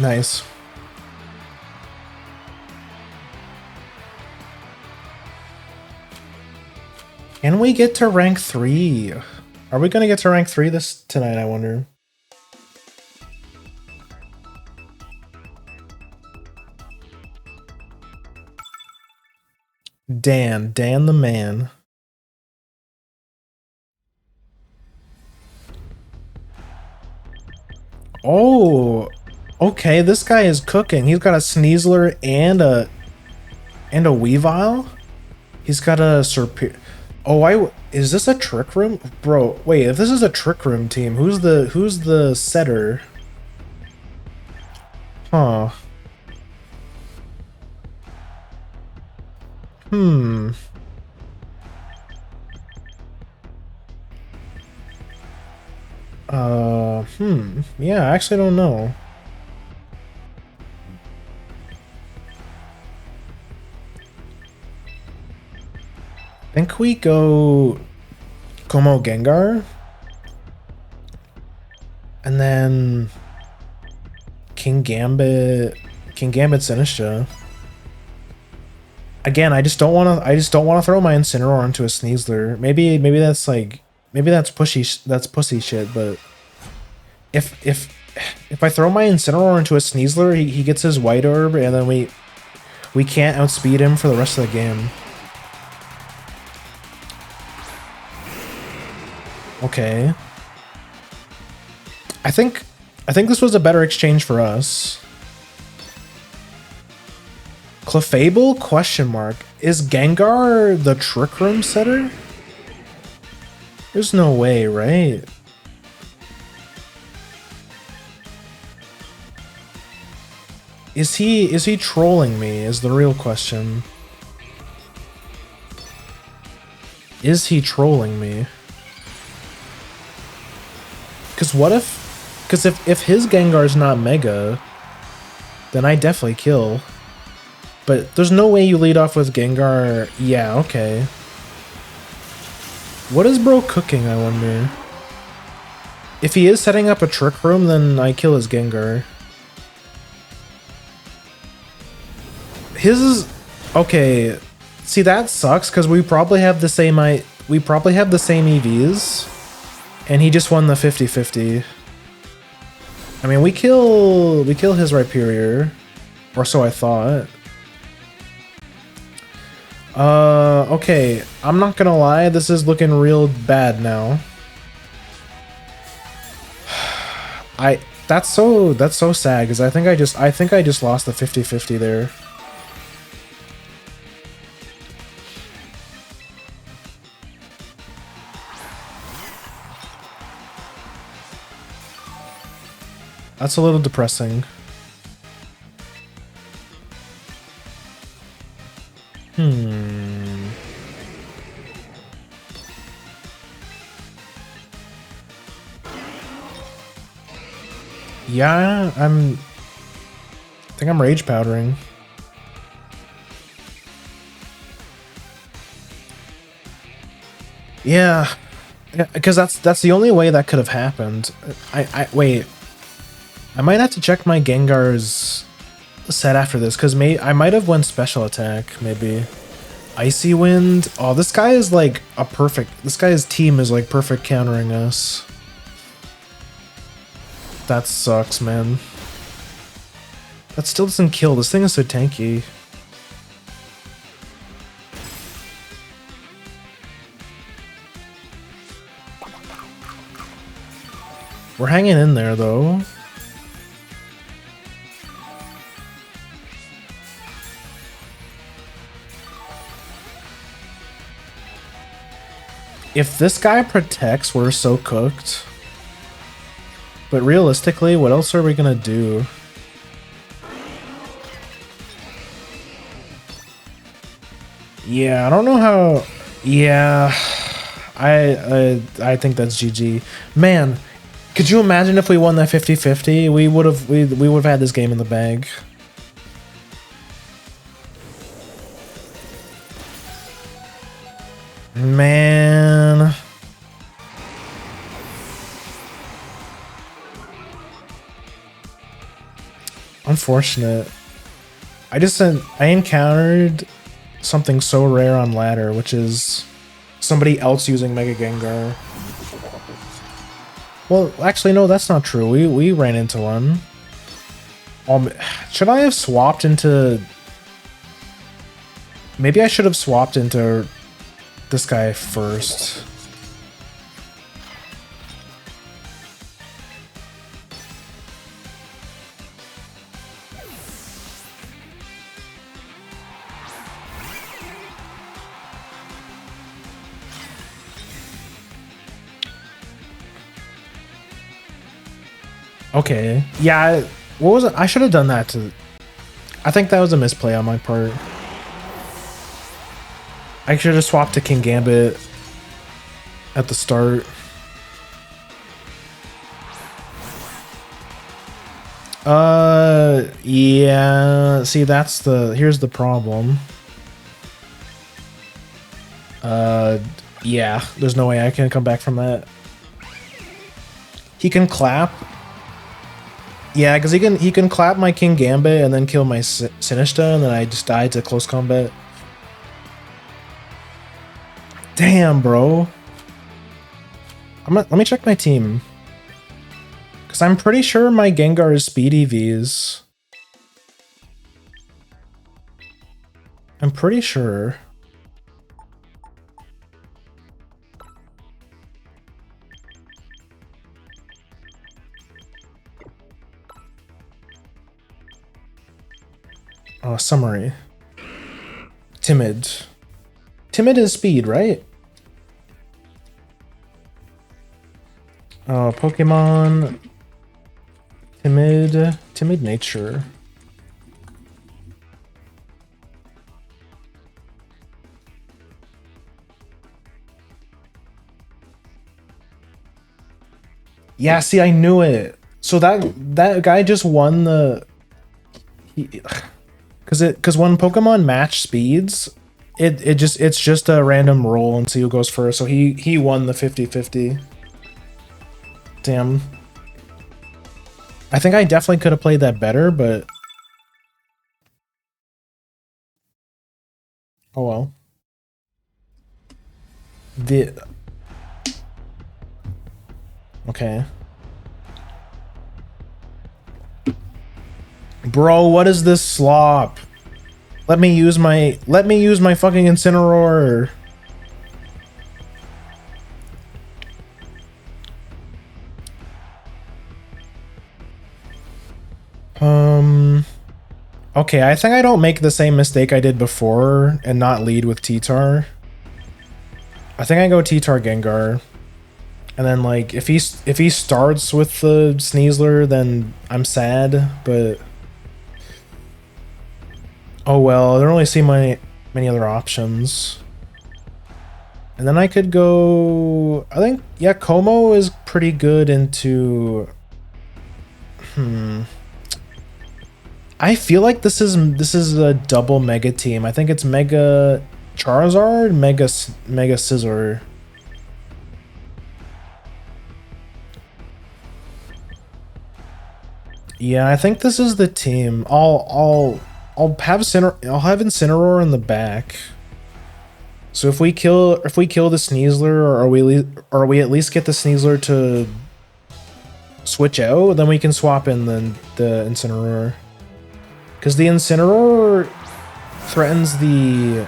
Nice. Can we get to rank 3? Are we gonna get to rank 3 tonight, I wonder? Dan the man. Oh, okay, this guy is cooking. He's got a Sneasler and a Weavile. He's got a superior. Oh, is this a trick room, bro? Wait, if this is a trick room team, who's the setter? Huh. Hmm. Yeah, I actually don't know. I think we go Como Gengar. And then King Gambit Sinistra. Again, I just don't want to throw my Incineroar into a Sneasler. Maybe that's like maybe that's pussy shit, but if I throw my Incineroar into a Sneasler, he gets his White Orb and then we can't outspeed him for the rest of the game. Okay. I think this was a better exchange for us. Clefable? Question mark. Is Gengar the Trick Room setter? There's no way, right? Is he trolling me is the real question. Is he trolling me? Because if his Gengar's not Mega, then I definitely kill. But there's no way you lead off with Gengar. Yeah, okay. What is bro cooking, I wonder? If he is setting up a Trick Room, then I kill his Gengar. His is... Okay. See, that sucks, because we probably have the same EVs. And he just won the 50-50. I mean, we kill his Rhyperior. Or so I thought. Okay. I'm not gonna lie, this is looking real bad now. That's so sad, because I think I just lost the 50-50 there. That's a little depressing. Yeah, I think I'm rage powdering. Yeah, because that's the only way that could have happened. Wait. I might have to check my Gengar's set after this, because I might have won special attack, maybe. Icy Wind? Oh, this guy is like a perfect... This guy's team is like perfect countering us. That sucks, man. That still doesn't kill. This thing is so tanky. We're hanging in there, though. If this guy protects, we're so cooked. But realistically, what else are we gonna do? Yeah, I don't know how... Yeah, I think that's GG. Man, could you imagine if we won that 50-50? We would have had this game in the bag. Man. Unfortunate. I encountered something so rare on ladder, which is somebody else using Mega Gengar. Well, actually, no, that's not true. We ran into one. Should I have swapped into... Maybe I should have swapped into this guy first. Okay. Yeah, what was it? I should have done that to... I think that was a misplay on my part. I should have swapped to King Gambit at the start. Yeah. See, here's the problem. Yeah. There's no way I can come back from that. He can clap. Yeah, because he can clap my King Gambit and then kill my Sinistcha, and then I just died to close combat. Damn, bro. Let me check my team. Because I'm pretty sure my Gengar is speed EVs. I'm pretty sure. Summary. Timid. Timid is speed, right? Pokemon. Timid. Timid nature. Yeah, see, I knew it. So that guy just won the... Because when Pokemon match speeds, it's just a random roll and see who goes first. So he won the 50-50. Damn. I think I definitely could have played that better, but... Oh well. Okay. Bro, what is this slop? Let me use my fucking Incineroar. Okay, I think I don't make the same mistake I did before and not lead with T-Tar. I think I go T-Tar Gengar. And then like if he starts with the Sneasler, then I'm sad, but oh well, I don't really see many other options. And then I could go, I think, yeah, Como is pretty good into I feel like this is a double Mega team. I think it's Mega Charizard, Mega Scizor. Yeah, I think this is the team. I'll have Incineroar in the back. So if we kill the Sneasler, or we at least get the Sneasler to switch out, then we can swap in the Incineroar. Because the Incineroar threatens the...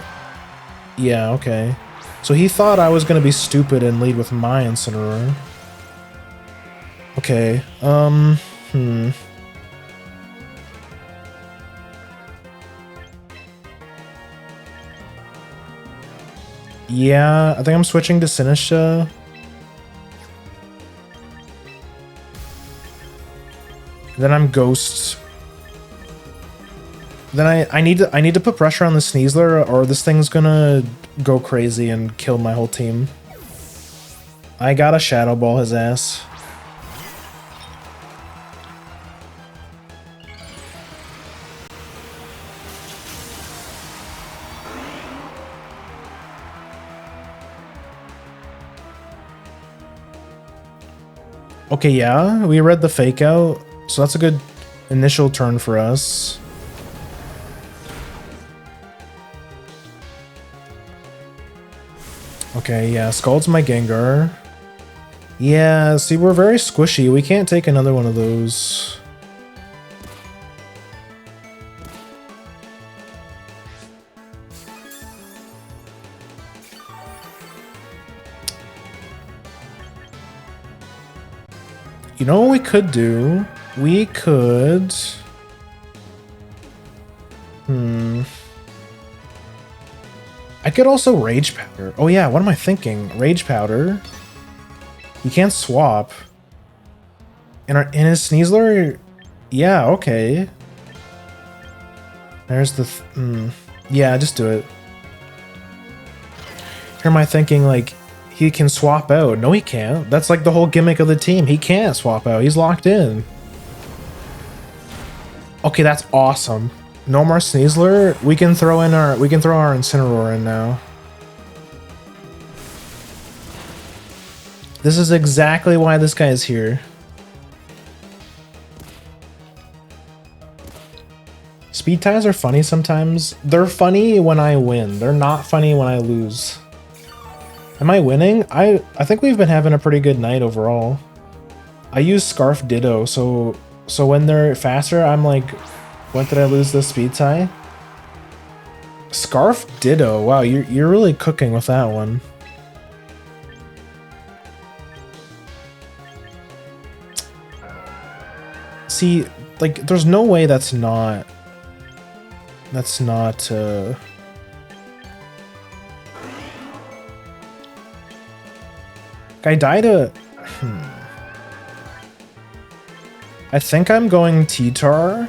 Yeah, okay. So he thought I was going to be stupid and lead with my Incineroar. Okay, Yeah, I think I'm switching to Sinistcha. Then I'm Ghost. Then I need to put pressure on the Sneasler, or this thing's gonna go crazy and kill my whole team. I gotta Shadow Ball his ass. Okay, yeah, we read the fake out, so that's a good initial turn for us. Okay, yeah, Scald's my Gengar. Yeah, see, we're very squishy. We can't take another one of those. You know what we could do? We could... I could also Rage Powder. Oh yeah, what am I thinking? Rage Powder. You can't swap. In his Sneasler? Yeah, okay. There's the... yeah, just do it. Here am I thinking, like, he can swap out. No, he can't. That's like the whole gimmick of the team. He can't swap out. He's locked in. Okay, that's awesome. No more Sneasler. We can throw our Incineroar in now. This is exactly why this guy is here. Speed ties are funny sometimes. They're funny when I win. They're not funny when I lose. Am I winning? I think we've been having a pretty good night overall. I use Scarf Ditto, so when they're faster, I'm like, what, did I lose the speed tie? Scarf Ditto. Wow, you're really cooking with that one. See, like, there's no way that's not... I died a... I think I'm going T-Tar.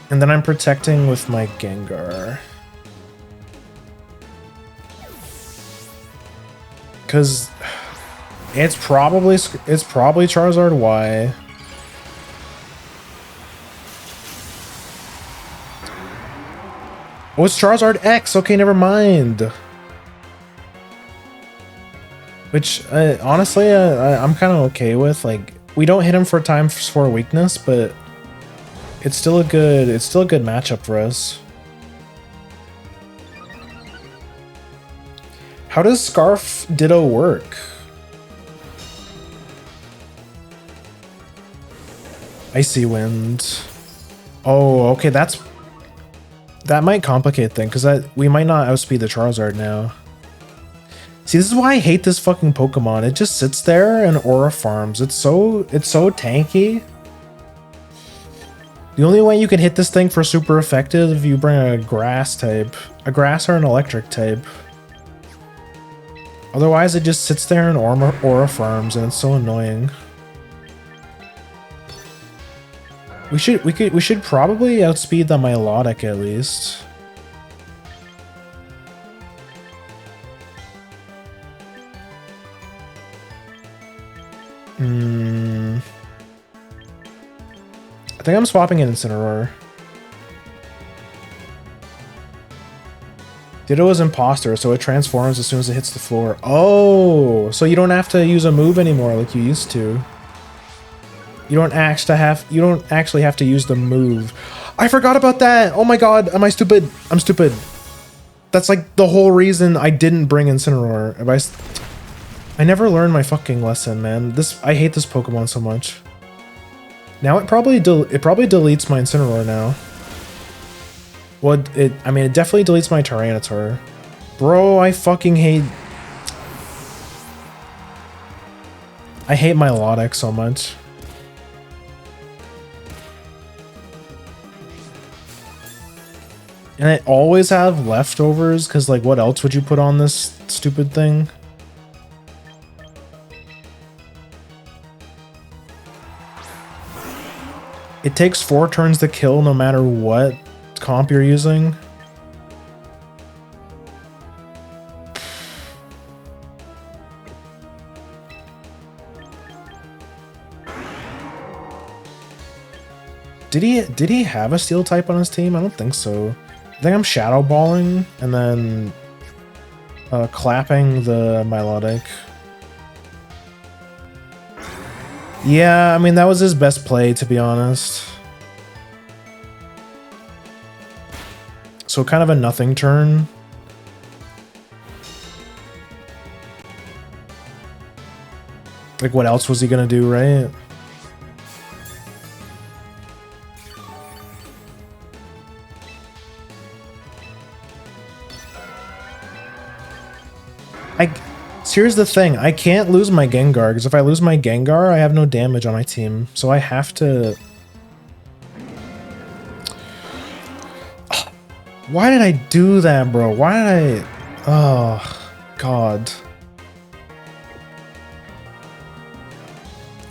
And then I'm protecting with my Gengar. Cause it's probably Charizard Y. Oh, it's Charizard X. Okay, never mind. Which, honestly, I'm kind of okay with. Like, we don't hit him for time for weakness, but it's still a good matchup for us. How does Scarf Ditto work? Icy Wind. Oh, okay, that might complicate things, because we might not outspeed the Charizard now. See, this is why I hate this fucking Pokemon. It just sits there and aura farms. It's so tanky. The only way you can hit this thing for super effective if you bring a grass type. A grass or an electric type. Otherwise, it just sits there and aura farms, and it's so annoying. We should probably outspeed the Milotic at least. I think I'm swapping an Incineroar. Ditto is Imposter, so it transforms as soon as it hits the floor. Oh, so you don't have to use a move anymore like you used to. You don't actually have to use the move. I forgot about that. Oh my god, am I stupid? I'm stupid. That's like the whole reason I didn't bring Incineroar. I never learned my fucking lesson, man. I hate this Pokemon so much. Now it probably deletes my Incineroar now. Well, I mean, it definitely deletes my Tyranitar. Bro, I fucking hate... I hate Milotic so much. And I always have leftovers, because, like, what else would you put on this stupid thing? It takes 4 turns to kill no matter what comp you're using. Did he have a steel type on his team? I don't think so. I think I'm shadow balling and then clapping the Milotic. Yeah, I mean, that was his best play, to be honest. So kind of a nothing turn. Like, what else was he gonna do, right? So here's the thing, I can't lose my Gengar, because if I lose my Gengar, I have no damage on my team. So I have to... Why did I do that, bro? Why did I... Oh, God.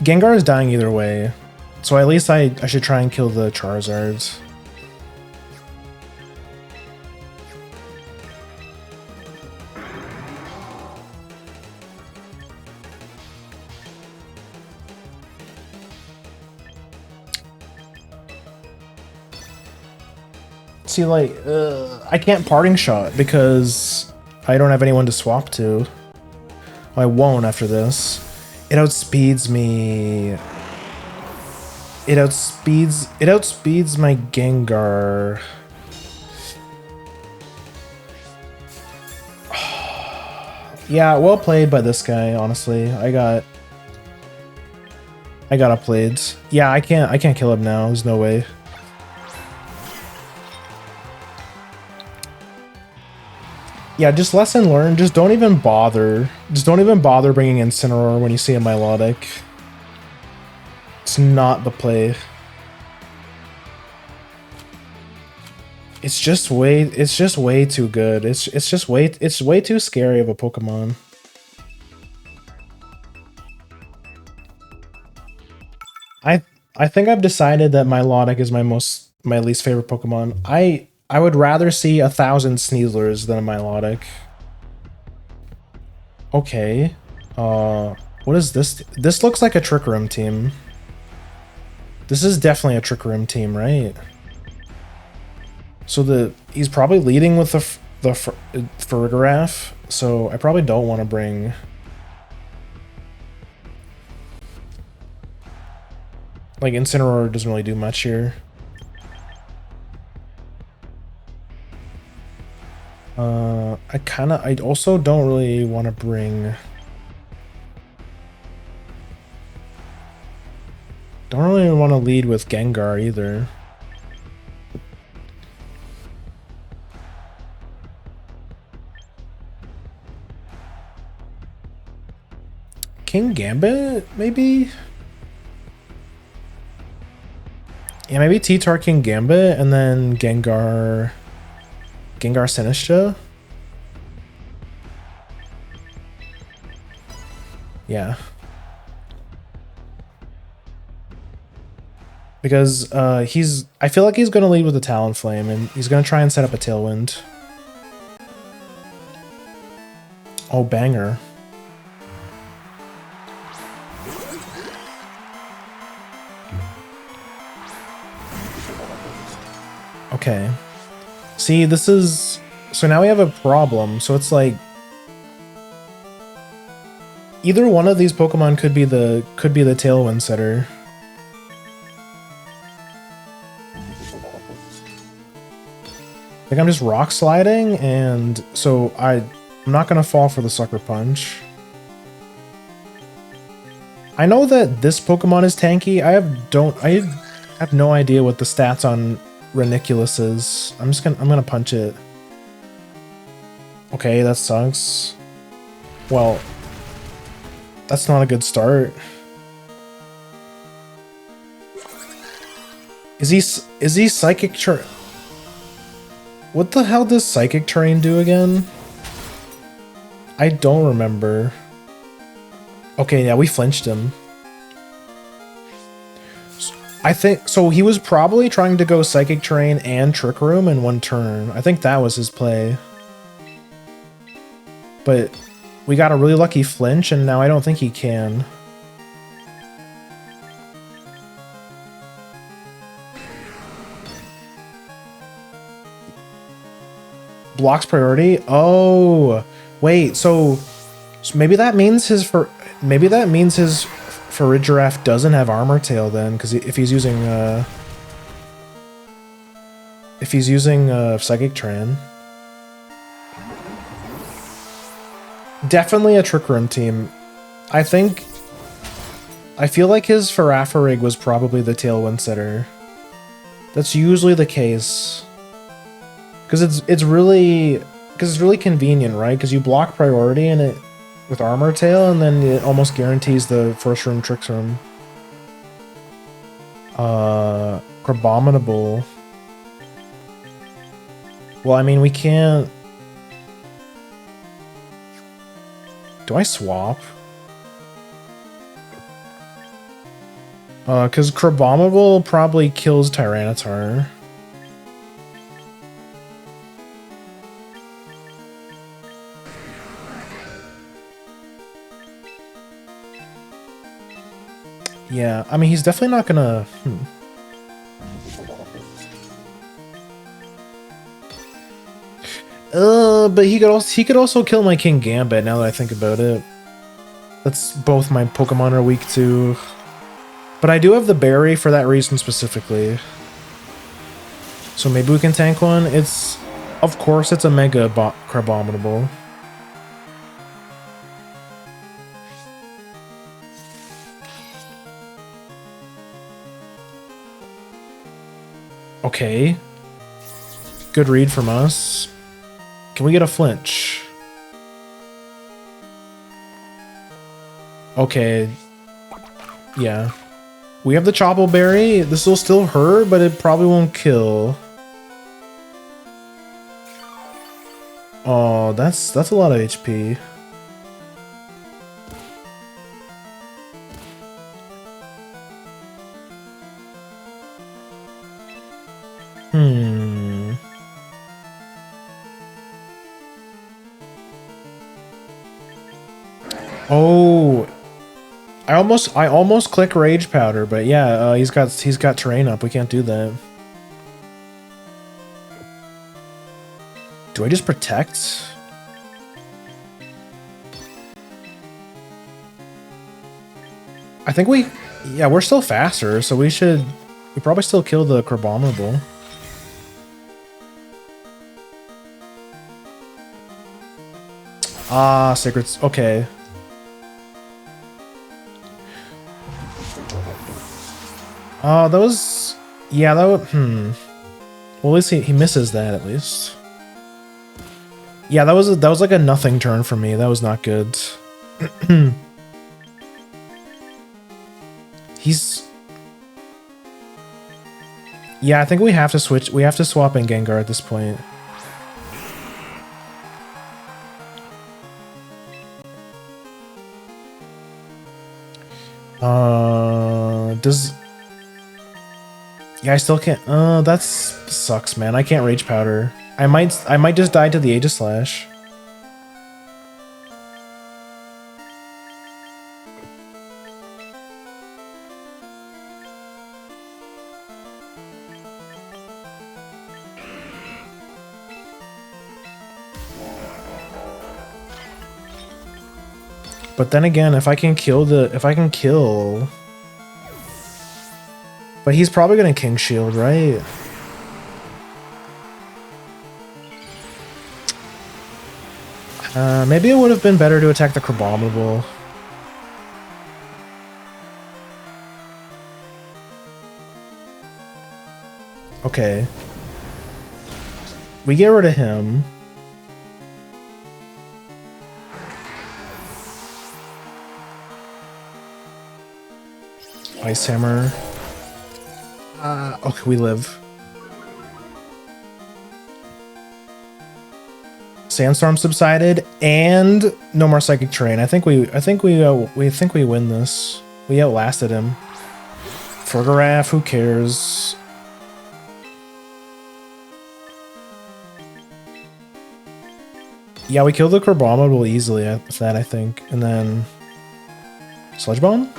Gengar is dying either way. So at least I should try and kill the Charizards. See, like, I can't parting shot because I don't have anyone to swap to. I won't after this. It outspeeds me. It outspeeds my Gengar. Yeah, well played by this guy, honestly. I got outplayed. Yeah, I can't kill him now. There's no way. Yeah, just lesson learned. Just don't even bother. Just don't even bother bringing Incineroar when you see a Milotic. It's not the play. It's just way too good. It's way too scary of a Pokemon. I think I've decided that Milotic is my least favorite Pokemon. I would rather see 1,000 Sneasler's than a Milotic. Okay. What is this? This looks like a Trick Room team. This is definitely a Trick Room team, right? So he's probably leading with the Farigiraf, so I probably don't want to bring... Like, Incineroar doesn't really do much here. I also don't really want to bring... Don't really want to lead with Gengar either. King Gambit, maybe? Yeah, maybe T-Tar King Gambit and then Gengar Sinistcha? Yeah. Because I feel like he's gonna lead with a Talonflame and he's gonna try and set up a Tailwind. Oh, banger. Okay. See, this is... So now we have a problem. So it's like... Either one of these Pokemon could be the Tailwind setter. Like, I'm just Rock Sliding, and so I'm not gonna fall for the Sucker Punch. I know that this Pokemon is tanky. I have no idea what the stats on Reniculus is. I'm gonna punch it. Okay, that sucks. Well, that's not a good start. Is he Psychic Terrain? What the hell does Psychic Terrain do again? I don't remember. Okay, yeah, we flinched him. I think so. He was probably trying to go Psychic Terrain and Trick Room in one turn. I think that was his play. But we got a really lucky flinch, and now I don't think he can. Blocks priority? Oh, wait. So maybe that means his Farigiraf doesn't have Armor Tail then, because if he's using Psychic Terrain. Definitely a Trick Room team. I feel like his Farafarig was probably the Tailwind setter. That's usually the case. Because it's really convenient, right? Because you block priority and it with Armor Tail, and then it almost guarantees the first room Trick Room. Crabominable. Well, I mean, we can't... Do I swap? Because Crabominable probably kills Tyranitar. Yeah, I mean, he's definitely not gonna... But he could also kill my King Gambit now that I think about it. That's both my Pokemon are weak to. But I do have the berry for that reason specifically. So maybe we can tank one. It's, of course, it's a Mega Crabominable. Okay. Good read from us. Can we get a flinch? Okay. Yeah. We have the Chople Berry. This will still hurt, but it probably won't kill. Oh, that's a lot of HP. Oh, I almost click Rage Powder, but yeah, he's got terrain up. We can't do that. Do I just protect? I think we're still faster, so we probably still kill the Crabominable. Ah, Sacred's okay. Oh, that was... Yeah, that would... Well, at least he misses that, at least. Yeah, that was like a nothing turn for me. That was not good. He's... Yeah, I think we have to switch. We have to swap in Gengar at this point. Does... Yeah, I still can't... that sucks, man. I can't Rage Powder. I might just die to the Aegislash. But then again, if I can kill... But he's probably gonna King Shield, right? Maybe it would have been better to attack the Crabominable. Okay. We get rid of him. Ice Hammer. Okay, we live. Sandstorm subsided and no more Psychic Terrain. I think we win this. We outlasted him. Fergaraf, who cares? Yeah, we killed the Crabominable easily with that, I think. And then Sludge Bomb?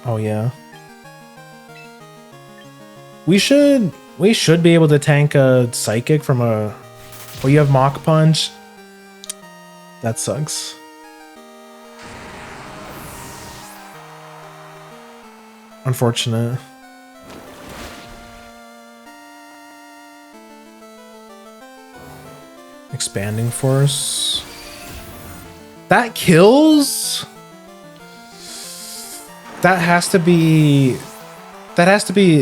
Oh yeah. We should be able to tank a Psychic from a... Oh, you have Mach Punch? That sucks. Unfortunate. Expanding Force. That kills? That has to be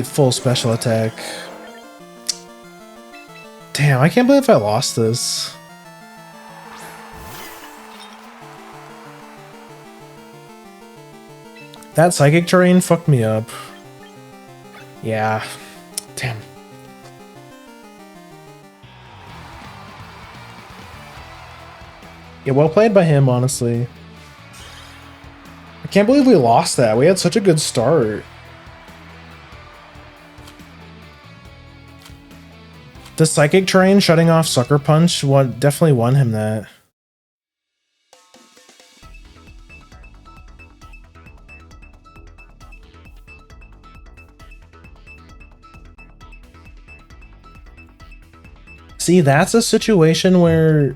full special attack. Damn, I can't believe I lost this. That Psychic Terrain fucked me up. Yeah. Damn. Yeah, well played by him, honestly. I can't believe we lost that. We had such a good start. The Psychic Terrain shutting off Sucker Punch definitely won him that. See, that's a situation where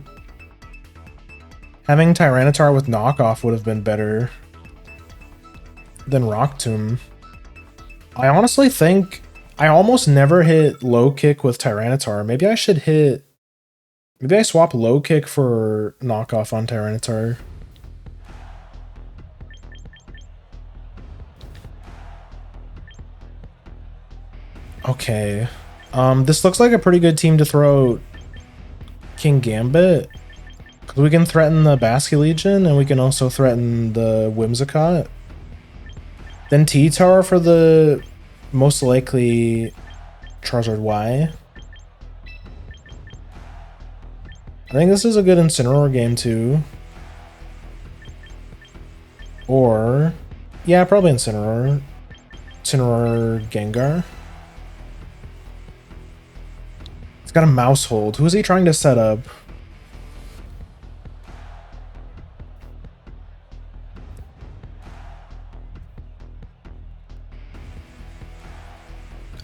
having Tyranitar with knockoff would have been better than Rock Tomb. I honestly think I almost never hit low kick with Tyranitar. Maybe I should hit... Maybe I swap low kick for knockoff on Tyranitar. Okay. This looks like a pretty good team to throw King Gambit. Because we can threaten the Basculegion, and we can also threaten the Whimsicott. Then T-Tower for the most likely Charizard Y. I think this is a good Incineroar game too. Or... yeah, probably Incineroar. Incineroar Gengar. He's got a Mouse Hold. Who is he trying to set up?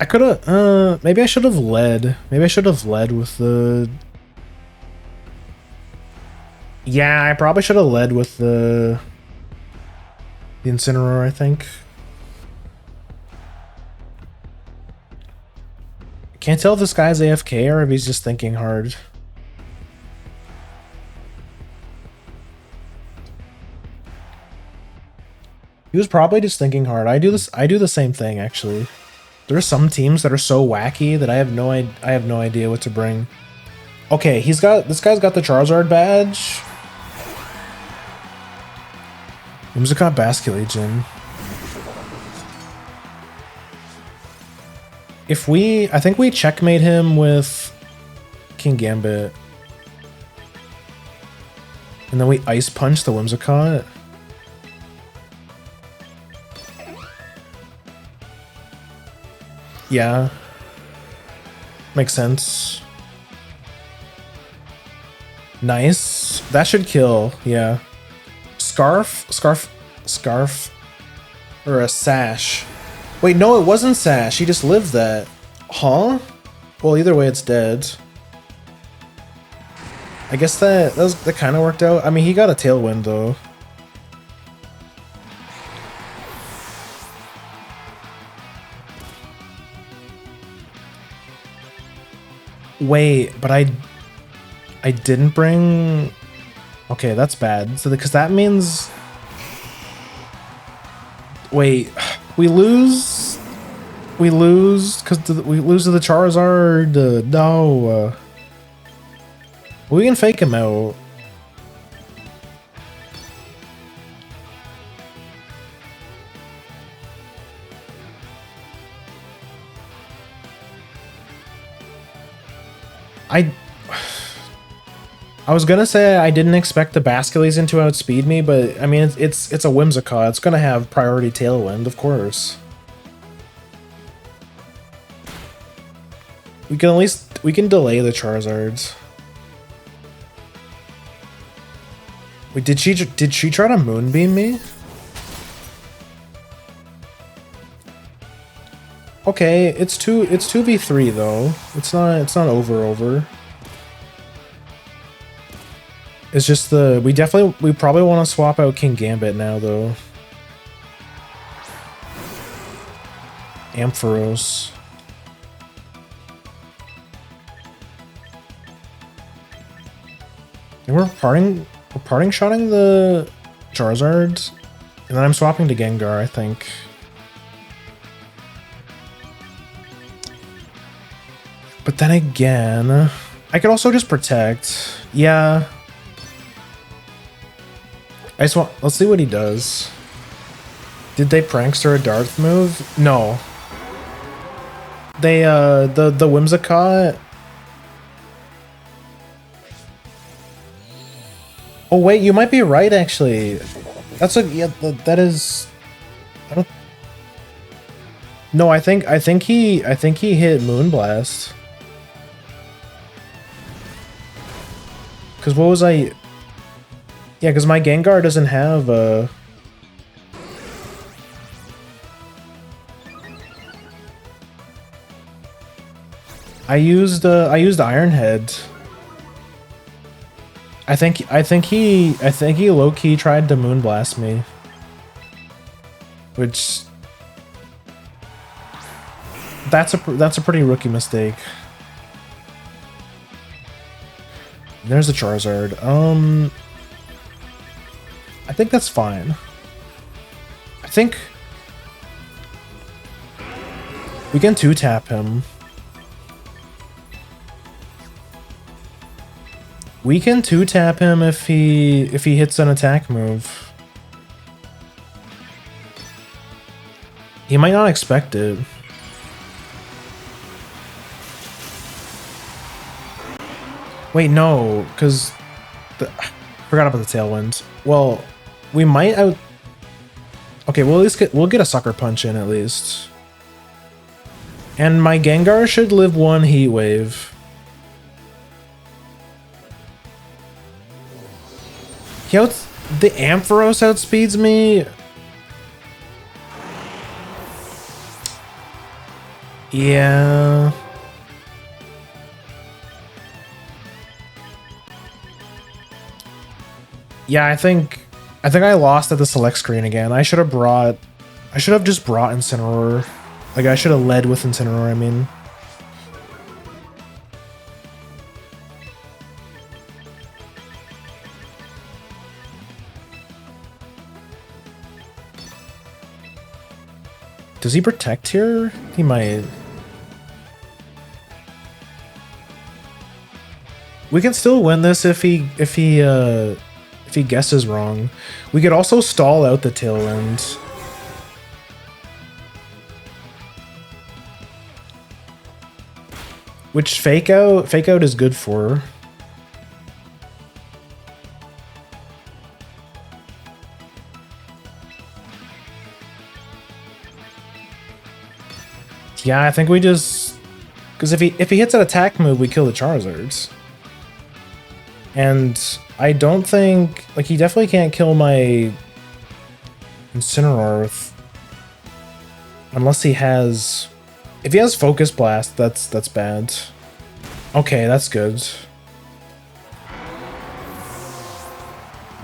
I could have, maybe I should have led. Maybe I should have led with the... yeah, I probably should have led with the Incineroar, I think. Can't tell if this guy's AFK or if he's just thinking hard. He was probably just thinking hard. I do the same thing, actually. There are some teams that are so wacky that I have no idea what to bring. Okay, this guy's got the Charizard badge. Whimsicott Basculegion. I think we checkmate him with King Gambit. And then we Ice Punch the Whimsicott. Yeah. Makes sense. Nice. That should kill, yeah. Scarf? Or a Sash. Wait, no, it wasn't Sash. He just lived that. Huh? Well, either way, it's dead. I guess that kind of worked out. I mean, he got a Tailwind, though. Wait, but I didn't bring... okay, that's bad. So because that means... wait, we lose because we lose to the Charizard. No, we can fake him out. I was gonna say I didn't expect the Basculegion to outspeed me, but I mean it's a Whimsicott. It's gonna have priority Tailwind, of course. We can delay the Charizards. Wait, did she try to Moonbeam me? Okay, it's 2v3 though. It's not over. It's just we probably want to swap out King Gambit now though. Ampharos. And we're parting shotting the Charizard, and then I'm swapping to Gengar, I think. But then again, I could also just protect. Yeah. Let's see what he does. Did they prankster a Darth move? No. They the Whimsicott. Oh wait, you might be right actually. That's a yeah. That is. I don't. No, I think he hit Moonblast. Cause what was I? Yeah, cause my Gengar doesn't have I used Iron Head. I think he low key tried to Moonblast me, which that's a pretty rookie mistake. There's a Charizard. I think that's fine. I think we can 2-tap him. We can 2-tap him if he hits an attack move. He might not expect it. Wait, no, because forgot about the Tailwind. Well, we might out. Okay, we'll at least get a Sucker Punch in at least. And my Gengar should live one Heat Wave. Yo, the Ampharos outspeeds me. Yeah. Yeah, I think I lost at the select screen again. I should have just brought Incineroar. Like I should have led with Incineroar, I mean. Does he protect here? He might. We can still win this if he guesses wrong. We could also stall out the Tailwind. Which fake out is good for. Yeah, I think we just, because if he hits an attack move, we kill the Charizards. And I don't think, like, he definitely can't kill my Incineroar with, unless he has, if he has Focus Blast, that's bad. Okay, that's good.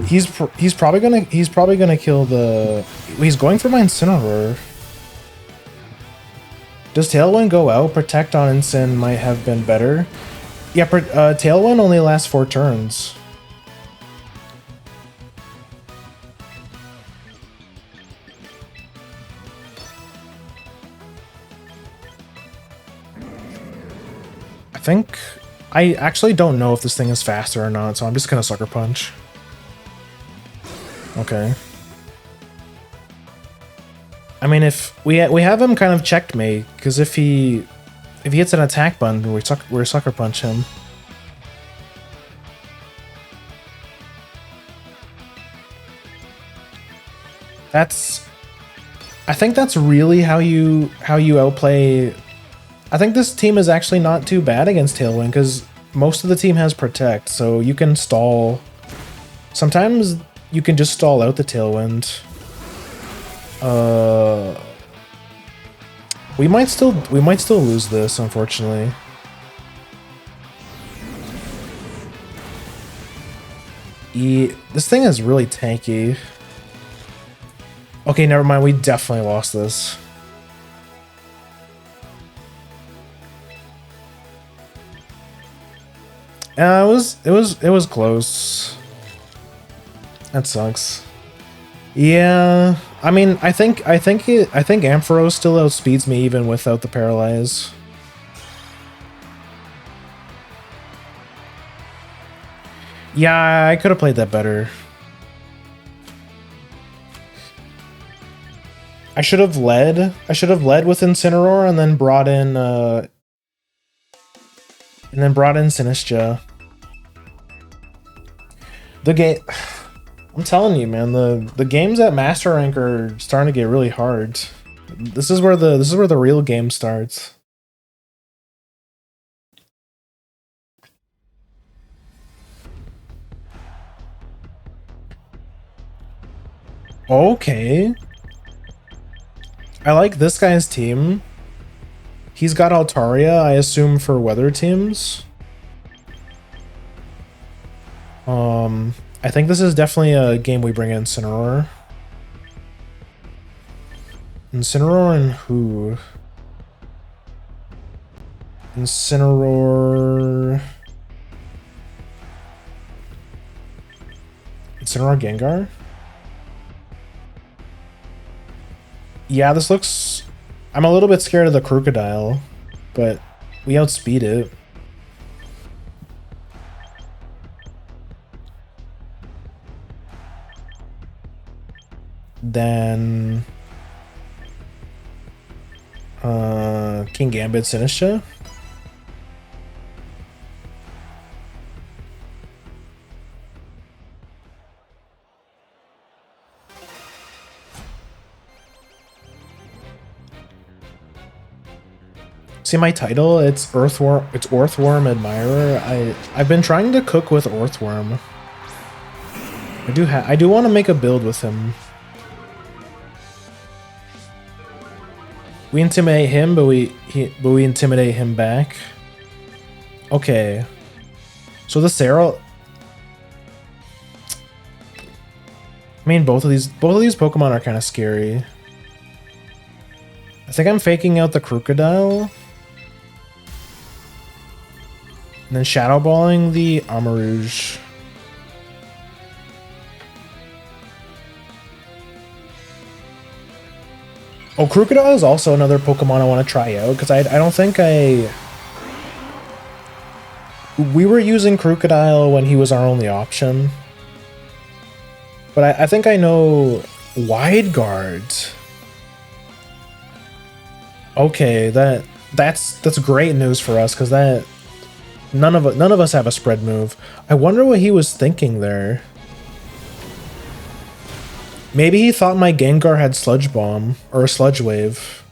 He's probably gonna kill the, he's going for my Incineroar. Does Tailwind go out? Protect on Incin might have been better. Yeah, Tailwind only lasts 4 turns. I actually don't know if this thing is faster or not, so I'm just gonna Sucker Punch. Okay. I mean, if we have him kind of checkmate, because if he hits an attack button, we're Sucker Punch him. I think that's really how you outplay. I think this team is actually not too bad against Tailwind, because most of the team has Protect, so you can stall. Sometimes you can just stall out the Tailwind. We might still lose this, unfortunately. This thing is really tanky. Okay, never mind. We definitely lost this. It was close. That sucks. Yeah, I mean, I think Ampharos still outspeeds me even without the Paralyze. Yeah, I could have played that better. I should have led with Incineroar and then brought in Sinistcha. The game. I'm telling you, man, the games at Master Rank are starting to get really hard. This is where the real game starts. Okay. I like this guy's team. He's got Altaria, I assume, for weather teams. I think this is definitely a game we bring in Incineroar. Incineroar and who? Incineroar... Incineroar Gengar? Yeah, this looks... I'm a little bit scared of the Crocodile, but we outspeed it. Then... King Gambit Sinistra? See my title? It's Earthworm. It's Earthworm Admirer. I've been trying to cook with Earthworm. I do want to make a build with him. We intimidate him, but we intimidate him back. Okay. So the Sarah. I mean, both of these Pokemon are kind of scary. I think I'm faking out the Crocodile. And then Shadow Balling the Armarouge. Oh, Crocodile is also another Pokemon I want to try out, because I don't think we were using Crocodile when he was our only option. But I think I know Wide Guard. Okay, that's great news for us, because that none of us have a spread move. I wonder what he was thinking there. Maybe he thought my Gengar had Sludge Bomb or a Sludge Wave.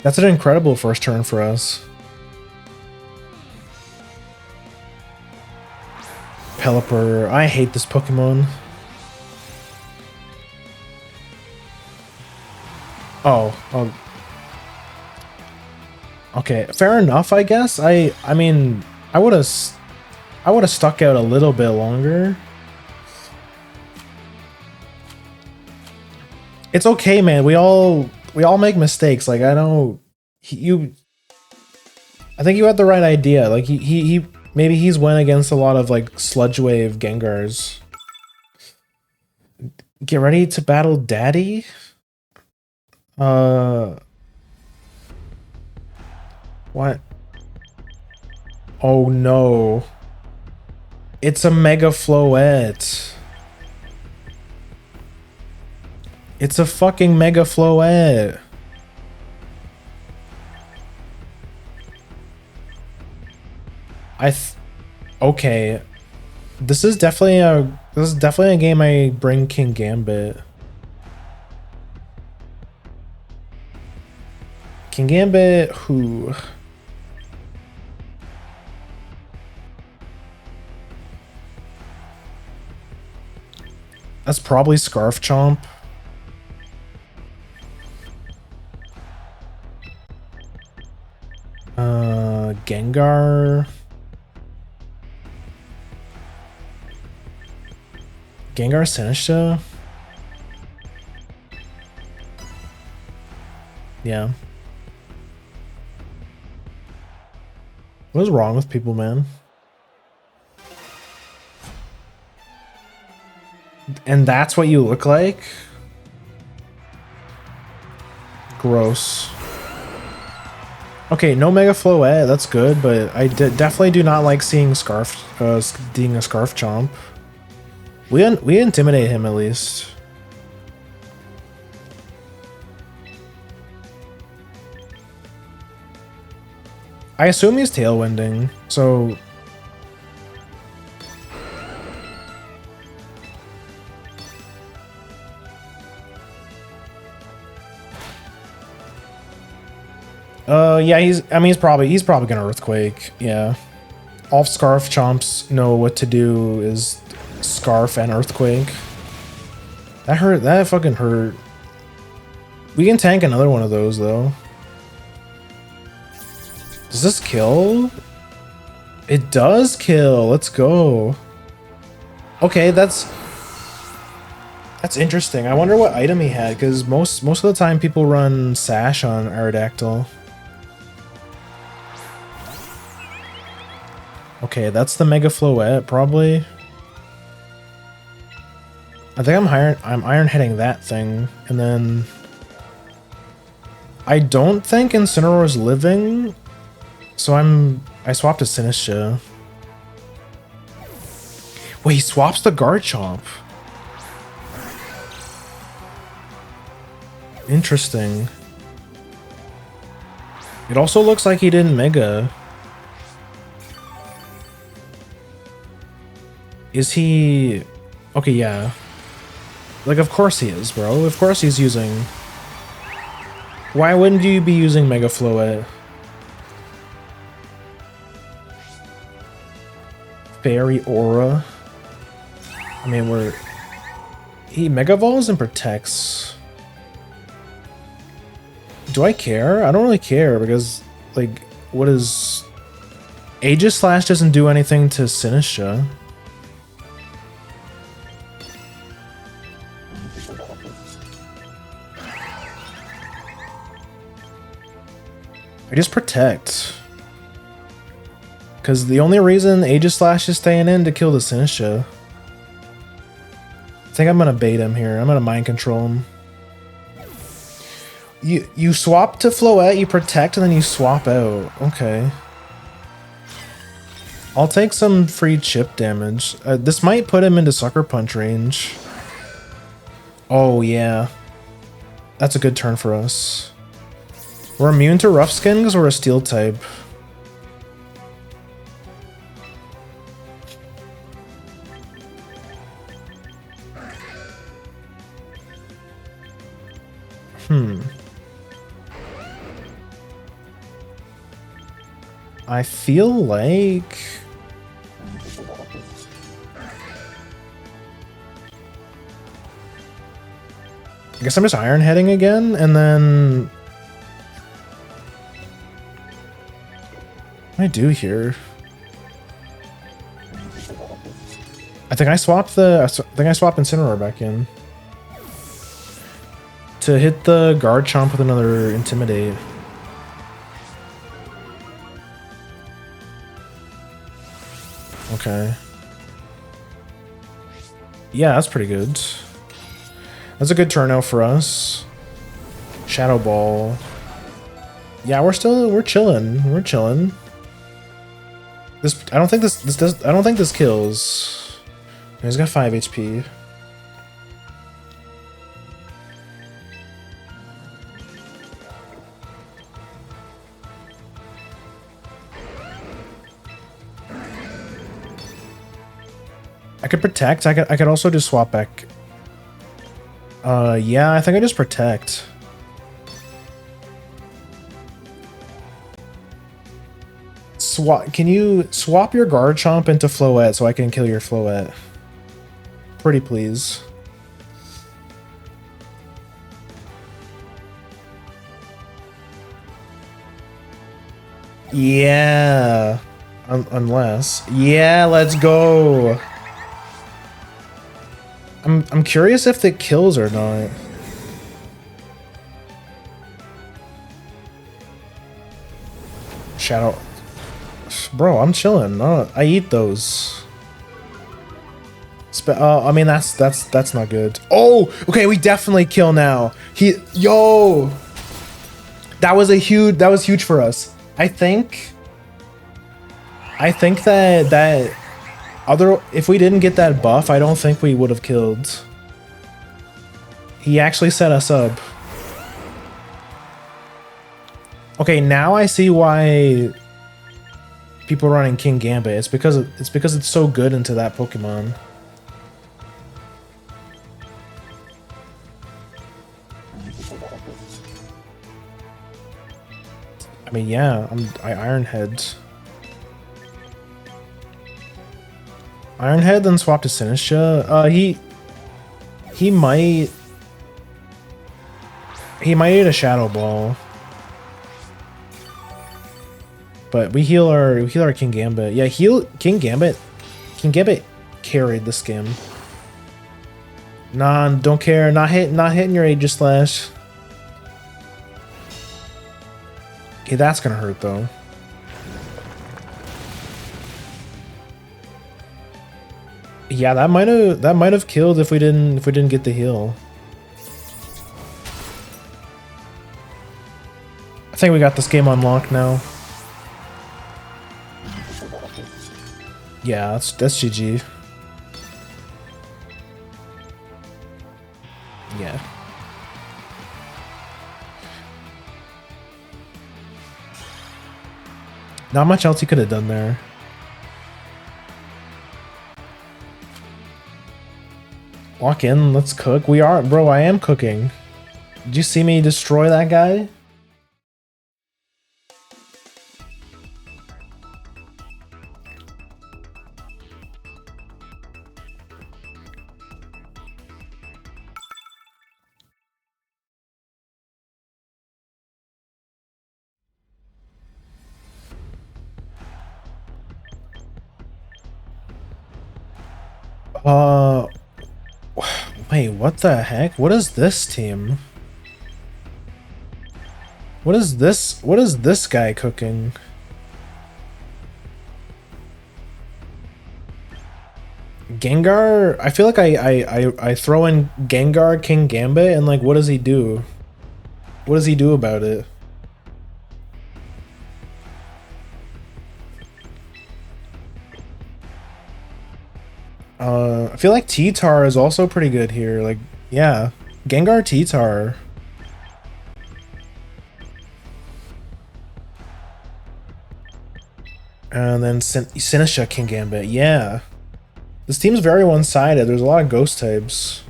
That's an incredible first turn for us. Pelipper. I hate this Pokemon. Oh. Okay, fair enough, I guess. I mean, I would have stuck out a little bit longer. It's okay, man. We all make mistakes. Like, I think you had the right idea. Like he maybe he's went against a lot of like Sludge Wave Gengars. Get ready to battle Daddy? What? Oh no. It's a Mega Floette. It's a fucking Mega Floette. Okay. This is definitely a game I bring King Gambit. King Gambit, who? That's probably Scarf Chomp. Gengar. Gengar Sinistra? Yeah. What is wrong with people, man? And that's what you look like? Gross. Okay, no Mega Floette, that's good, but I definitely do not like seeing a Scarf Chomp. We intimidate him at least. I assume he's Tailwinding. So yeah, he's probably gonna Earthquake, yeah. All Scarf Chomps know what to do is Scarf and Earthquake. That hurt, that fucking hurt. We can tank another one of those though. Does this kill? It does kill, let's go. Okay, that's interesting. I wonder what item he had, because most of the time people run Sash on Aerodactyl. Okay, that's the Mega Floette, probably. I think I'm Iron Heading that thing, and then I don't think Incineroar's living, so I swapped to Sinistra. Wait, he swaps the Garchomp. Interesting. It also looks like he didn't Mega. Is he... Okay, yeah. Like, of course he is, bro. Of course he's using... Why wouldn't you be using Mega Floette? Fairy Aura. I mean, he Mega Evolves and protects. Do I care? I don't really care because, like, what is... Aegis Slash doesn't do anything to Sinistra. I just protect. Because the only reason Aegis Slash is staying in to kill the Sinistra. I think I'm gonna bait him here. I'm gonna mind control him. You swap to Floette, you protect, and then you swap out. Okay. I'll take some free chip damage. This might put him into Sucker Punch range. Oh yeah. That's a good turn for us. We're immune to Rough Skin because we're a Steel type. I feel like... I guess I'm just Iron Heading again, and then... What do I do here? I think I swapped Incineroar back in. To hit the Garchomp with another Intimidate. Okay. Yeah, that's pretty good. That's a good turnout for us. Shadow Ball. Yeah, we're chilling. We're chilling. I don't think this kills. He's got 5 HP. I could protect. I could also just swap back. Yeah, I think I just protect. Can you swap your Garchomp into Floette so I can kill your Floette? Pretty please. Yeah. Unless. Yeah, let's go. I'm curious if it kills or not. Shadow. Bro, I'm chilling. I eat those. I mean that's not good. Oh, okay, we definitely kill now. Yo. That was huge for us. I think that if we didn't get that buff, I don't think we would have killed. He actually set us up. Okay, now I see why people running King Gambit. It's because it's so good into that Pokemon. I mean, yeah, I Ironhead. Ironhead, then swap to Sinistra. He might eat a Shadow Ball. But we heal our King Gambit. Yeah, King Gambit. King Gambit carried this game. Nah, don't care. Not hitting your Aegis Slash. Okay, that's gonna hurt though. Yeah, that might have killed if we didn't get the heal. I think we got this game unlocked now. Yeah, that's GG. Yeah. Not much else he could have done there. Walk in, let's cook. Bro, I am cooking. Did you see me destroy that guy? Wait, what the heck? What is this team? What is this guy cooking? Gengar? I feel like I throw in Gengar King Gambit and like what does he do? What does he do about it? I feel like T-Tar is also pretty good here. Like, yeah. Gengar T-Tar. And then Sinistra King Gambit. Yeah. This team's very one-sided. There's a lot of ghost types.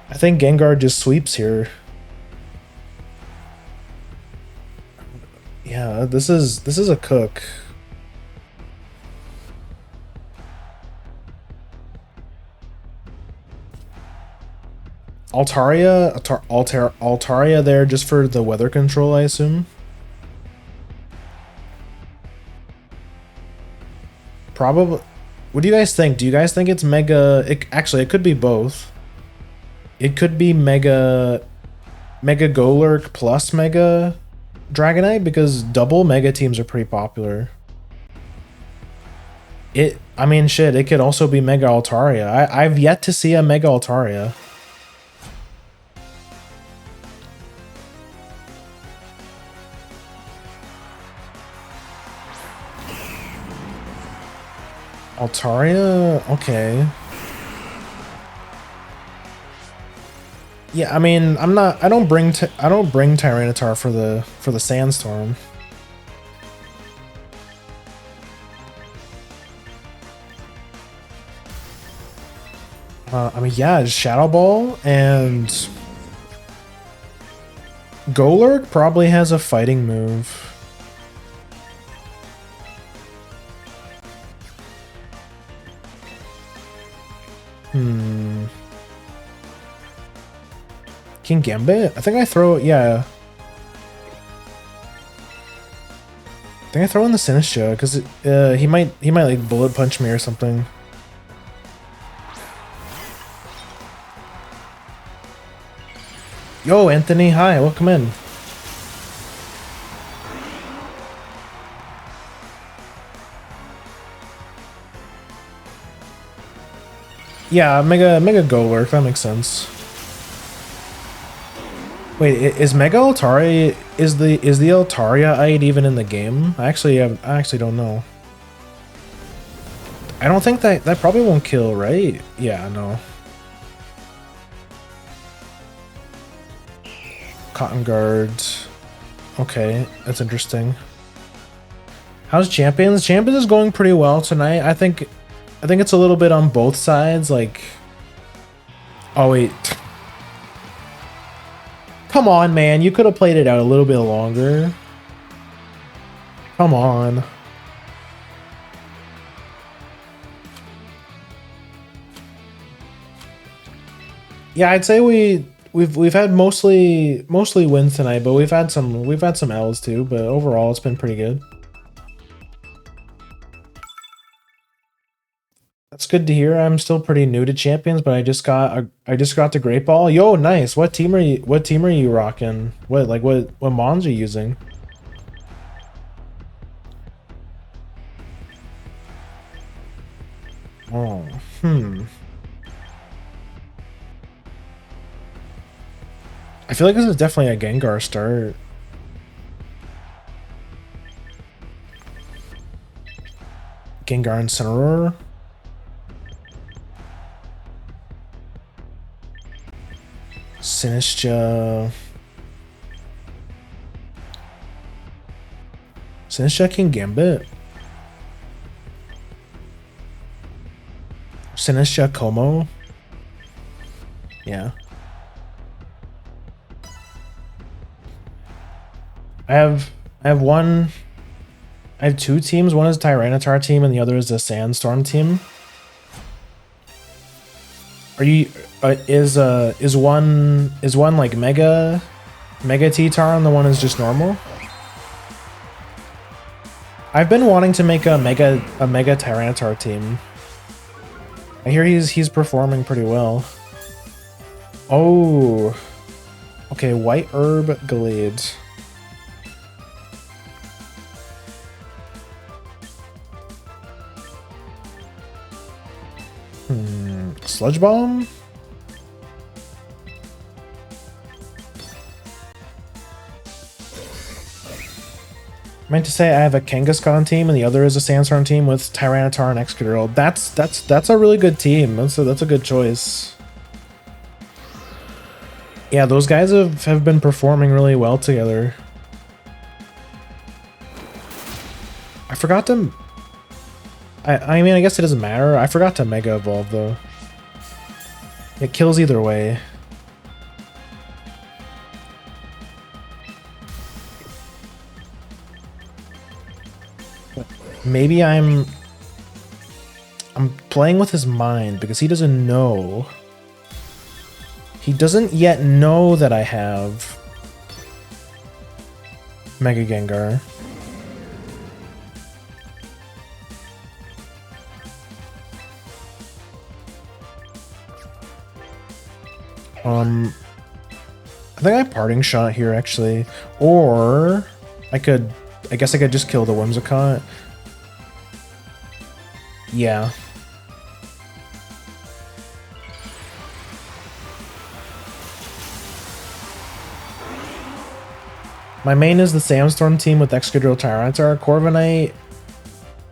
I think Gengar just sweeps here. Yeah, this is a cook. Altaria there just for the weather control, I assume. Probably. What do you guys think? Do you guys think it's Mega? Actually, it could be both. It could be Mega Golurk plus Mega Dragonite because double Mega teams are pretty popular. I mean, shit, it could also be Mega Altaria. I've yet to see a Mega Altaria. Altaria? Okay. Yeah, I mean, I don't bring Tyranitar for the Sandstorm. I mean, yeah, Shadow Ball and Golurk probably has a fighting move. King Gambit? I think I throw, yeah. I think I throw in the Sinistra because he might like bullet punch me or something. Yo, Anthony, hi, welcome in. Yeah, Mega Golurk, that makes sense. Wait, is Mega Altaria is the Altaria Ite even in the game? I actually don't know. I don't think that probably won't kill, right? Yeah, no. Cotton Guard. Okay, that's interesting. How's Champions? Champions is going pretty well tonight. I think it's a little bit on both sides. Like, oh wait, come on, man! You could have played it out a little bit longer. Come on. Yeah, I'd say we've had mostly wins tonight, but we've had some L's too. But overall, it's been pretty good. That's good to hear. I'm still pretty new to Champions, but I just got the Great Ball. Yo, nice. What team are you rocking? What mons are you using? Oh, I feel like this is definitely a Gengar start. Gengar Incineroar. Sinistcha. Sinistcha can Gambit. Sinistcha Como. Yeah. I have two teams. One is a Tyranitar team and the other is a Sandstorm team. Are you is one like Mega T-Tar and the one is just normal? I've been wanting to make a Mega Tyranitar team. I hear he's performing pretty well. Oh. Okay, White Herb Glade. Sludge Bomb? I meant to say I have a Kangaskhan team and the other is a Sandstorm team with Tyranitar and Excadrill. That's a really good team. That's a good choice. Yeah, those guys have been performing really well together. I forgot to... I mean, I guess it doesn't matter. I forgot to Mega Evolve, though. It kills either way. Maybe I'm playing with his mind because he doesn't know. He doesn't yet know that I have Mega Gengar. I think I have Parting Shot here, actually. Or I guess I could just kill the Whimsicott. Yeah. My main is the Sandstorm team with Excadrill, Tyranitar, Corviknight,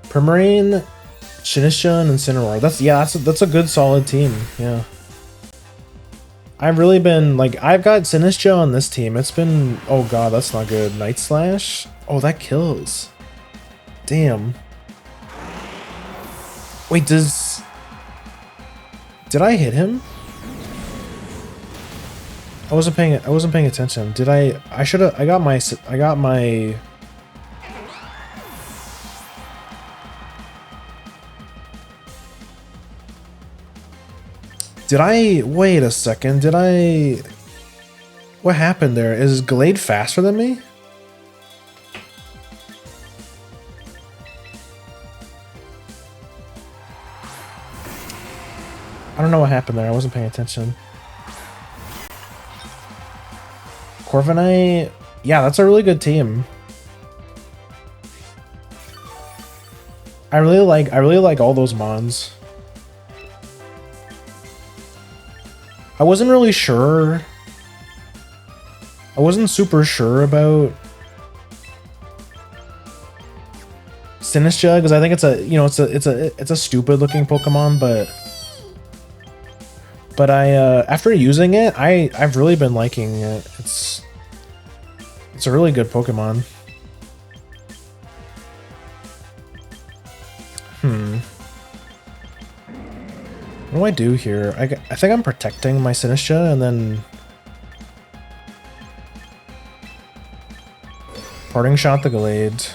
Primarine, Sinistcha, and Incineroar. That's a good solid team. Yeah. I've really been like I've got Sinistcha on this team. It's been oh god, that's not good. Night Slash. Oh, that kills. Damn. Wait, did I hit him? I wasn't paying attention. Did I got my Did I wait a second? What happened there? Is Glade faster than me? I don't know what happened there. I wasn't paying attention. Corviknight, yeah, that's a really good team. I really like all those mons. I wasn't really sure. I wasn't super sure about Sinistcha because I think it's a stupid looking Pokemon, but I after using it, I've really been liking it. It's a really good Pokemon. What do I do here? I think I'm protecting my Sinistra and then... Parting shot the Glade.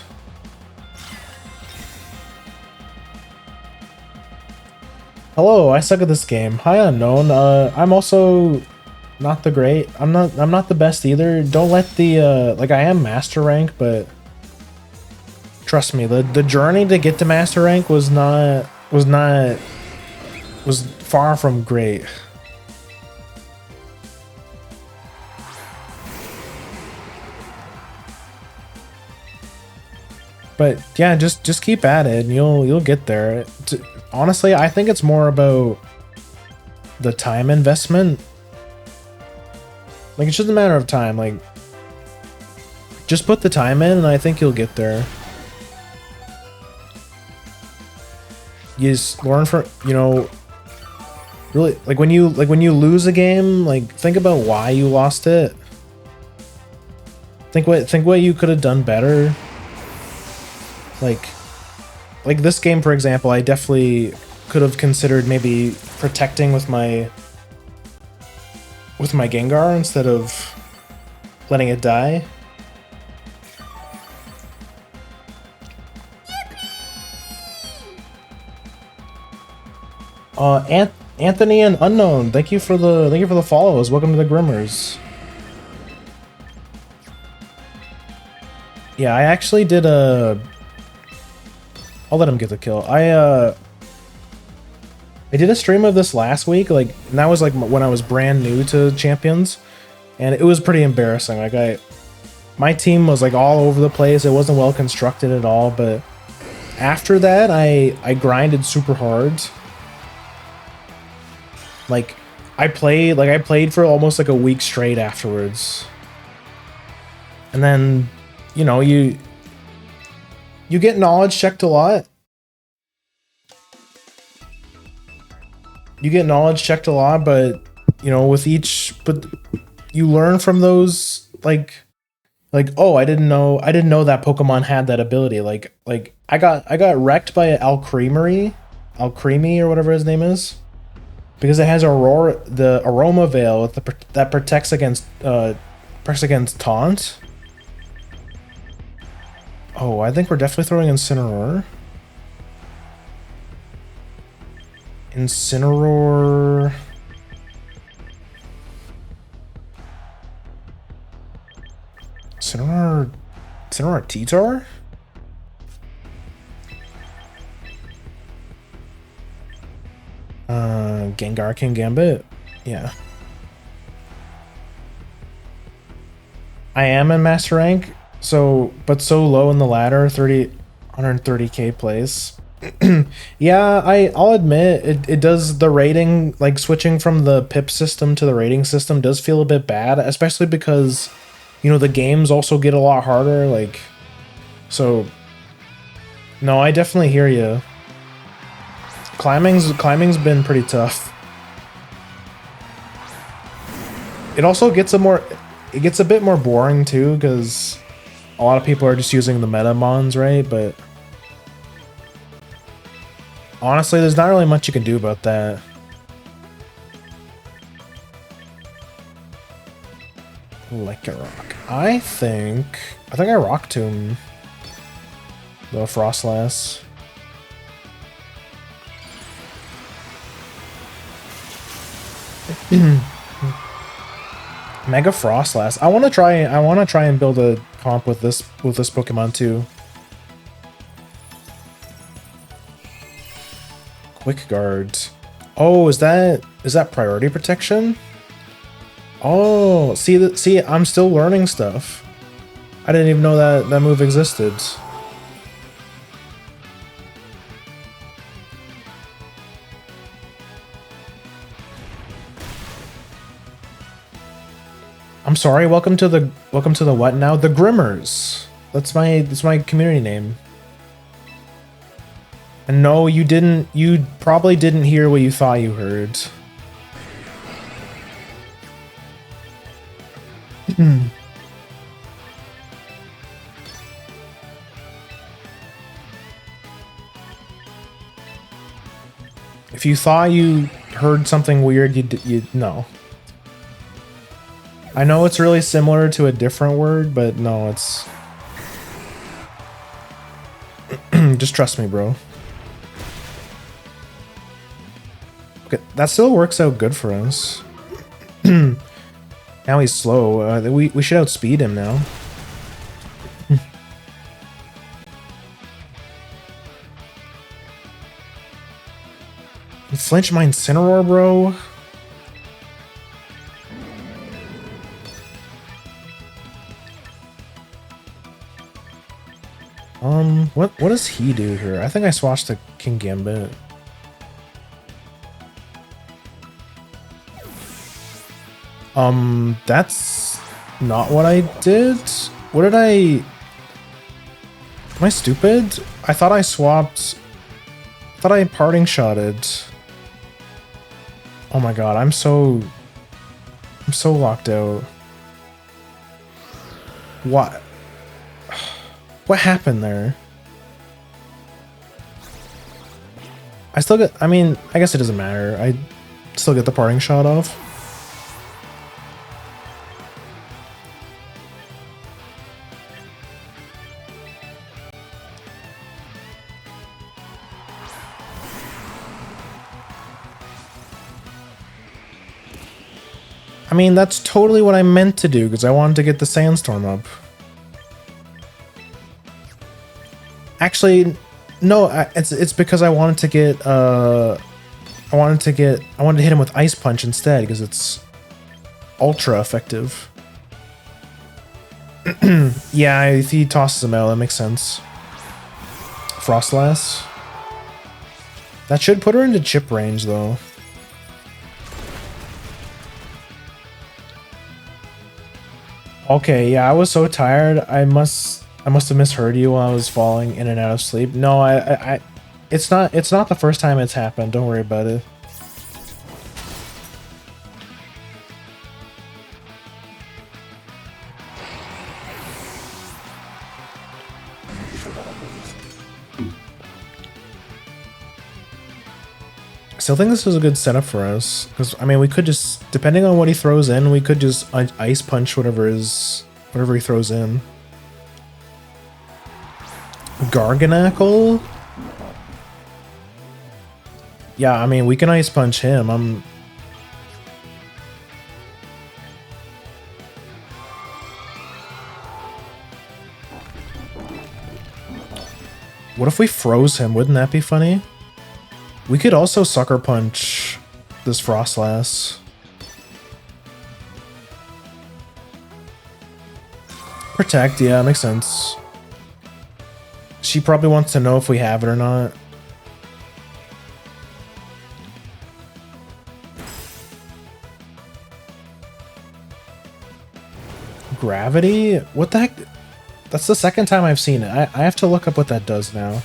Hello, I suck at this game. Hi Unknown. I'm also not the great. I'm not the best either. Don't let the like I am master rank, but trust me, the journey to get to master rank was far from great. But yeah, just keep at it and you'll get there. Honestly, I think it's more about the time investment. Like, it's just a matter of time. Like, just put the time in and I think you'll get there. You just learn from, you know, really, like when you lose a game, like think about why you lost it. Think what you could have done better. Like this game, for example, I definitely could have considered maybe protecting with my Gengar instead of letting it die. Anthony and Unknown, thank you for the follows. Welcome to the Grimmers. Yeah, I actually did a... I'll let him get the kill. I did a stream of this last week, like, and that was like when I was brand new to Champions, and it was pretty embarrassing. Like my team was like all over the place. It wasn't well constructed at all, but after that, I grinded super hard. Like I played for almost like a week straight afterwards, and then you know you get knowledge checked a lot. You get knowledge checked a lot, but you know, but you learn from those, like oh, I didn't know that Pokemon had that ability. Like I got wrecked by Alcremie or whatever his name is, because it has the Aroma Veil that protects against taunt. Oh, I think we're definitely throwing Incineroar. Incineroar. T-Tar? Gengar King Gambit? Yeah. I am in Master Rank, but so low in the ladder, 130k place. Yeah, I'll admit it does, the rating, like switching from the pip system to the rating system does feel a bit bad, especially because, you know, the games also get a lot harder, like, so no, I definitely hear you. Climbing's been pretty tough. It also gets it gets a bit more boring too, because a lot of people are just using the meta mons, right? But honestly, there's not really much you can do about that. Like a rock. I think I Rock Tomb the Frostlass. Mega Frostlass. I want to try and build a comp with this Pokemon too. Quick Guards. Oh, is that priority protection? Oh, see, I'm still learning stuff. I didn't even know that move existed. I'm sorry. Welcome to the what now? The Grimmers. That's my community name. And no, you didn't. You probably didn't hear what you thought you heard. If you thought you heard something weird, you no. I know it's really similar to a different word, but no, it's... Just trust me, bro. Okay, that still works out good for us. Now he's slow. We should outspeed him now. You flinch my Incineroar, bro? What does he do here? I think I swatched the King Gambit. That's not what I did. What did I... Am I stupid? I thought I swapped... I thought I parting shotted. Oh my god, I'm so locked out. What? What happened there? I still get... I mean, I guess it doesn't matter. I still get the parting shot off. I mean, that's totally what I meant to do, because I wanted to get the Sandstorm up. Actually, no, it's because I wanted to get, I wanted to hit him with Ice Punch instead, because it's ultra effective. Yeah, if he tosses him out, that makes sense. Frostlass. That should put her into chip range, though. Okay, yeah, I was so tired. I must have misheard you while I was falling in and out of sleep. No, it's not the first time it's happened. Don't worry about it. I still think this is a good setup for us, because I mean, we could just, depending on what he throws in, we could just Ice Punch whatever he throws in. Garganackle? Yeah, I mean, we can Ice Punch him. What if we froze him? Wouldn't that be funny? We could also Sucker Punch this Frostlass. Protect, yeah, makes sense. She probably wants to know if we have it or not. Gravity? What the heck? That's the second time I've seen it. I have to look up what that does now.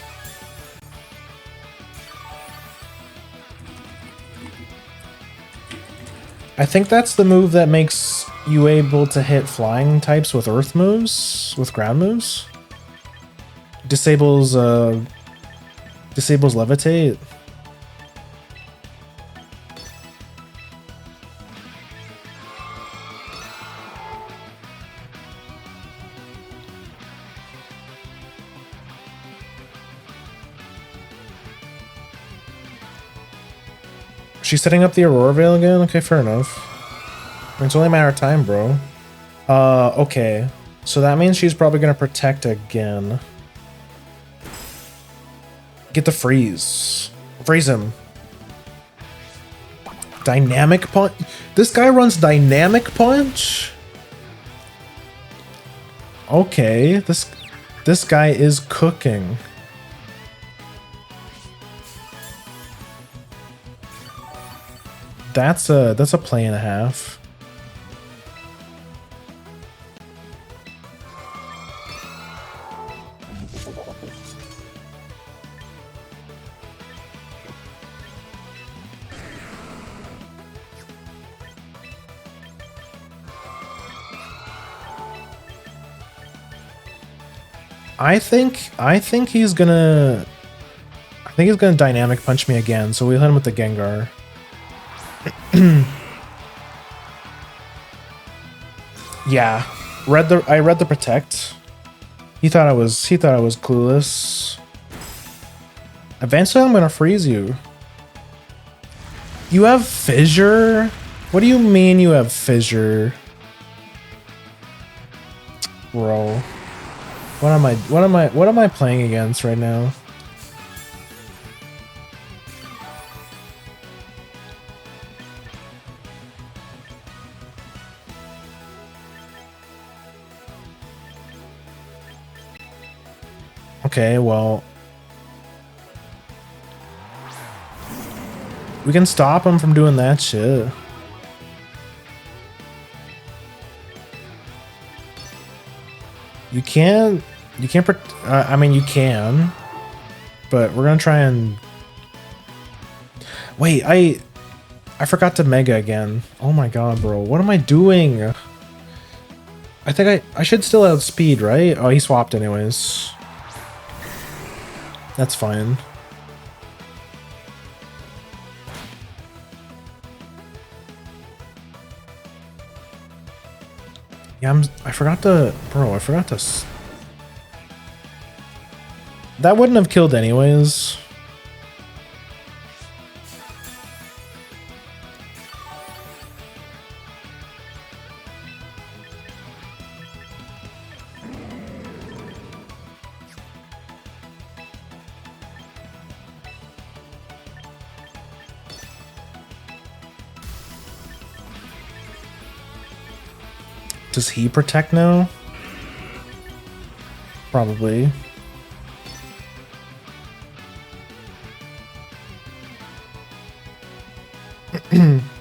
I think that's the move that makes you able to hit flying types with earth moves, with ground moves. Disables levitate. She's setting up the Aurora Veil again? Okay, fair enough. I mean, it's only a matter of time, bro. Okay. So that means she's probably gonna protect again. Get the freeze. Freeze him. Dynamic Punch? This guy runs Dynamic Punch? Okay, this guy is cooking. That's a play and a half. I think he's gonna dynamic punch me again, so we'll hit him with the Gengar. Yeah. I read the protect. He thought I was clueless. Eventually I'm gonna freeze you. You have fissure? What do you mean you have fissure? Bro. What am I playing against right now? Okay, well, we can stop him from doing that shit. You can't, I mean, you can, but we're gonna try and, wait, I forgot to mega again. Oh my god, bro, what am I doing? I think I should still outspeed, right? Oh, he swapped anyways. That's fine. Yeah, I forgot to... Bro, I forgot to... That wouldn't have killed anyways. Does he protect now? Probably.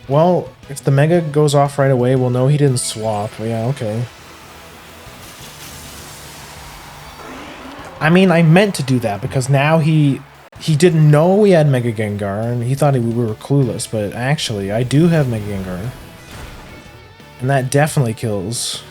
Well, if the mega goes off right away, we'll know he didn't swap. Well, yeah, okay. I mean, I meant to do that because now he didn't know we had Mega Gengar and he thought we were clueless, but actually I do have Mega Gengar. And that definitely kills.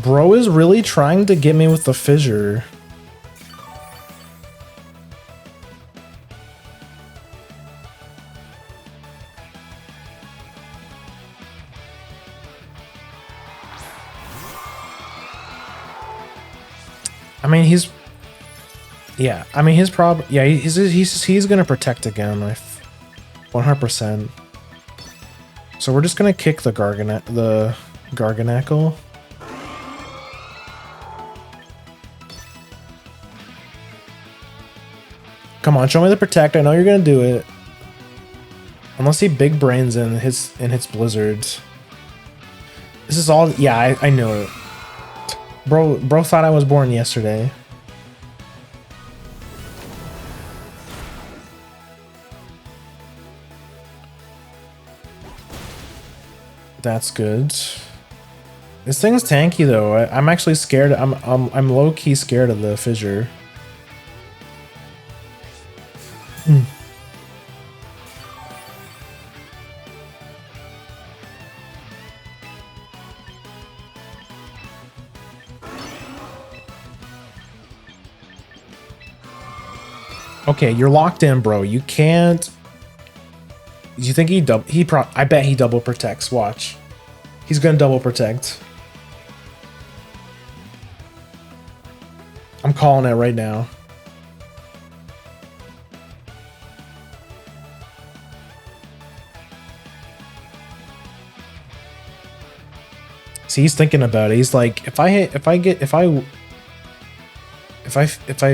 Bro is really trying to get me with the fissure. I mean, he's... Yeah, I mean, his problem... Yeah, he's gonna protect again, 100%. So we're just gonna kick the Garganackle. Come on, show me the protect. I know you're gonna do it. Unless he big brains in his blizzards. This is all... Yeah, I knew it. Bro thought I was born yesterday. That's good. This thing's tanky though. I'm actually scared. I'm low key scared of the fissure. Okay, you're locked in, bro. You can't. You think I bet he double protects. Watch. He's gonna double protect. I'm calling it right now. See, he's thinking about it. He's like, if I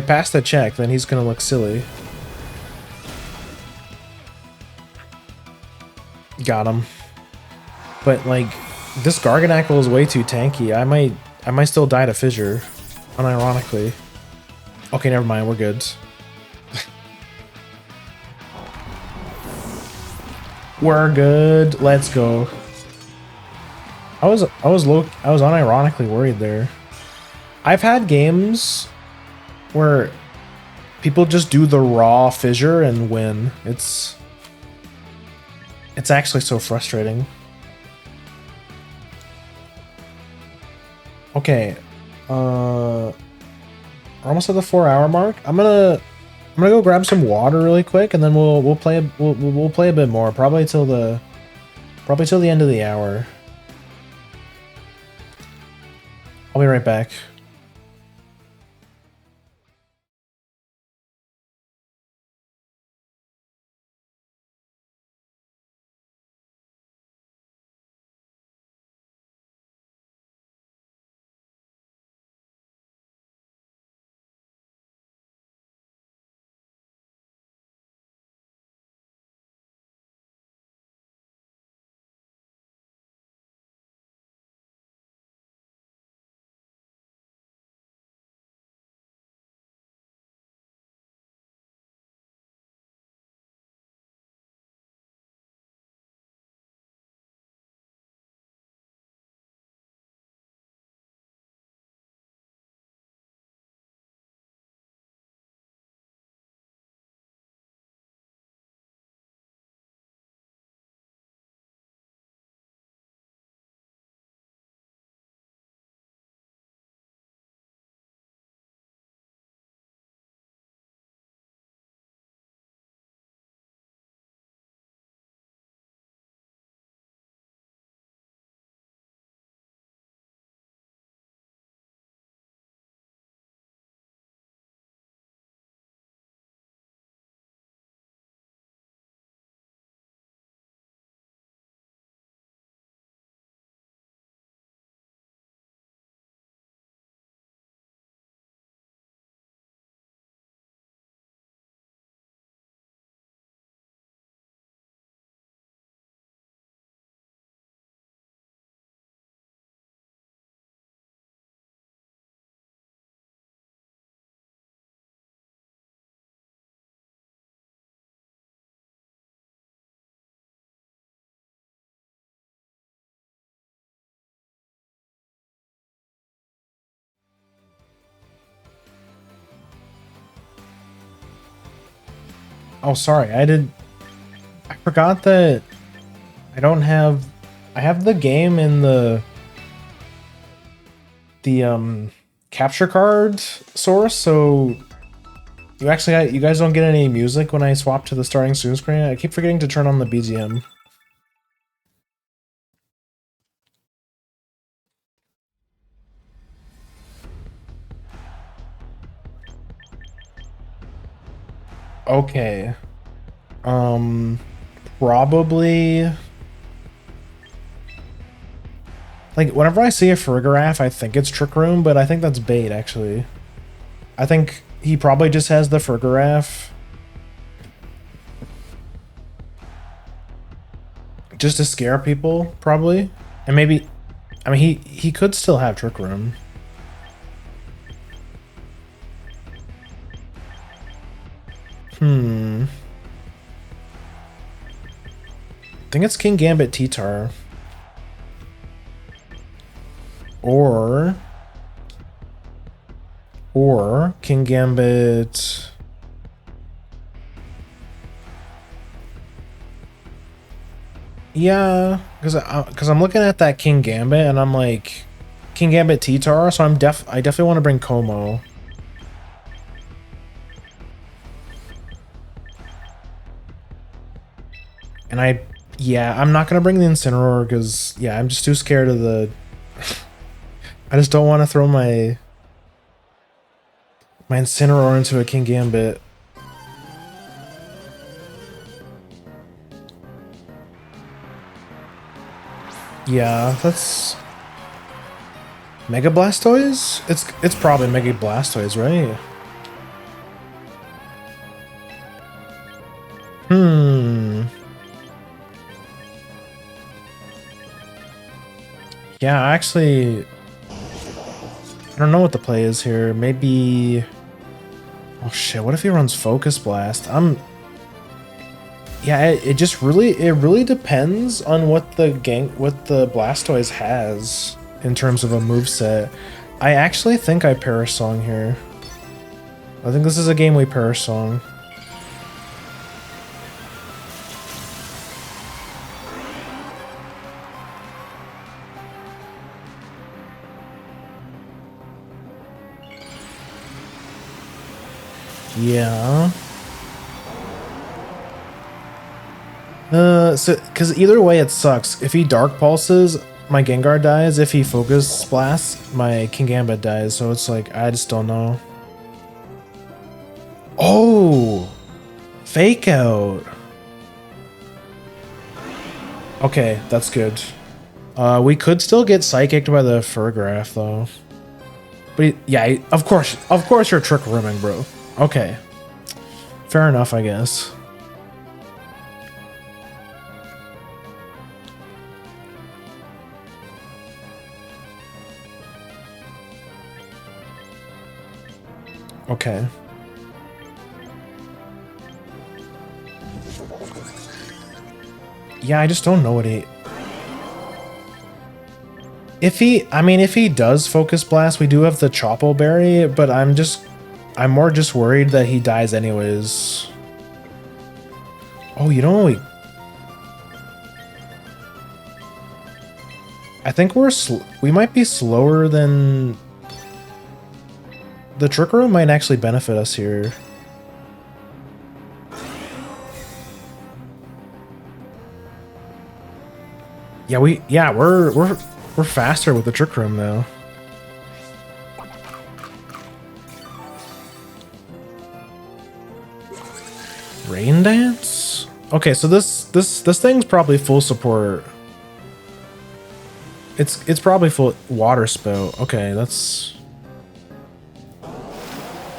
pass the check, then he's gonna look silly. Got him. But like, this Garganackle is way too tanky. I might still die to fissure, unironically. Okay, never mind. We're good. We're good. Let's go. I was unironically worried there. I've had games where people just do the raw fissure and win. It's actually so frustrating. Okay, we're almost at the 4-hour mark. I'm gonna go grab some water really quick, and then we'll play a bit more, probably till the end of the hour. I'll be right back. Oh, sorry, I forgot that I don't have... I have the game in the capture card source, so you guys don't get any music when I swap to the starting soon screen. I keep forgetting to turn on the BGM. Okay. Probably... Like, whenever I see a Farigiraf, I think it's Trick Room, but I think that's bait, actually. I think he probably just has the Farigiraf just to scare people, probably. And maybe... I mean, he could still have Trick Room. I think it's King Gambit T-Tar. Or King Gambit... Yeah, because I'm looking at that King Gambit and I'm like, King Gambit T-Tar, so I definitely want to bring Como. And I'm not gonna bring the Incineroar because I'm just too scared of the... I just don't want to throw my Incineroar into a King Gambit. Yeah, that's... Mega Blastoise? It's probably Mega Blastoise, right? Yeah, actually... I don't know what the play is here. Maybe... Oh shit, what if he runs Focus Blast? Yeah, it really depends on what the Blastoise has in terms of a moveset. I actually think I Perish Song here. I think this is a game we perish song. Yeah. So, because either way it sucks. If he Dark Pulses, my Gengar dies. If he Focus Blasts, my Kingambit dies. So it's like, I just don't know. Oh! Fake out! Okay, that's good. We could still get Psychicked by the Furgraph, though. But yeah, of course you're Trick Rooming, bro. Okay. Fair enough, I guess. Okay. Yeah, I just don't know what he... If he does Focus Blast, we do have the Chopo Berry, but I'm more just worried that he dies anyways. Oh, you know what I think we might be slower than... The Trick Room might actually benefit us here. Yeah, we're faster with the Trick Room now. Rain Dance? Okay, so this thing's probably full support. It's probably full Water Spout. Okay, that's...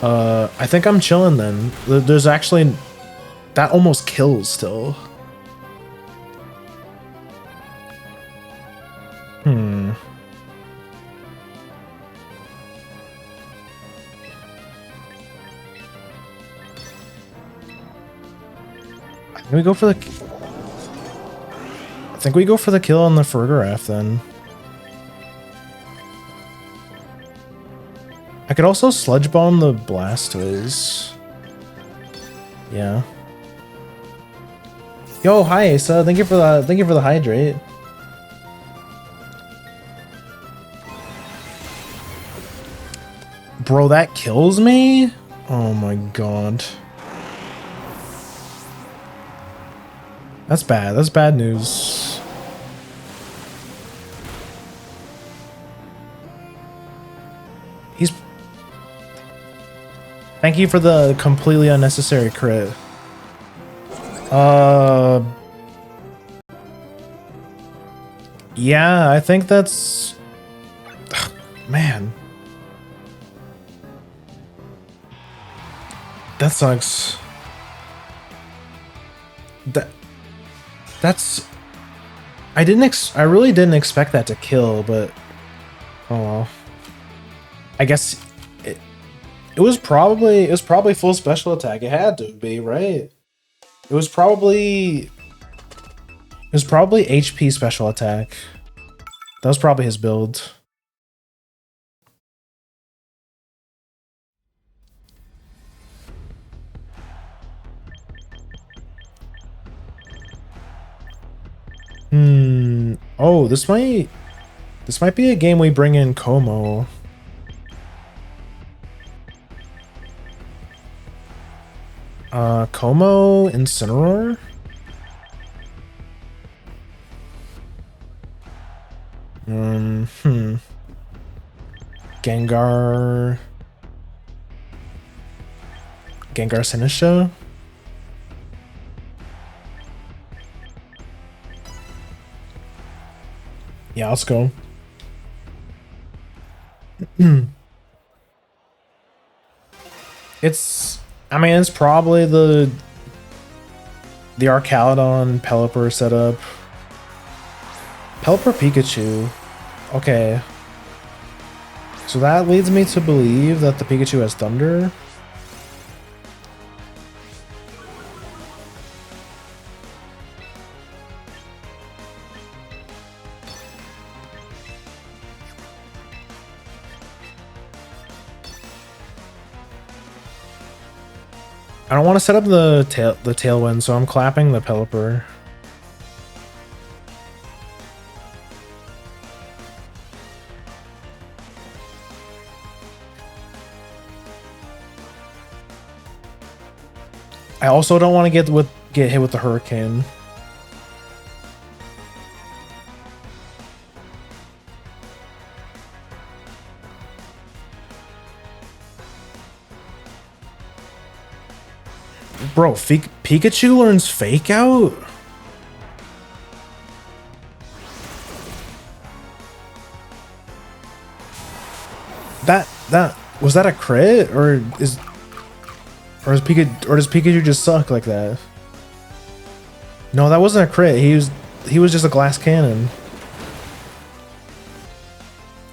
I think I'm chilling then. There's actually... That almost kills still. Can we go for the... I think we go for the kill on the Furgraph then. I could also Sludge Bomb the Blastoise. Yeah. Yo, hi Asa. Thank you for the hydrate. Bro, that kills me? Oh my god. That's bad. That's bad news. Thank you for the completely unnecessary crit. Yeah, I think that's... Man. That sucks. That's... I really didn't expect that to kill, but... Oh well. I guess... It was probably full special attack. It had to be, right? It was probably HP special attack. That was probably his build. Oh, this might be a game we bring in Como. Como Incineroar? Gengar Sinistcha? Yeah, let's go. It's probably the Archaludon Pelipper setup. Pelipper Pikachu. Okay. So that leads me to believe that the Pikachu has Thunder. I don't want to set up the tailwind, so I'm clapping the Pelipper. I also don't want to get hit with the Hurricane. Bro, Pikachu learns Fake Out? That was that a crit, or does Pikachu just suck like that? No, that wasn't a crit. He was just a glass cannon.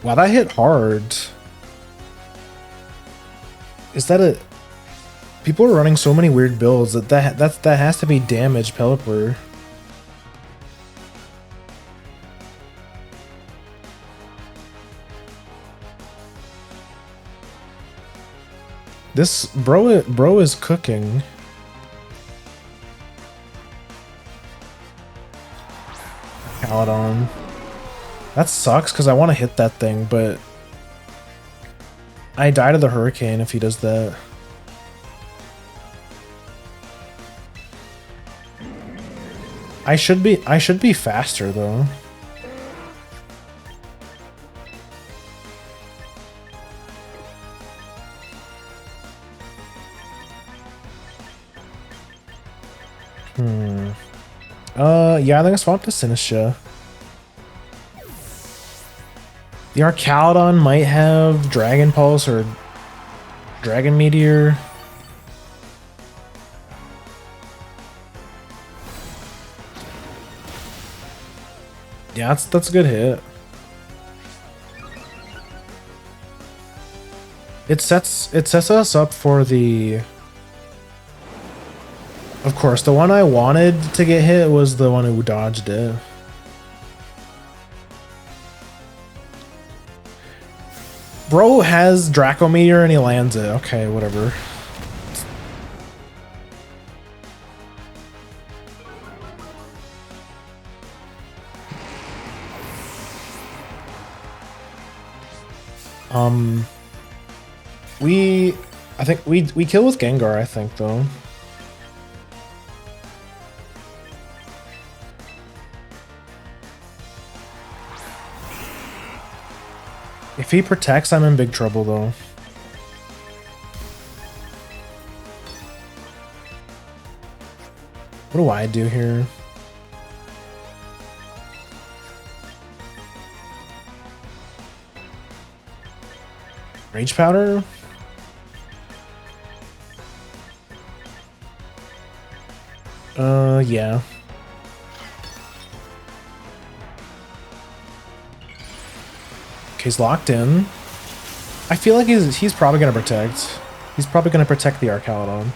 Wow, that hit hard. Is that a... People are running so many weird builds that has to be damage Pelipper. This bro is cooking. Caladon. That sucks because I want to hit that thing, but I die to the Hurricane if he does that. I should be faster though. Yeah, I think I swapped to Sinistra. The Arcalodon might have Dragon Pulse or Dragon Meteor. Yeah, that's a good hit. It sets us up for the... Of course, the one I wanted to get hit was the one who dodged it. Bro has Draco Meteor and he lands it. Okay, whatever. I think we kill with Gengar, I think, though. If he protects, I'm in big trouble, though. What do I do here? Rage Powder? Yeah. Okay, he's locked in. I feel like he's probably gonna protect. He's probably gonna protect the Arcalodon.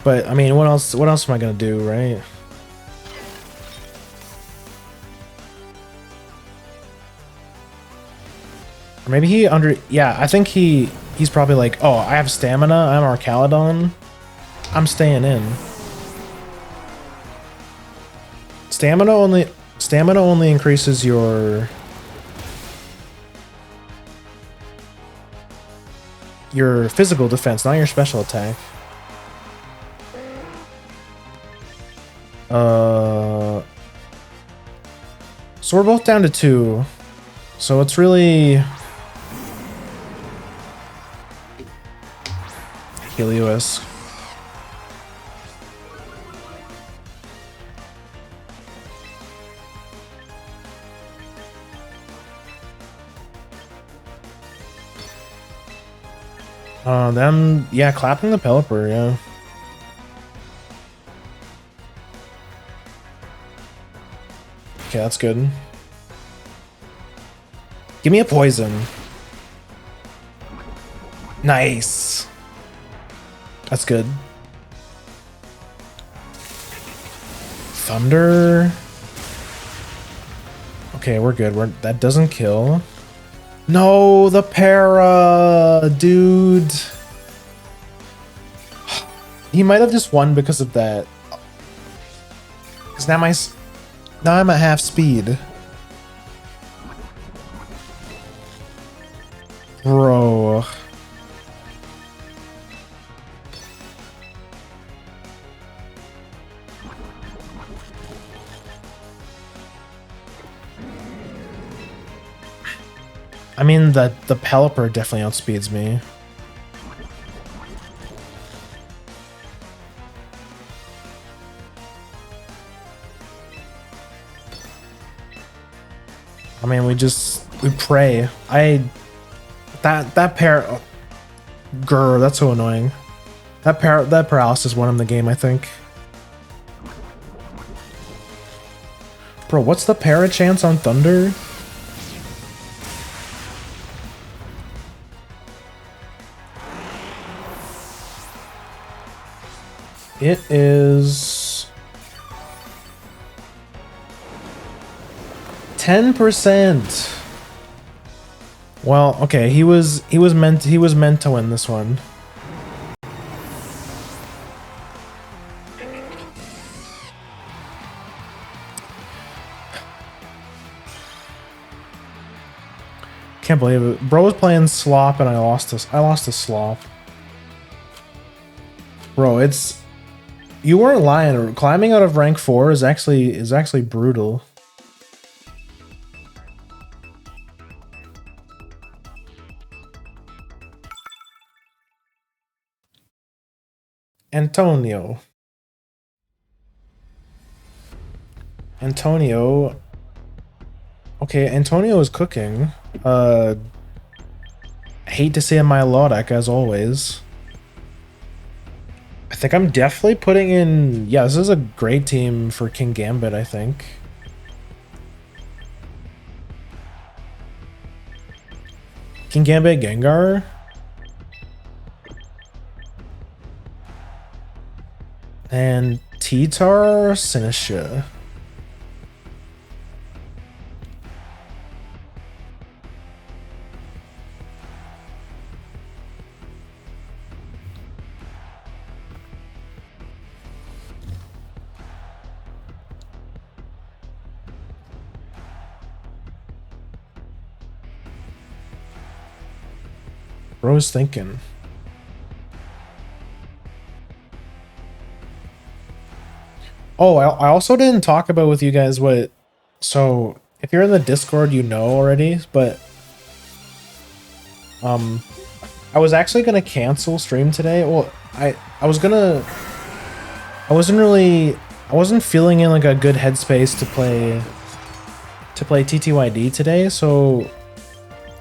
But I mean, what else am I gonna do, right? Or maybe yeah, I think he's probably like, oh, I have stamina, I'm Arcalodon. I'm staying in. Stamina only increases your physical defense, not your special attack. So we're both down to 2. So it's really Helios. Then, yeah, clapping the Pelipper, yeah. Okay, that's good. Give me a poison. Nice. That's good. Thunder. Okay, we're good. That doesn't kill. No, the para, dude. He might have just won because of that. Because now I'm at half speed. Bro. I mean, the Pelipper definitely outspeeds me. I mean, we pray. That pair, oh, grr, that's so annoying. That paralysis won him the game, I think. Bro, what's the para chance on Thunder? It is 10%. Well, okay, he was meant to win this one. Can't believe it. Bro was playing slop and I lost to slop. Bro, you weren't lying. Climbing out of rank 4 is actually brutal. Antonio. Okay, Antonio is cooking. Hate to see a Milotic as always. I think I'm definitely putting in... Yeah, this is a great team for King Gambit, I think. King Gambit, Gengar? And T-Tar, Sinisha. Bro's thinking. Oh, I also didn't talk about with you guys what... So, if you're in the Discord, you know already, but... I was actually gonna cancel stream today. Well, I wasn't feeling in like a good headspace to play TTYD today, so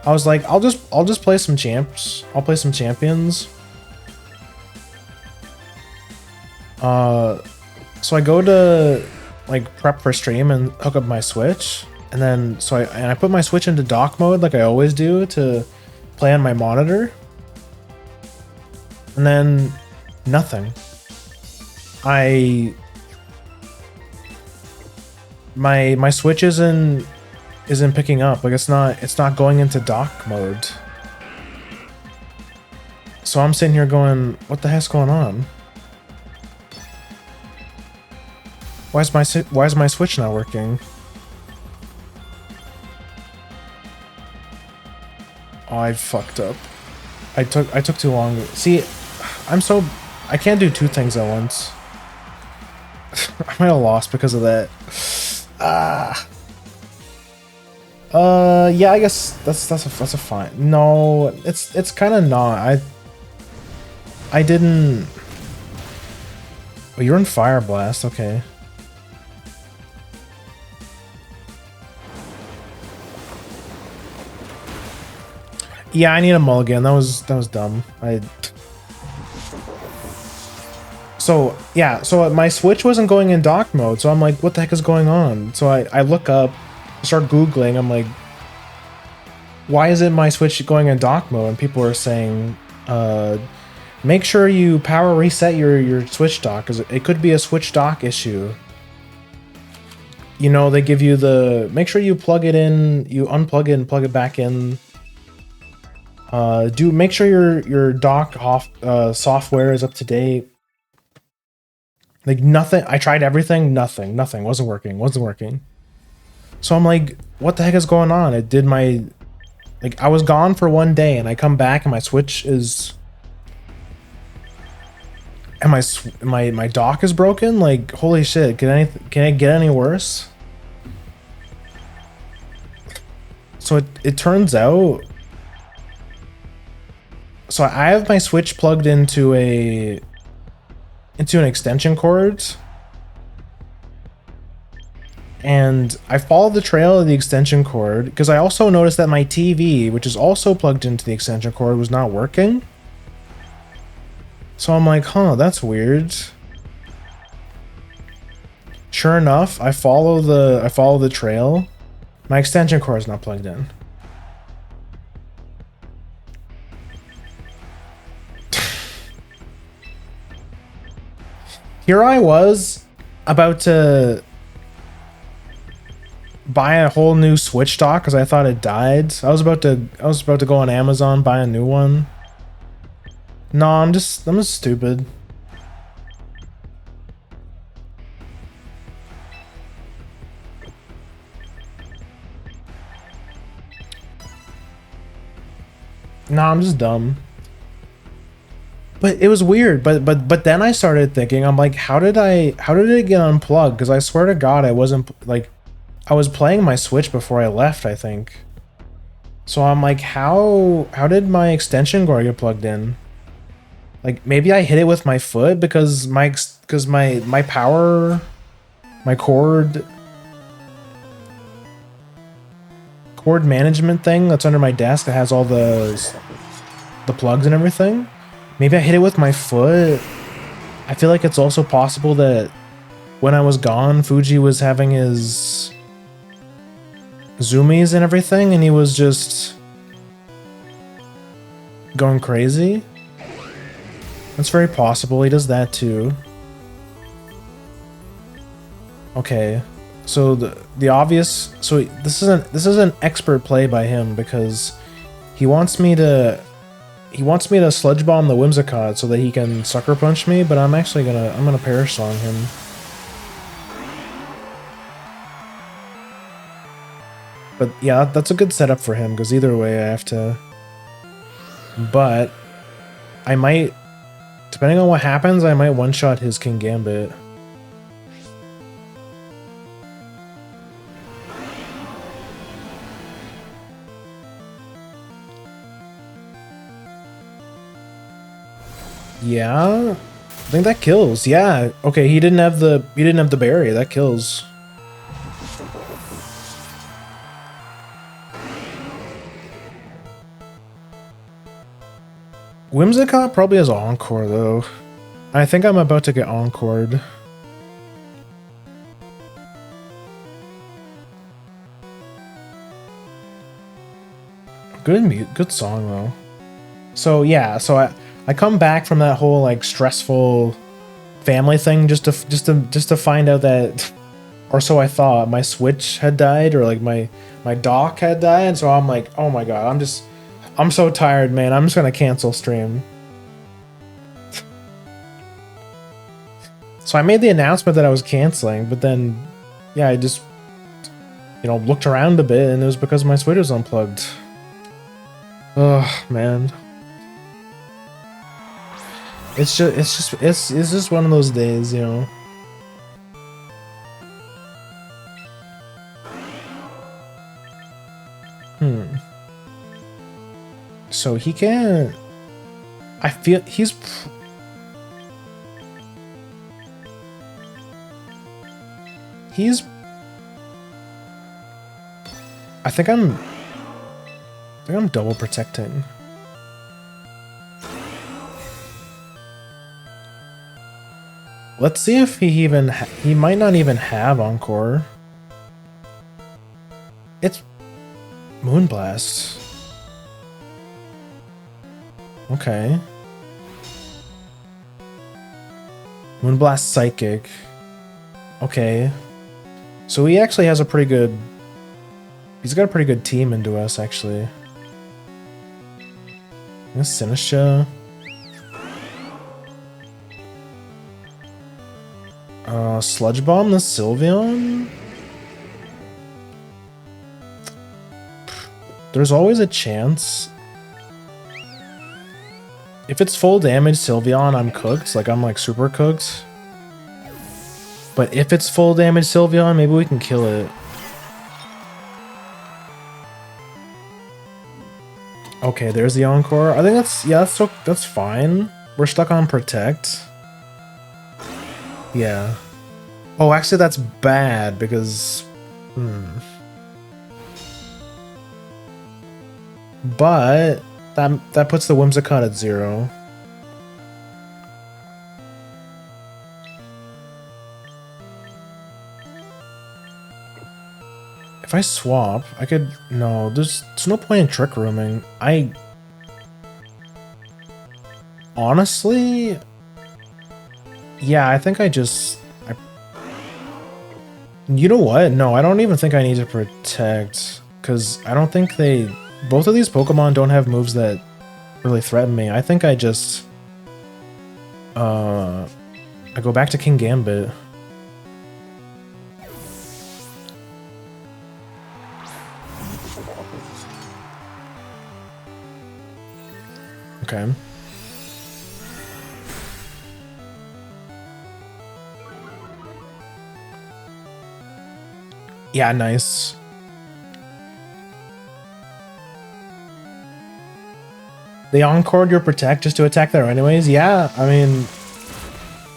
I was like, I'll just play some champs. I'll play some champions. So I go to like prep for stream and hook up my Switch, and then I put my Switch into dock mode like I always do to play on my monitor, and then nothing. My Switch isn't picking up, like it's not going into dock mode. So I'm sitting here going, what the heck's going on? Why is my Switch not working? Oh, I fucked up. I took too long. See, I can't do two things at once. I might have lost because of that. Yeah, I guess that's a fine. No, it's kind of not. I didn't. Oh, you're in Fire Blast. Okay. Yeah, I need a mulligan. That was dumb. So yeah, so my Switch wasn't going in dock mode, so I'm like, what the heck is going on? So I look up, start Googling, I'm like, why isn't my Switch going in dock mode? And people are saying, make sure you power reset your Switch dock, because it could be a Switch dock issue. You know, they give you make sure you plug it in, you unplug it and plug it back in. Make sure your dock software is up to date. Like nothing. I tried everything. Nothing. Wasn't working. So I'm like, what the heck is going on? It did my, like, I was gone for one day and I come back and my Switch is, and my dock is broken. Like, holy shit! Can it get any worse? So it turns out. So I have my Switch plugged into an extension cord. And I followed the trail of the extension cord because I also noticed that my TV, which is also plugged into the extension cord, was not working. So I'm like, huh, that's weird. Sure enough, I follow the trail. My extension cord is not plugged in. Here I was about to buy a whole new Switch dock because I thought it died. I was about to go on Amazon, buy a new one. No, I'm just stupid. No, I'm just dumb. But it was weird. But then I started thinking, I'm like, how did it get unplugged? Because I swear to God, I wasn't like, I was playing my Switch before I left, I think. So I'm like, how did my extension cord get plugged in? Like maybe I hit it with my foot because my power, my cord management thing that's under my desk that has all the plugs and everything. Maybe I hit it with my foot. I feel like it's also possible that when I was gone, Fuji was having his zoomies and everything, and he was just going crazy. That's very possible. He does that too. Okay, so the obvious. So this is an expert play by him because he wants me to sludge bomb the Whimsicott so that he can sucker punch me. But I'm gonna Perish Song him. But yeah, that's a good setup for him because either way I have to. But I might, depending on what happens, I might one-shot his King Gambit. Yeah, I think that kills. Yeah, okay, he didn't have the berry. That kills. Whimsicott probably has Encore though. I think I'm about to get Encored. Good song though. So yeah, so I come back from that whole like stressful family thing just to find out that, or so I thought, my Switch had died or like my dock had died. So I'm like, oh my god, I'm so tired, man. I'm just gonna cancel stream. So I made the announcement that I was canceling, but then, yeah, I just, looked around a bit, and it was because my Switch was unplugged. Oh man, it's just one of those days, So he can't. I feel he's. I think I'm double protecting. Let's see if he might not even have Encore. It's Moonblast. Okay. Moonblast Psychic. Okay. So he actually has a pretty good... He's got a pretty good team into us, actually. Sinistra. Sludge Bomb the Sylveon? There's always a chance. If it's full damage Sylveon, I'm cooked. Like, I'm like super cooked. But if it's full damage Sylveon, maybe we can kill it. Okay, there's the Encore. I think that's, yeah, that's fine. We're stuck on Protect. Yeah. Oh, actually that's bad because... But that puts the Whimsicott at 0. If I swap, I could... No, there's no point in Trick Rooming. Honestly... Yeah, I think you know what? No, I don't even think I need to Protect. Because I don't think they... Both of these Pokemon don't have moves that really threaten me. I think I just... I go back to King Gambit. Okay. Yeah, nice. They encored your Protect just to attack there anyways. Yeah, I mean,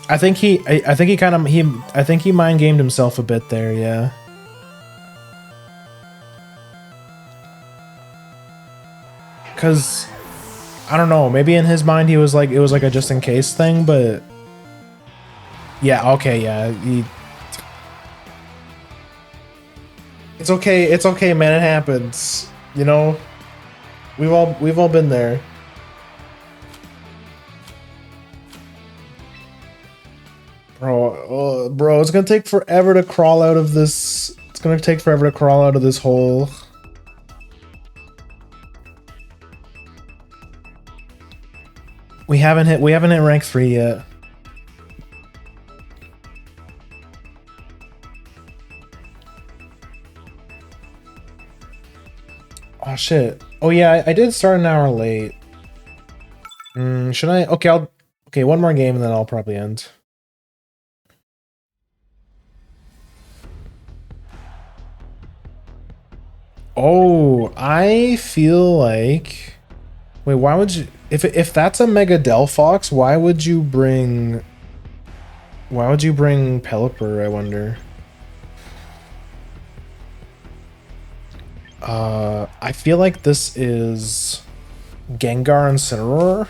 I think he mind gamed himself a bit there. Yeah. Cause I don't know, maybe in his mind he was like, it was like a just in case thing, but yeah, okay, yeah. It's okay, man. It happens. You know, we've all been there. Bro, it's gonna take forever to crawl out of this. It's gonna take forever to crawl out of this hole. We haven't hit rank 3 yet. Oh shit. Oh yeah, I did start an hour late. Should I? Okay, one more game and then I'll probably end. Oh, I feel like... Wait, why would you... If that's a Mega Delphox, why would you bring Pelipper, I wonder? I feel like this is Gengar and Incineroar.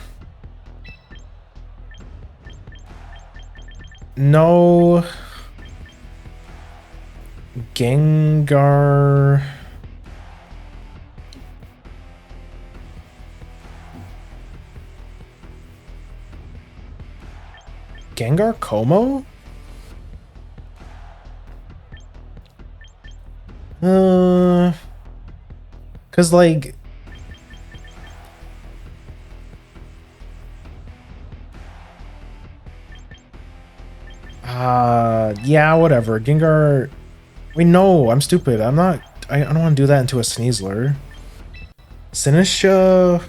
No. Gengar... Gengar Como? Cause like... Yeah, whatever. Gengar... Wait, no, I'm stupid. I don't want to do that into a Sneasler. Sinisha...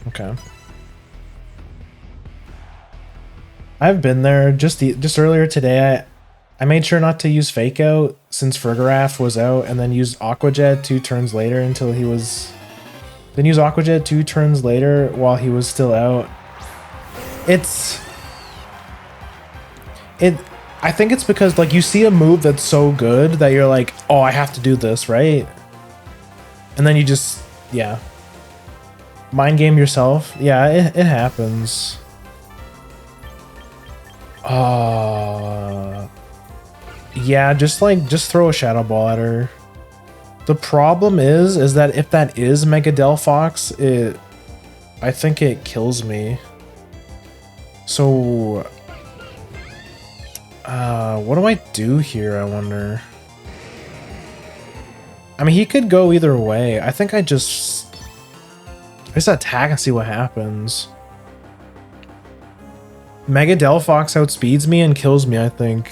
Okay. I've been there just earlier today. I made sure not to use Fake Out since Fergarath was out, and then used Aqua Jet 2 turns later until he was... Then use Aqua Jet 2 turns later while he was still out. I think it's because like you see a move that's so good that you're like, oh, I have to do this, right? And then you just, yeah. Mind game yourself. Yeah, it happens. Yeah, just throw a Shadow Ball at her. The problem is that if that is Mega Delphox, I think it kills me. So What do I do here, I wonder? I mean, he could go either way. I think I just attack and see what happens. Mega Delphox outspeeds me and kills me, I think.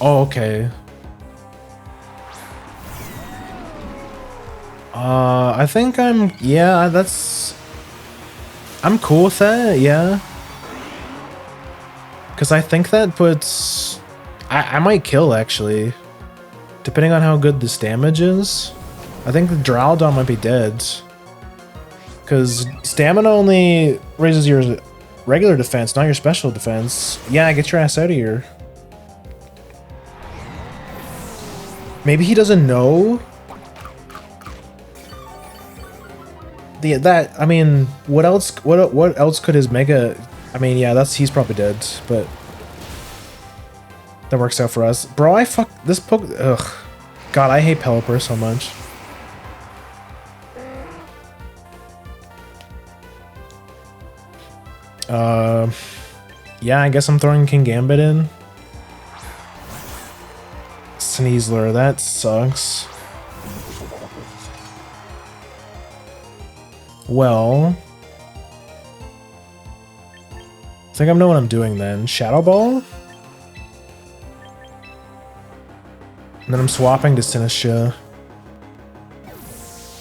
Oh, okay. I think yeah, I'm cool with that, yeah. Because I think that puts... I might kill, actually. Depending on how good this damage is. I think the Duraludon might be dead. Because stamina only raises your regular defense, not your special defense. Yeah, get your ass out of here. Maybe he doesn't know? I mean, what else could his Mega... I mean, yeah, he's probably dead, but... That works out for us. Bro, this ugh. God, I hate Pelipper so much. Yeah, I guess I'm throwing King Gambit in. Sneasler, that sucks. Well... I think I know what I'm doing then. Shadow Ball? And then I'm swapping to Sinistra.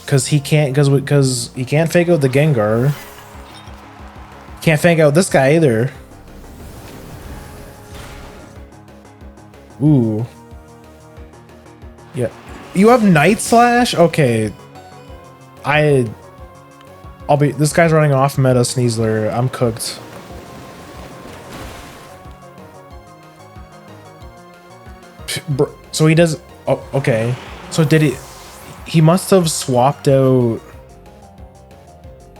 Cause he can't fake out the Gengar. Can't fake out this guy either. Ooh. Yeah. You have Night Slash? Okay. This guy's running off meta Sneasler. I'm cooked. So he does... Oh, okay. So did he... He must have swapped out...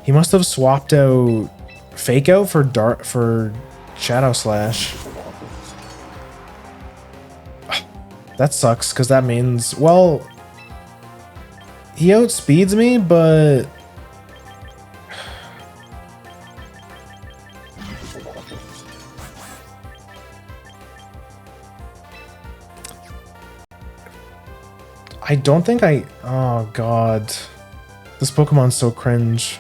He must have swapped out... Fake Out for Shadow Slash. That sucks, because that means... Well... He outspeeds me, but... I don't think oh god. This Pokemon's so cringe.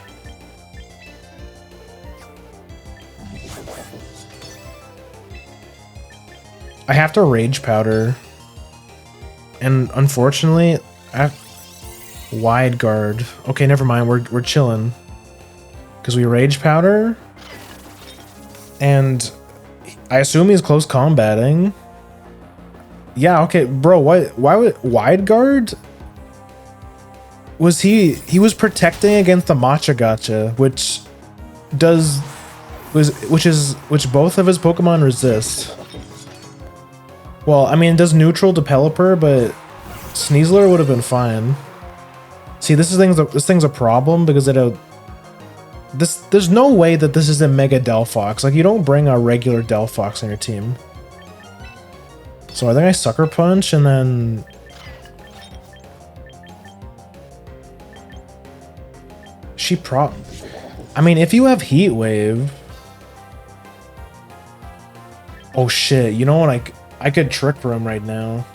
I have to Rage Powder. And unfortunately, I have Wide Guard. Okay, never mind, we're chilling. Because we Rage Powder. And I assume he's close combating. Yeah, okay, bro, why would Wide Guard? Was he was protecting against the Matcha Gotcha, which both of his Pokemon resist. Well, I mean, it does neutral to Pelipper, but Sneasler would have been fine. See, this thing's a problem because there's no way that this is a Mega Delphox. Like, you don't bring a regular Delphox on your team. So I think I Sucker Punch and then... I mean, if you have Heat Wave... Oh shit, you know what? I could Trick Room right now.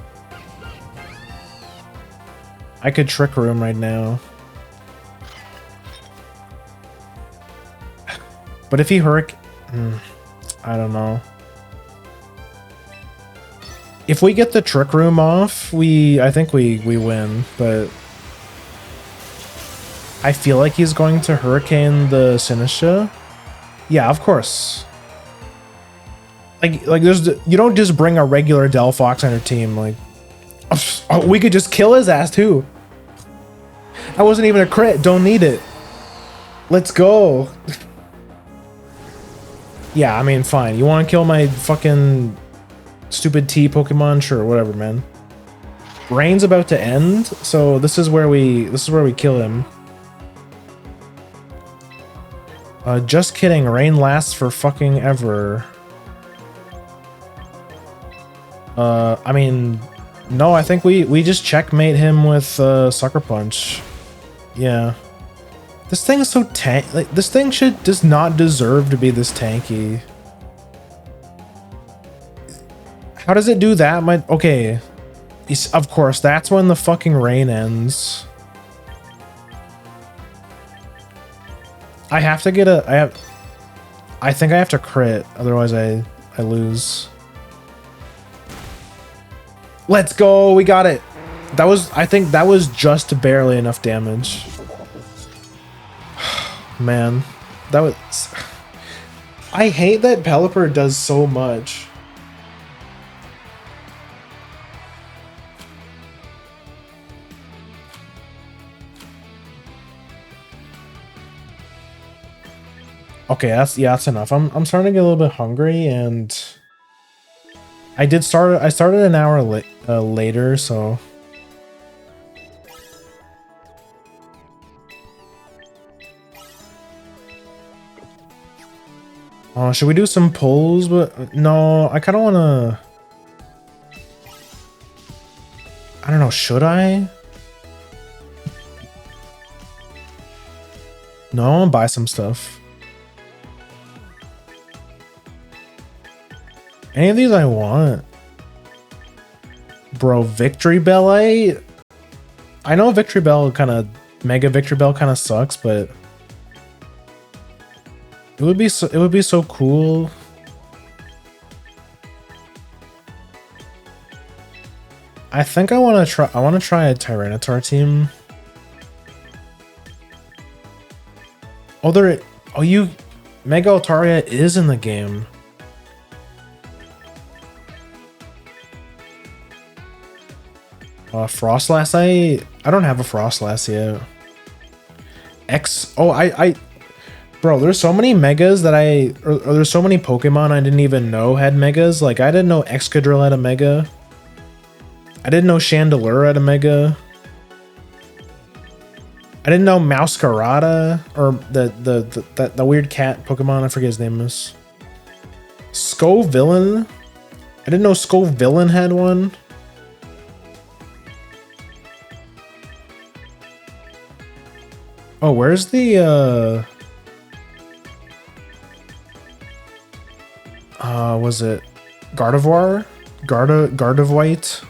I could Trick Room right now. But if he Hurricane... I don't know. If we get the Trick Room off, I think we win, but... I feel like he's going to Hurricane the Sinistra. Yeah, of course. Like you don't just bring a regular Delphox on your team, like... Oh, we could just kill his ass, too. That wasn't even a crit, don't need it. Let's go. Yeah, I mean, fine. You want to kill my fucking... Stupid T Pokemon? Sure, whatever, man. Rain's about to end, so this is where we kill him. Just kidding, Rain lasts for fucking ever. I mean, no, I think we just checkmate him with Sucker Punch. Yeah. This thing is so this thing does not deserve to be this tanky. How does it do that? Okay. Of course, that's when the fucking rain ends. I have to get I think I have to crit, otherwise I lose. Let's go, we got it. I think that was just barely enough damage. Man, that was... I hate that Pelipper does so much. Okay, that's enough. I'm starting to get a little bit hungry, and I started an hour later, so should we do some pulls? But no, I kind of want to. I don't know. Should I? No, I want to buy some stuff. Any of these I want. Bro, Victory Bell, I know Victory Bell Mega Victory Bell kind of sucks, but it would be so cool. I think I want to try a Tyranitar team. Mega Altaria is in the game. Frostlass, I don't have a Frostlass yet. Bro, there's so many megas that or there's so many Pokemon I didn't even know had megas. Like, I didn't know Excadrill had a mega. I didn't know Chandelure had a mega. I didn't know Mouscarada, or the weird cat Pokemon, I forget his name is. Scovillain? I didn't know Scovillain had one. Oh, where's the was it Gardevoir? Gardevoirite?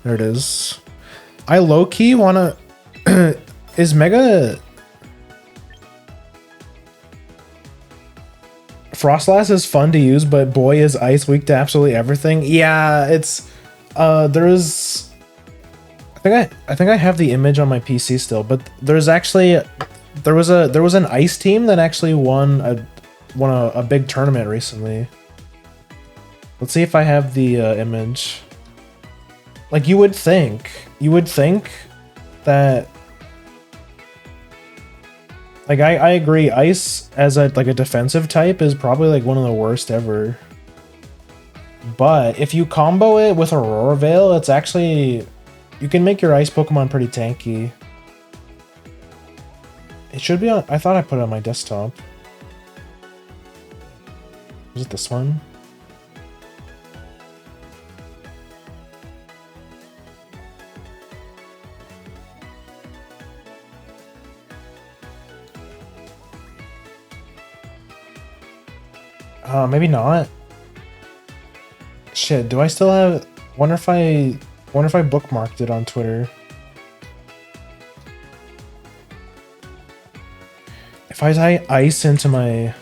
There it is. I low-key wanna is Mega Frostlass is fun to use, but boy is Ice weak to absolutely everything. Yeah, it's there's I think I have the image on my PC still, but there's actually there was an ice team that actually won a big tournament recently. Let's see if I have the image. Like, you would think that, like, I agree, ice as a defensive type is probably like one of the worst ever. But if you combo it with Aurora Veil, it's actually, you can make your ice Pokemon pretty tanky. It should be on, I thought I put it on my desktop. Was it this one? Maybe not. Shit, do I still have, wonder if I bookmarked it on Twitter. If I tie ice into my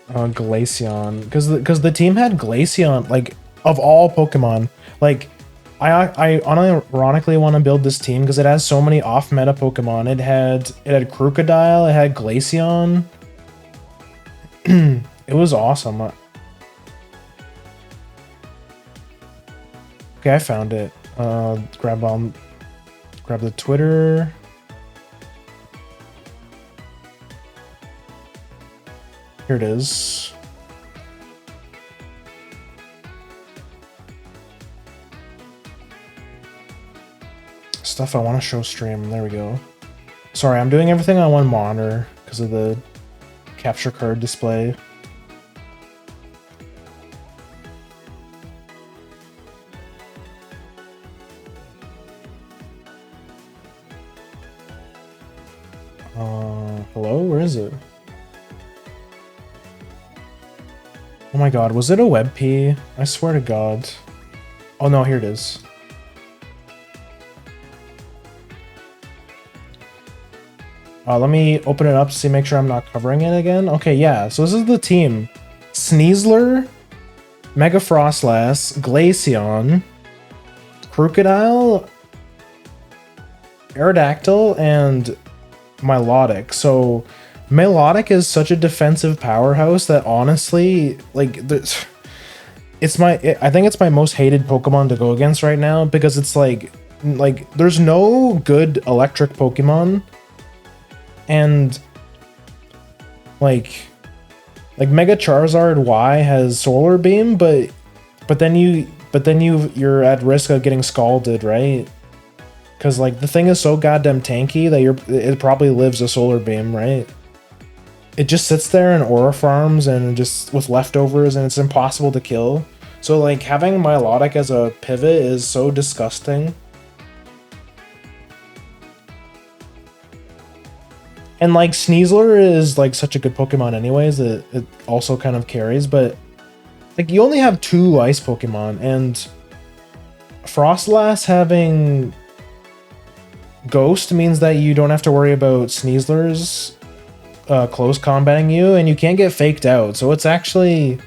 Glaceon, because the team had Glaceon, like, of all Pokemon, like, I unironically want to build this team because it has so many off-meta Pokemon. It had Crocodile, it had Glaceon. It was awesome. Okay, I found it. Grab the Twitter. Here it is. Stuff I want to show stream. There we go. Sorry, I'm doing everything on one monitor because of the capture card display. Hello? Where is it? Oh my god, was it a web P? I swear to god. Oh no, here it is. Let me open it up to see, make sure I'm not covering it again. Okay, yeah, so this is the team. Sneasler, Mega Frostlass, Glaceon, Crocodile, Aerodactyl, and Milotic. So Milotic is such a defensive powerhouse that honestly, like, I think it's my most hated Pokemon to go against right now because it's like there's no good electric Pokemon, and like Mega Charizard Y has Solar Beam, but then you're at risk of getting scalded, right? Because like the thing is so goddamn tanky that it probably lives a Solar Beam, right? It just sits there in Aura Farms and just with leftovers, and it's impossible to kill. So like having Milotic as a pivot is so disgusting. And like Sneasler is like such a good Pokemon anyways, it also kind of carries, but like you only have 2 ice Pokemon, and Frostlass having Ghost means that you don't have to worry about Sneasler's close combating you, and you can't get faked out. So it's actually,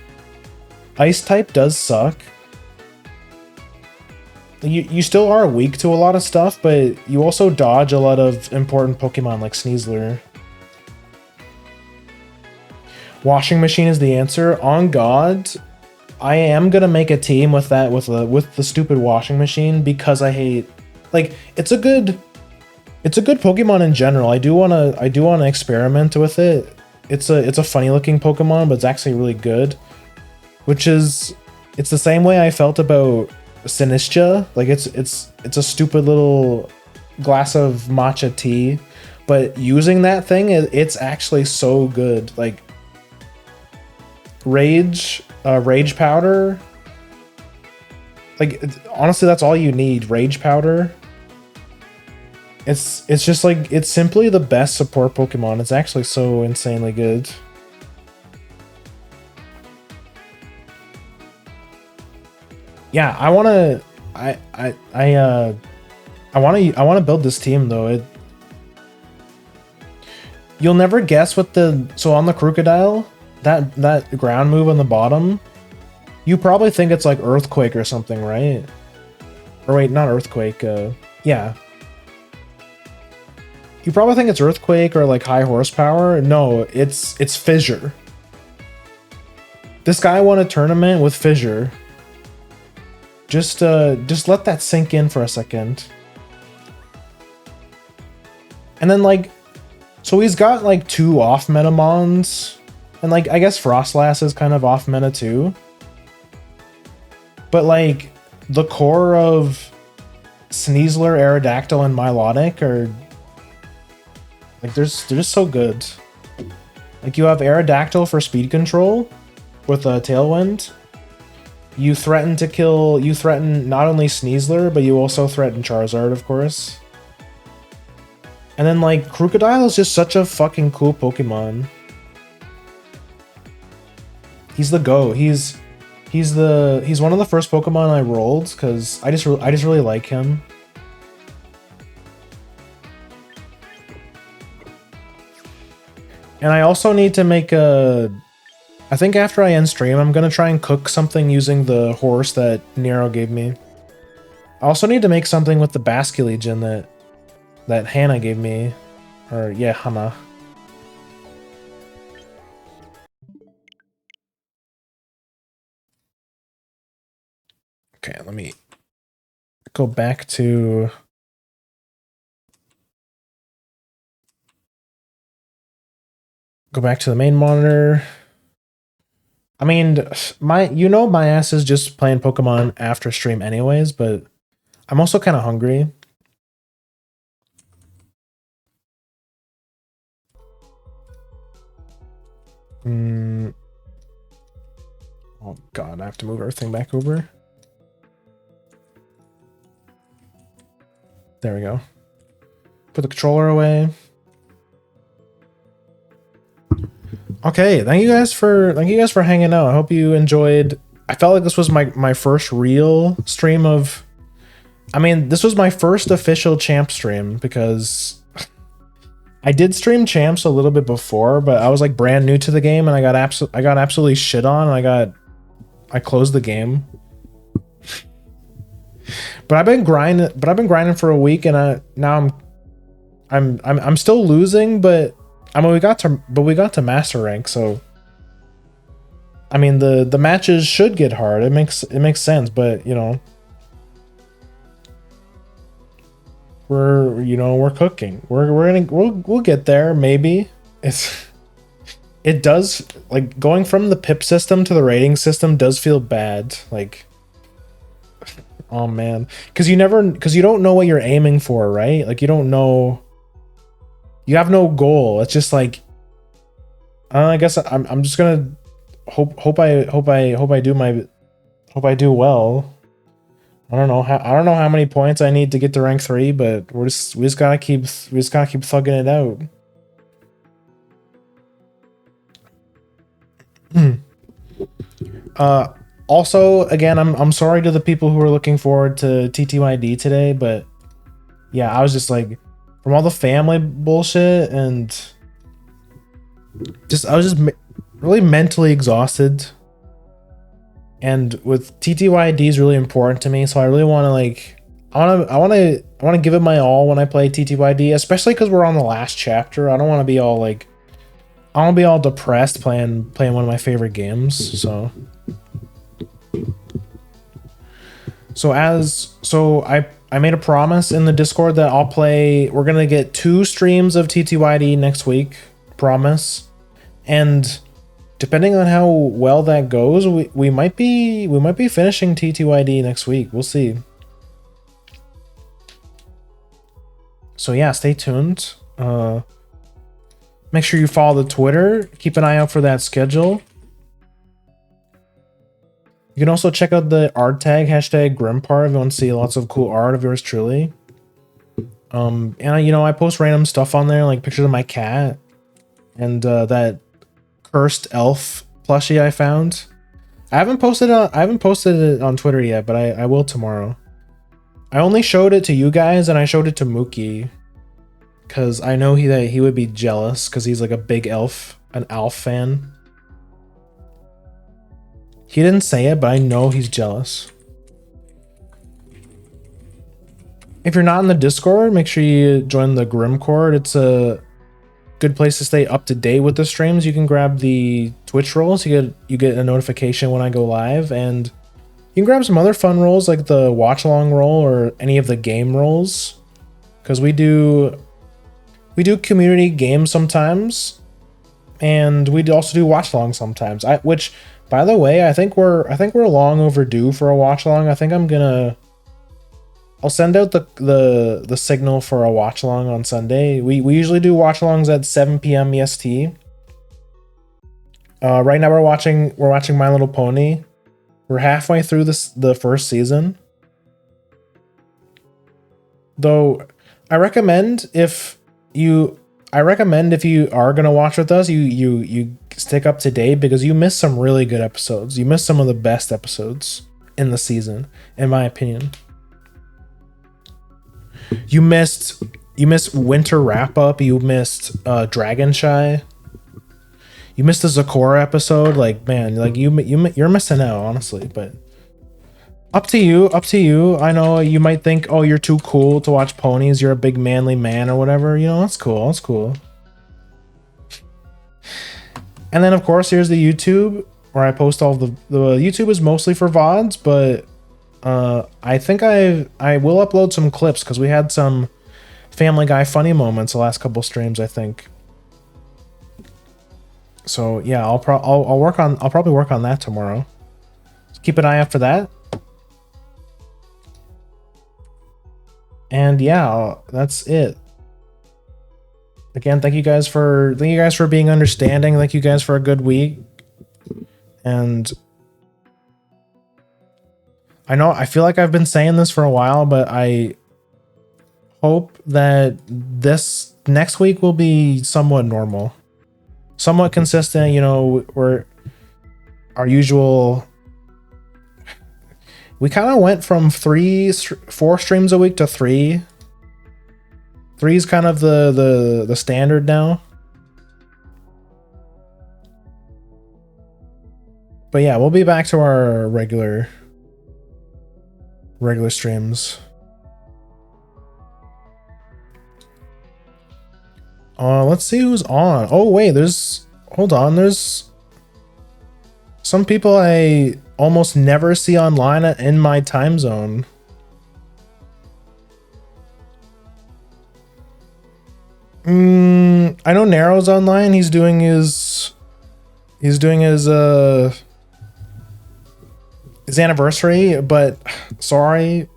Ice type does suck. You still are weak to a lot of stuff, but you also dodge a lot of important Pokemon like Sneasler. Washing Machine is the answer. On God, I am gonna make a team with that with the stupid Washing Machine because I hate, like, it's a good Pokemon in general. I do wanna experiment with it. It's a funny looking Pokemon, but it's actually really good. It's the same way I felt about Sinistcha. Like it's a stupid little glass of matcha tea, but using that thing, it's actually so good. Like Rage Powder. Like honestly, that's all you need. Rage Powder. It's just like, it's simply the best support Pokemon. It's actually so insanely good. Yeah, I wanna build this team though. You'll never guess what so on the Crocodile, that ground move on the bottom, you probably think it's like Earthquake or something, right? Or wait, not Earthquake, yeah. You probably think it's Earthquake or like High Horsepower. No, it's Fissure. This guy won a tournament with Fissure. Just let that sink in for a second. And then like, so he's got like 2 off meta mons, and like I guess Frostlass is kind of off meta too. But like the core of Sneasler, Aerodactyl, and Milotic are like, they're just so good. Like you have Aerodactyl for speed control with a Tailwind. You threaten not only Sneasler, but you also threaten Charizard, of course. And then like Crocodile is just such a fucking cool Pokemon. He's the GOAT. He's one of the first Pokemon I rolled because I just really like him. And I also need to make I think after I end stream, I'm gonna try and cook something using the horse that Nero gave me. I also need to make something with the Basculegion that Hannah gave me. Or yeah, Hannah. Okay, let me go back to the main monitor. I mean, my ass is just playing Pokemon after stream anyways, but I'm also kind of hungry. Oh god, I have to move everything back over. There we go. Put the controller away. Okay, thank you guys for hanging out. I hope you enjoyed. I felt like this was my first real stream of. I mean, this was my first official champ stream because I did stream champs a little bit before, but I was like brand new to the game and I got absolutely shit on and I closed the game. But I've been grinding for a week and now I'm still losing, but I mean we got to master rank, so I mean the matches should get hard. It makes sense, but you know, we're cooking. We'll get there maybe. It does, like, going from the pip system to the rating system does feel bad, like, oh man, because you don't know what you're aiming for, right? Like you don't know, you have no goal. It's just like, I guess I'm just gonna hope I do well. I don't know how many points I need to get to rank 3, but we just gotta keep thugging it out. Also, again, I'm sorry to the people who were looking forward to TTYD today, but yeah, I was just like, from all the family bullshit and I was just really mentally exhausted. And with TTYD is really important to me, so I really want to like, I want to give it my all when I play TTYD, especially because we're on the last chapter. I don't want to be all like, I don't want to be all depressed playing one of my favorite games. So I made a promise in the Discord that I'll play. We're gonna get 2 streams of TTYD next week. Promise. And depending on how well that goes, we might be finishing TTYD next week. We'll see. So yeah, stay tuned. Make sure you follow the Twitter. Keep an eye out for that schedule. You can also check out the art tag, #Grimpar, if you want to see lots of cool art of yours truly. And you know, I post random stuff on there, like pictures of my cat and that cursed elf plushie I found. I haven't posted it on Twitter yet, but I will tomorrow. I only showed it to you guys and I showed it to Mookie because I know he would be jealous because he's like a big an elf fan. He didn't say it, but I know he's jealous. If you're not in the Discord, make sure you join the Grimcord. It's a good place to stay up to date with the streams. You can grab the Twitch roles. You get a notification when I go live, and you can grab some other fun roles like the watch along role or any of the game roles, because we do community games sometimes, and we also do watch along sometimes. Which, by the way, I think we're long overdue for a watch along. I think I'll send out the signal for a watch along on Sunday. We usually do watch alongs at 7 p.m. EST. Right now we're watching My Little Pony. We're halfway through the first season. Though I recommend if you are gonna watch with us, you stick up to date because you missed some really good episodes. You missed some of the best episodes in the season, in my opinion. You missed Winter Wrap Up. You missed Dragon Shy. You missed the Zakora episode. Like, man, like you're missing out, honestly. But up to you. I know you might think, oh, you're too cool to watch ponies. You're a big manly man or whatever. You know, that's cool. That's cool. And then, of course, here's the YouTube where I post all the YouTube is mostly for VODs, but I think I will upload some clips because we had some Family Guy funny moments the last couple streams, I think. So yeah, I'll probably work on that tomorrow. So keep an eye out for that. And yeah, that's it. Again, thank you guys for being understanding. Thank you guys for a good week. And I feel like I've been saying this for a while, but I hope that this next week will be somewhat normal. somewhat consistent. You know, we're our usual. We kind of went from 4 streams a week to 3. 3 is kind of the standard now. But yeah, we'll be back to our regular streams. Let's see who's on. Oh wait, hold on, there's some people I almost never see online in my time zone. I know Narrow's online. He's doing his anniversary, but sorry,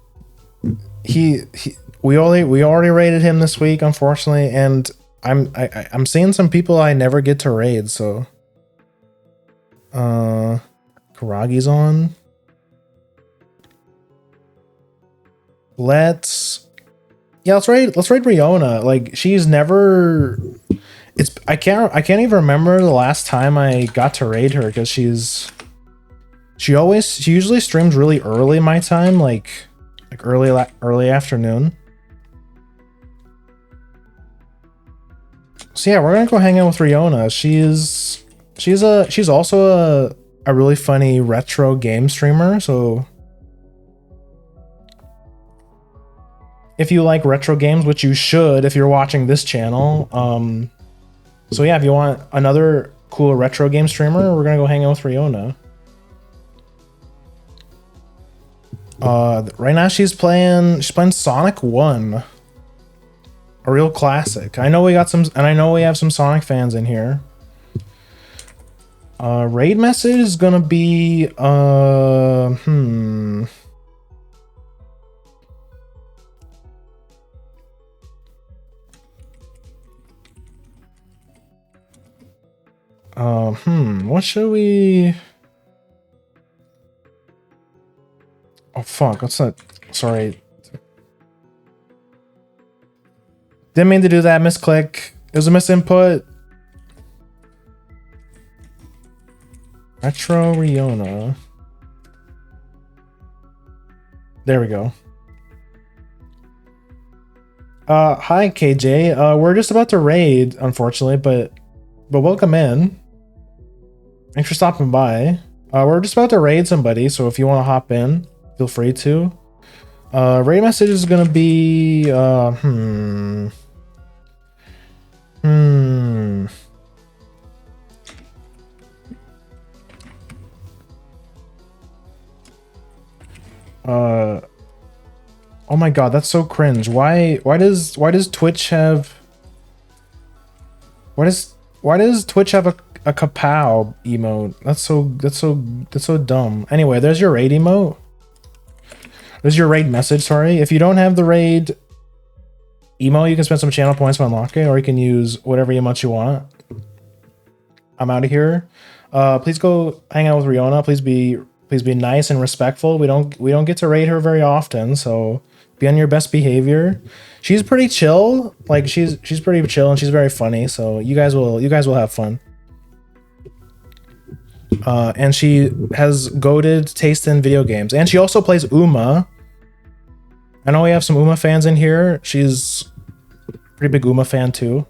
we already raided him this week, unfortunately, and I'm seeing some people I never get to raid, so Karagi's on. Let's raid Riona. Like, she's never I can't even remember the last time I got to raid her, because she usually streams really early my time, like early afternoon. So yeah, we're gonna go hang out with Riona. She's also a really funny retro game streamer, so if you like retro games, which you should if you're watching this channel, so yeah, if you want another cool retro game streamer, we're gonna go hang out with Riona. Right now she's playing Sonic 1. A real classic. I know we have some Sonic fans in here. Raid message is gonna be what should we... Oh fuck, what's that? Sorry. Didn't mean to do that, misclick. It was a misinput. Retro Riona. There we go. Hi KJ. We're just about to raid, unfortunately, but welcome in. Thanks for stopping by. We're just about to raid somebody, so if you want to hop in, feel free to. Raid message is gonna be oh my god, that's so cringe. Why does Twitch have Twitch have a kapow emote? That's so dumb. Anyway, there's your raid emote. There's your raid message, sorry. If you don't have the raid emote, you can spend some channel points to unlock it, or you can use whatever emote you want. I'm out of here. Please go hang out with Riona. Please be nice and respectful. We don't get to raid her very often, so be on your best behavior. She's pretty chill. Like, she's pretty chill and she's very funny, so you guys will have fun. And she has goated taste in video games, and she also plays Uma. I know we have some Uma fans in here. She's a pretty big Uma fan too.